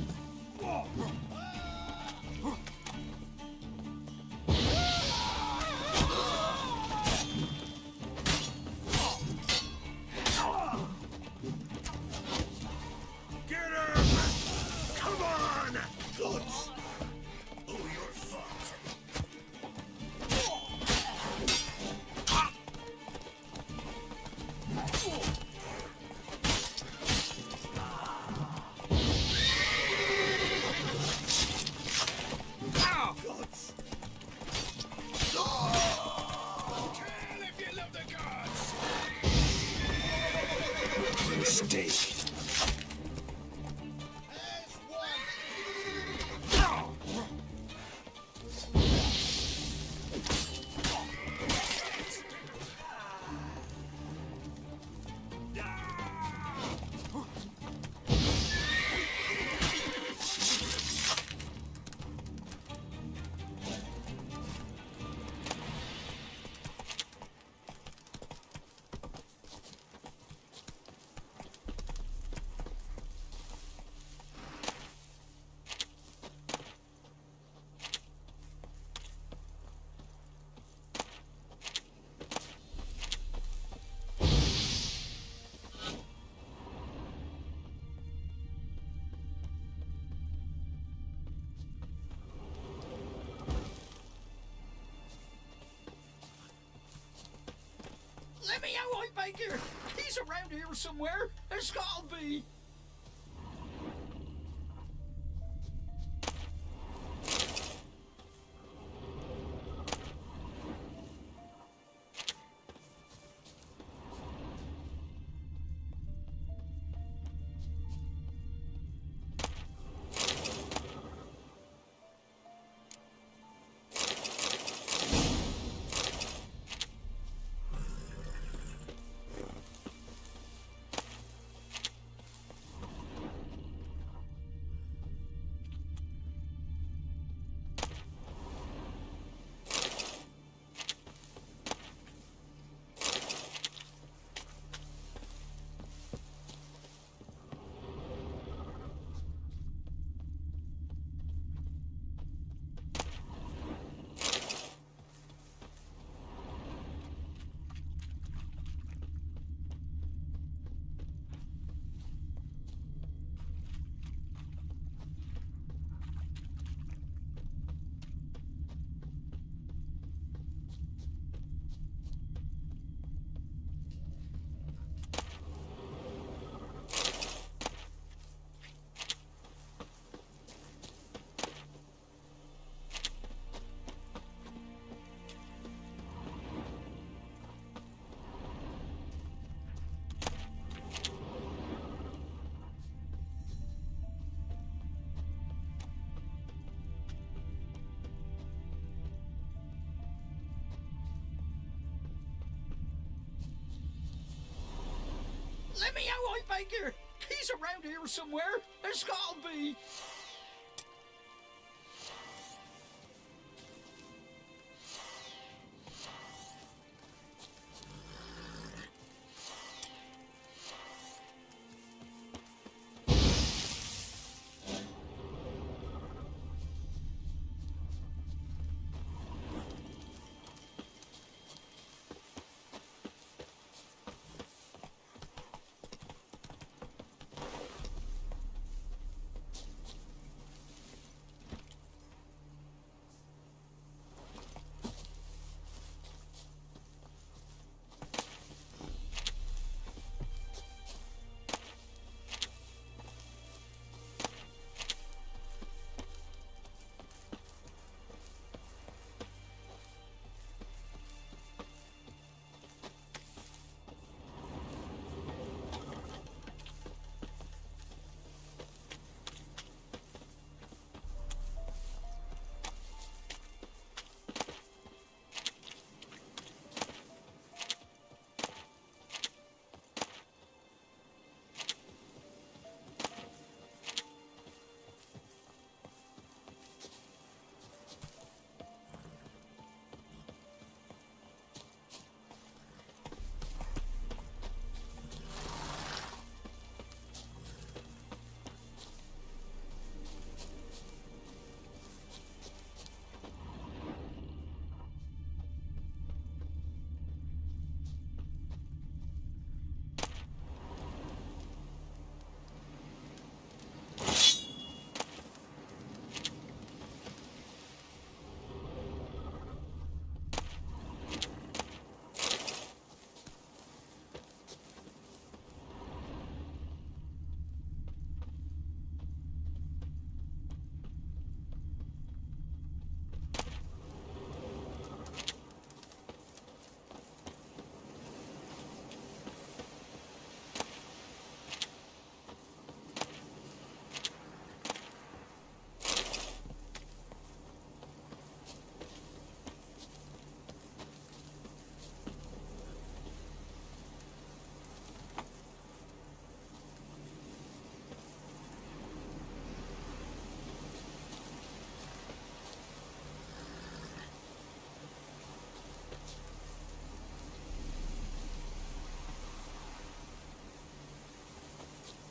Get her! Come on! Gods! Oh, you're fucked. Ow! Gods! Kill if you love the gods! Mistake. Let me out, I beg you! He's around here somewhere! There's gotta be! Let me out, I beg you! He's around here somewhere! There's gotta be!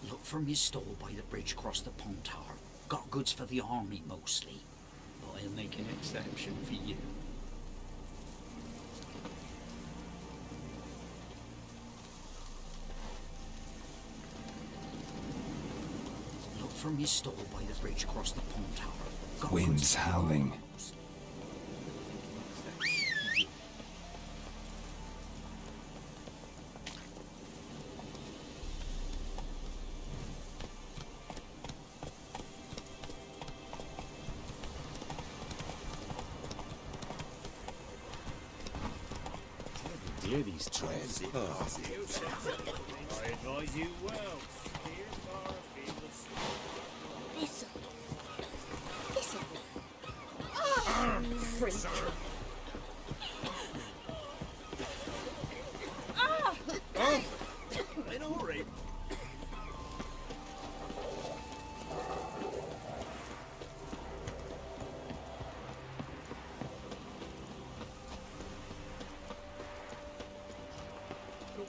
Look from your stall by the bridge across the pond tower. Got goods for the army mostly, but I'll make an exception for you. Look from your stall by the bridge across the pond tower. Got Wind's howling. Dear these trolls. Oh. I advise you well. Steer far afield. This'll. Freak. Oh! In a hurry.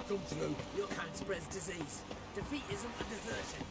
Come through. Your kind spreads disease. Defeat isn't a desertion.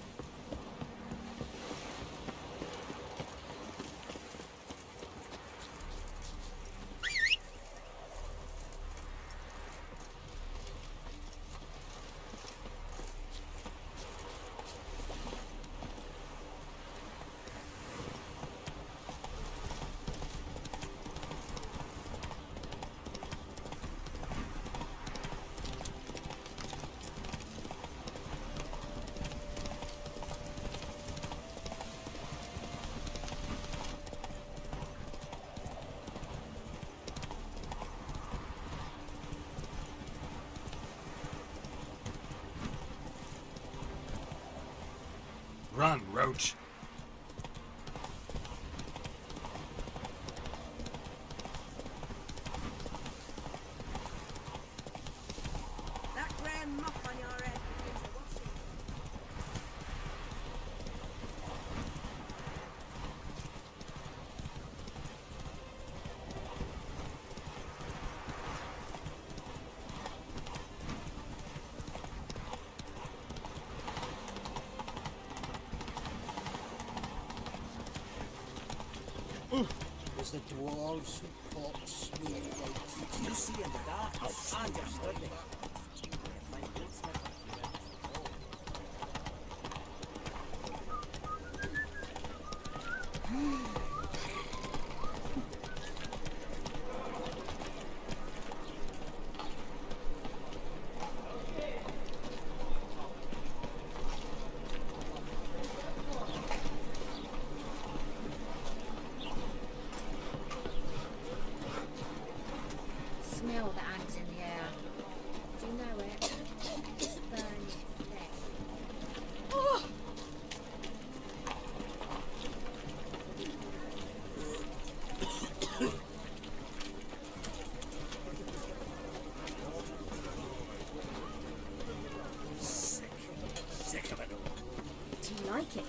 Run, Roach. That grand muff on your head begins the washing. Was the dwarves who fought smooth. Did you see in the darkness? Understood me. Smell that hangs in the air. Do you know it? Burn flesh. Oh! Sick of it all. Do you like it?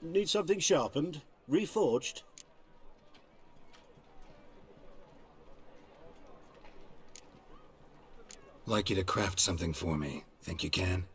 Need something sharpened? Reforged? Like you to craft something for me. Think you can?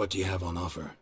What do you have on offer?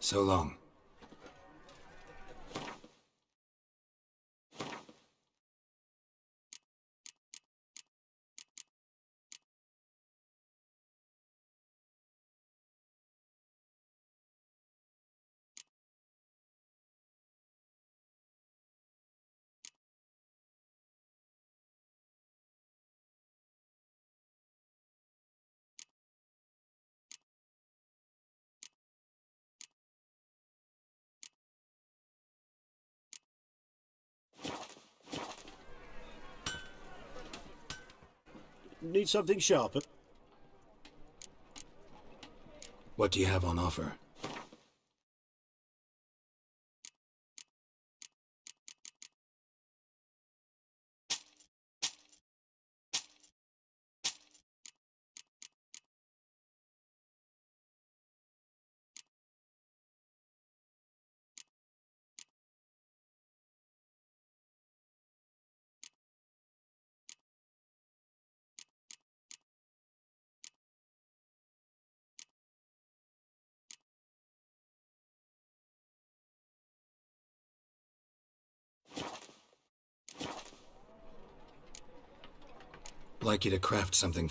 So long. Need something sharper? What do you have on offer? Like you to craft something.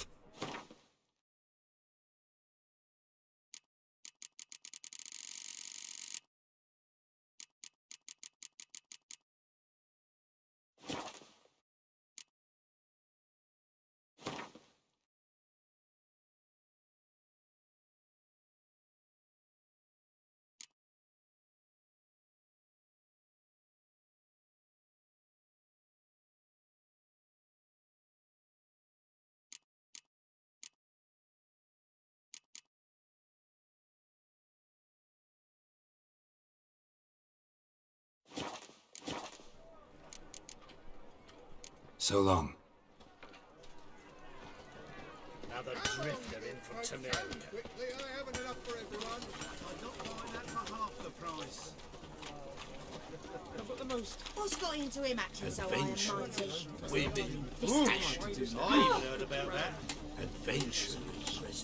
So long. Another drifter in from Temeria. Quickly, I haven't enough for everyone. I don't mind that for half the price. I've got the most. What's got into him acting so high and Adventure, mighty? women, This fish. I even heard about that. Adventure.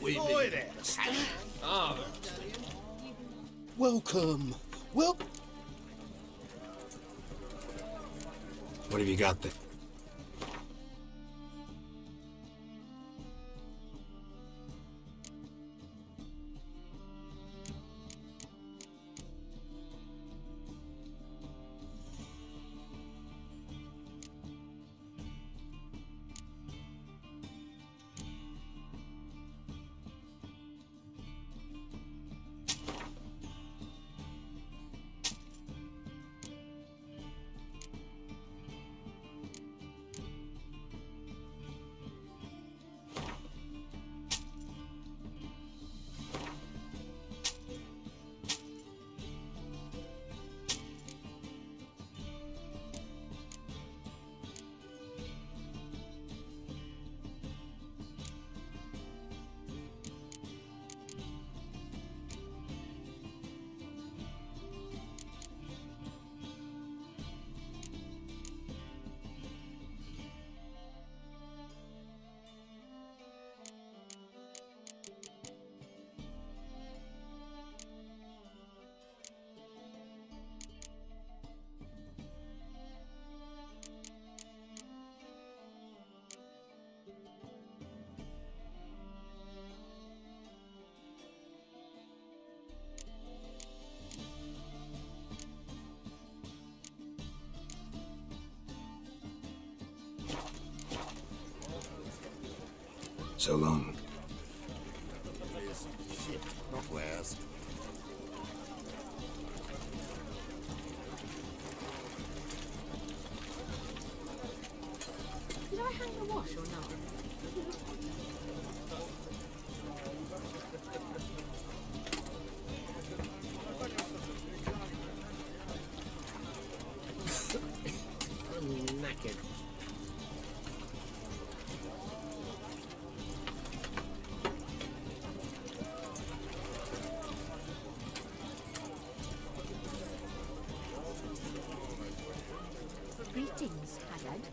Boy there. Welcome. Well, What have you got there? So long. Shit, not wares. Did I hang the wash or not? I'm knackered. Greetings, Haggard.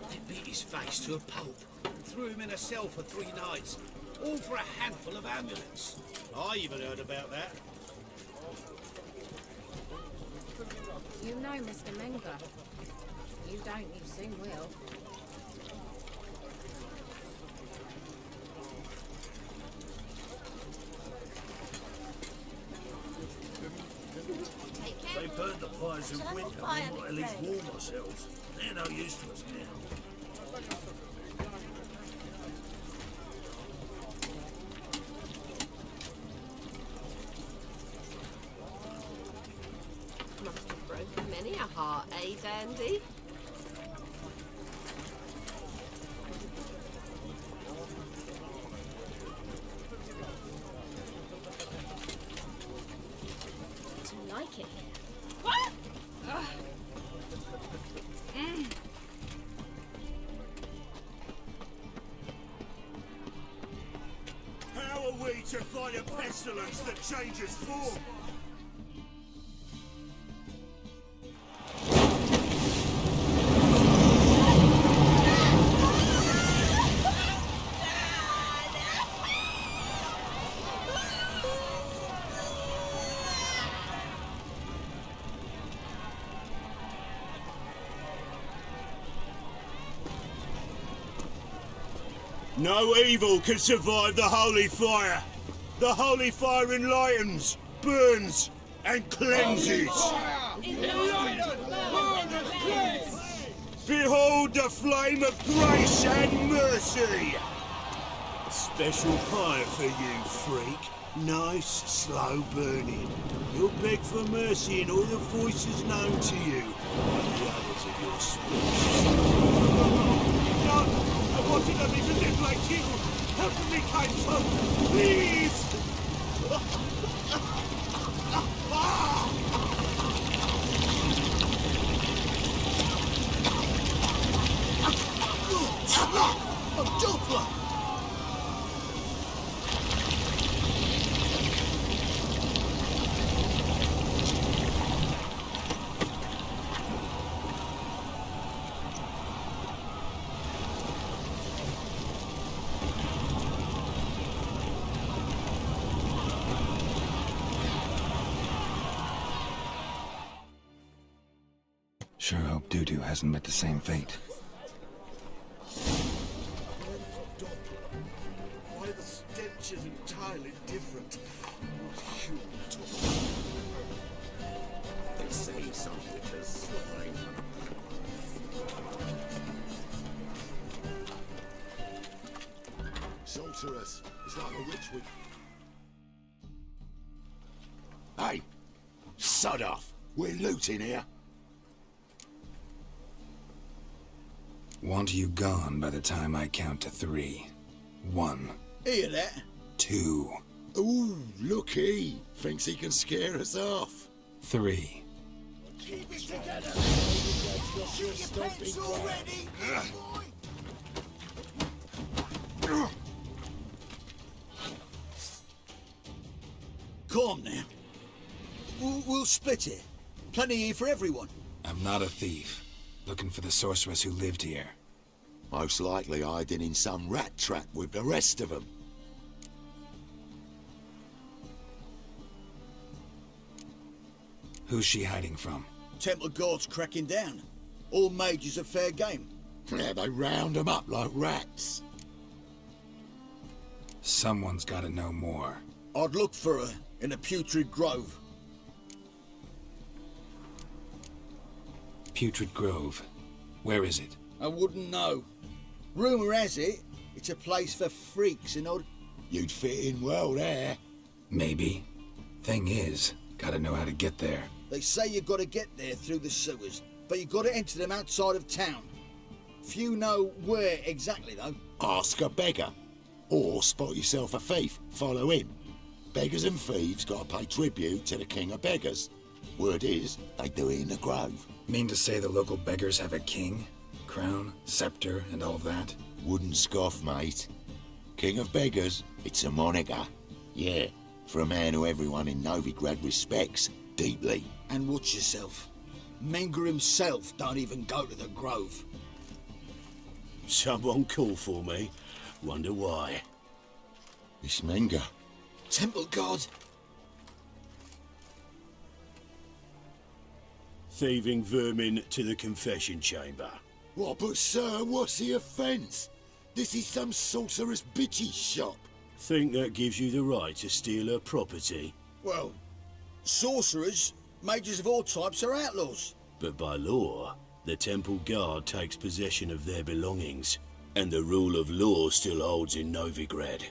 They beat his face to a pulp and threw him in a cell for 3 nights, all for a handful of amulets. I even heard about that. You know Mr. Menger. You don't, you soon will. They burned the fires in winter. We might at least warm ourselves. They're no use to us now. Must have broken many a heart, eh, Dandy? Do you like it here? What? How are we to fight a pestilence that changes form? No evil can survive the holy fire. The holy fire enlightens, burns, and cleanses. Behold the flame of grace and mercy. Special fire for you, freak. Nice, slow burning. You'll beg for mercy in all the voices known to you, and the others of your species. No! I wanted only to live like you! Help me, kind folk! Please! Sure hope Dudu hasn't met the same fate. Why the stench is entirely different. Not human at all. They say some witches slime. Sorceress. It's like a witch we... Hey, sod off. We're looting here. Want you gone by the time I count to 3. 1. Hear that? 2. Ooh, look he. Thinks he can scare us off. 3. Keep it together! Shoot your pants already! Calm now. We'll split it. Plenty here for everyone. I'm not a thief. Looking for the sorceress who lived here. Most likely hiding in some rat trap with the rest of them. Who's she hiding from? Temple guards cracking down. All mages are fair game. Yeah, they round them up like rats. Someone's gotta know more. I'd look for her in a putrid grove. Putrid Grove. Where is it? I wouldn't know. Rumour has it, it's a place for freaks and odd... You'd fit in well there. Maybe. Thing is, gotta know how to get there. They say you gotta get there through the sewers, but you gotta enter them outside of town. Few know where exactly, though. Ask a beggar. Or spot yourself a thief. Follow him. Beggars and thieves gotta pay tribute to the king of beggars. Word is, they do it in the grove. Mean to say the local beggars have a king? Crown, scepter, and all that? Wouldn't scoff, mate. King of beggars, it's a moniker. Yeah, for a man who everyone in Novigrad respects deeply. And watch yourself. Menger himself don't even go to the grove. Someone call for me. Wonder why. It's Menger. Temple guard. Thieving vermin to the confession chamber. What, but sir, what's the offence? This is some sorceress bitchy shop. Think that gives you the right to steal her property? Well, sorcerers, mages of all types are outlaws. But by law, the temple guard takes possession of their belongings, and the rule of law still holds in Novigrad.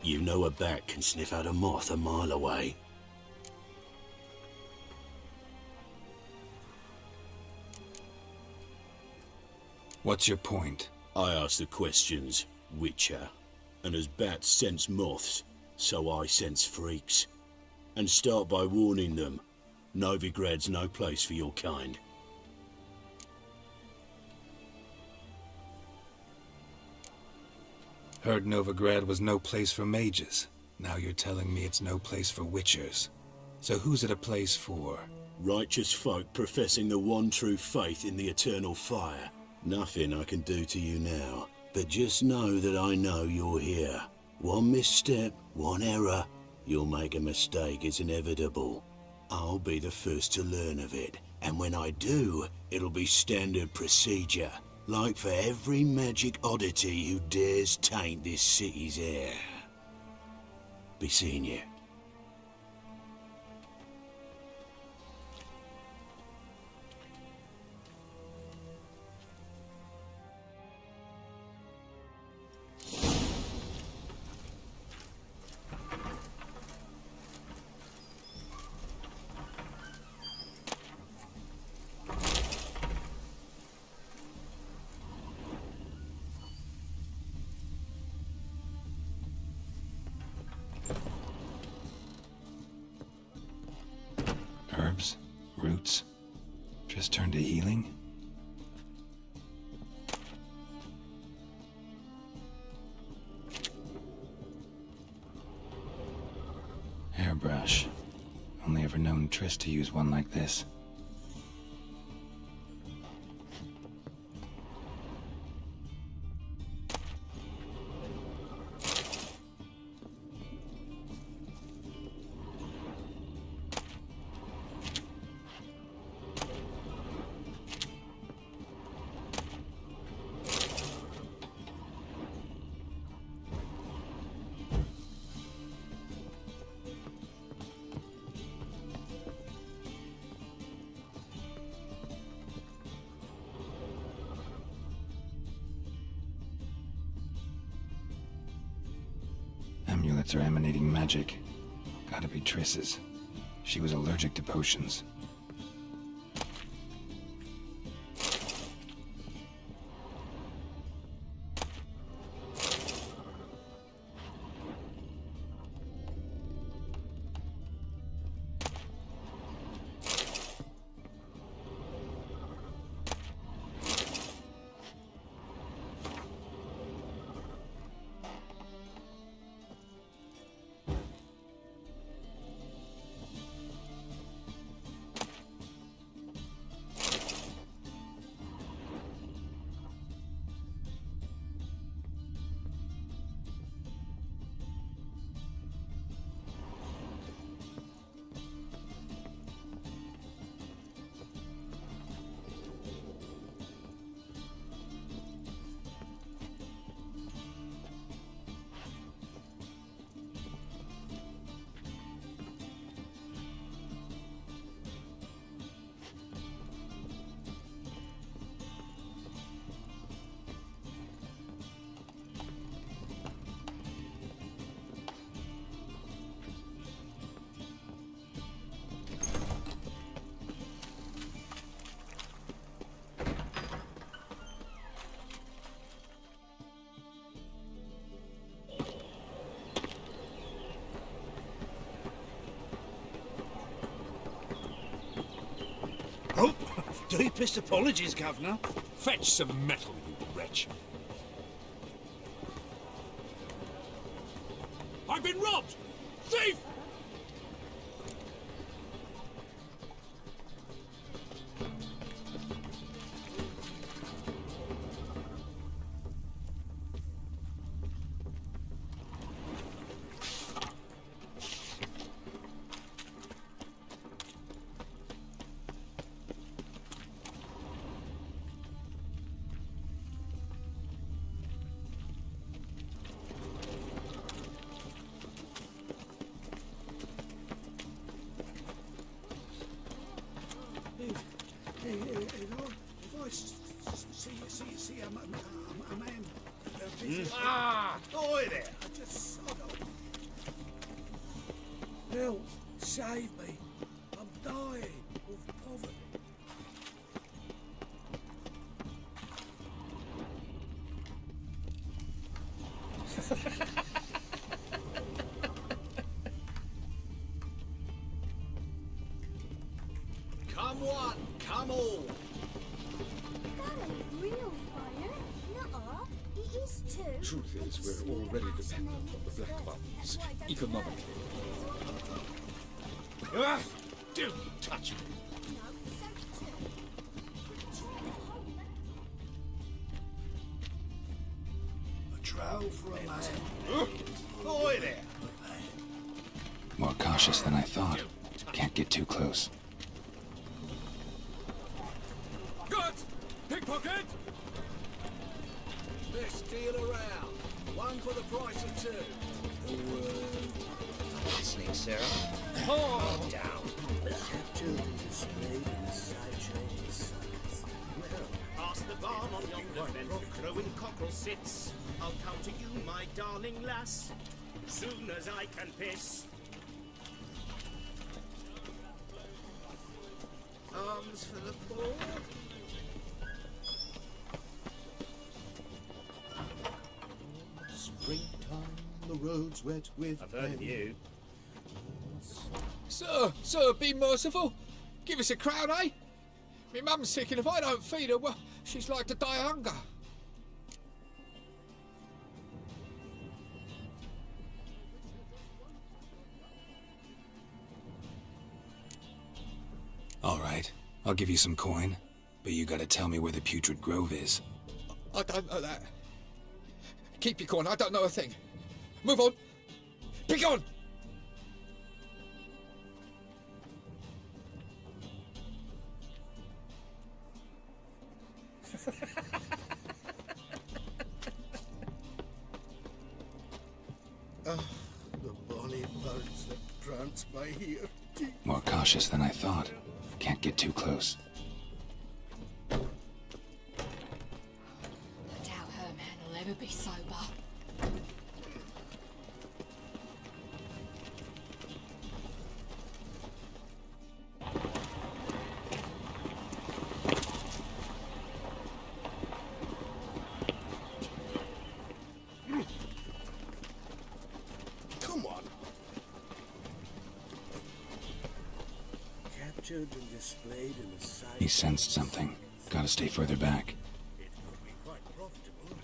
You know a bat can sniff out a moth a mile away. What's your point? I ask the questions, Witcher. And as bats sense moths, so I sense freaks. And start by warning them, Novigrad's no place for your kind. Heard Novigrad was no place for mages. Now you're telling me it's no place for witchers. So who's it a place for? Righteous folk professing the one true faith in the eternal fire. Nothing I can do to you now, but just know that I know you're here. One misstep, one error, you'll make a mistake, it's inevitable. I'll be the first to learn of it, and when I do, it'll be standard procedure. Like for every magic oddity who dares taint this city's air. Be seeing you. Herbs? Roots? Just turn to healing? Hairbrush. Only ever known Triss to use one like this. amulets are emanating magic. Gotta be Triss's. She was allergic to potions. Oh, deepest apologies, Governor. Fetch some metal, you wretch. I've been robbed! Thief! If I see a man... Ah! Oi there! I just... Help! Save me! I'm dying of poverty. Come one, come all! That ain't real fire. Nuh-uh. It is too. Truth is, we're already dependent on the Black Ones, economically. Ah! Don't touch me! A trial for a man. Oi there! More cautious than I thought. Can't get too close. Good! Pickpocket! Best deal around. One for the price of two. Listening, Sarah. Oh! Down. Captured and displayed in the sideshow of the science. Past the barn on yonder fence, the crowing cockerel sits. I'll come to you, my darling lass, soon as I can piss. Arms for the poor. Springtime, the road's wet with I've heard of you. Sir, be merciful. Give us a crown, eh? Me mum's sick, and if I don't feed her, well, she's like to die of hunger. All right, I'll give you some coin, but you gotta tell me where the Putrid Grove is. I don't know that. Keep your coin, I don't know a thing. Move on. Be gone! The bonny birds that prance by here. More cautious than I thought. Can't get too close. I doubt her man will ever be sober. pictured and displayed in the sight. He sensed something. Gotta stay further back. It could be quite profitable.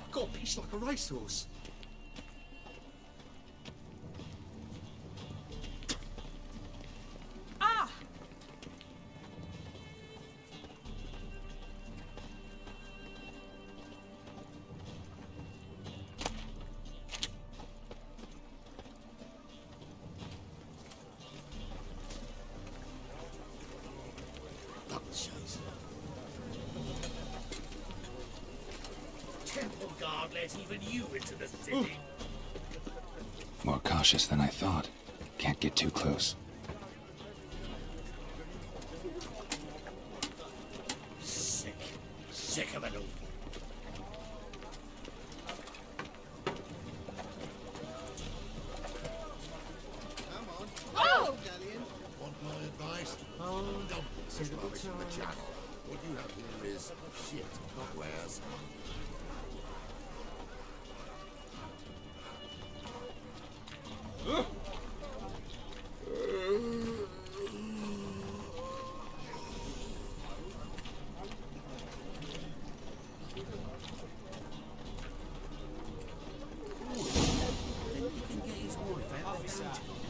I've got a piece like a racehorse. Ah! Temple Guard let even you into the city. More cautious than I thought. Can't get too close. Sick of it all. Come on. Oh! Want my advice? Hold on. There's rubbish in the channel. What you have here is shit, not wares.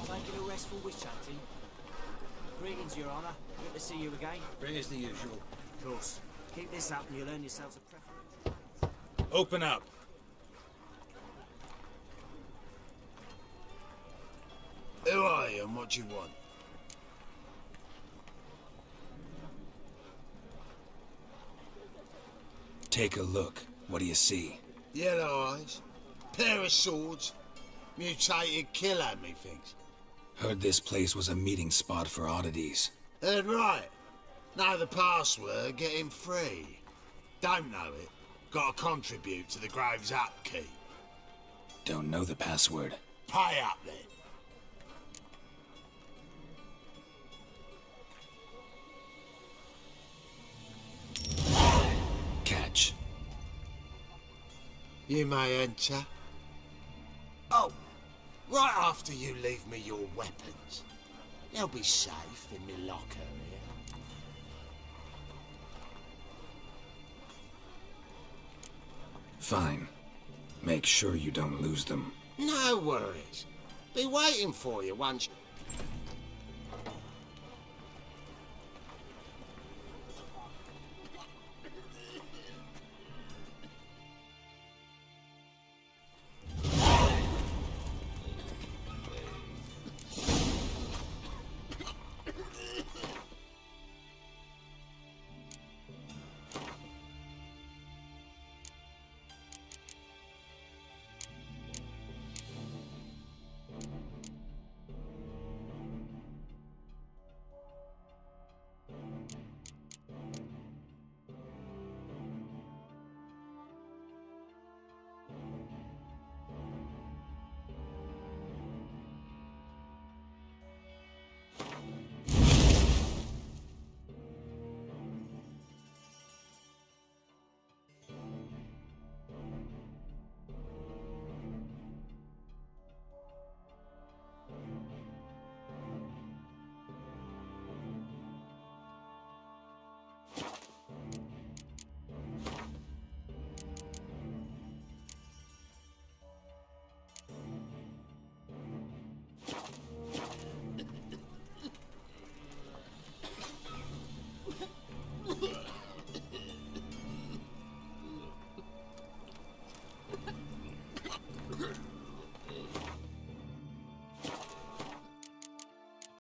Taking a restful wish chatting. Greetings, Your Honour. Good to see you again. Here's the usual. Of course. Keep this up and you'll earn yourselves a preference. Open up. Who are you and what do you want? Take a look. What do you see? Yellow eyes, pair of swords, mutated killer, methinks. Heard this place was a meeting spot for oddities. Heard right. Know the password, get him free. Don't know it, gotta contribute to the Grave's upkeep. Don't know the password. Pay up then. Catch. You may enter. Oh, right after you leave me your weapons. They'll be safe in me locker here. Fine. Make sure you don't lose them. No worries. Be waiting for you once...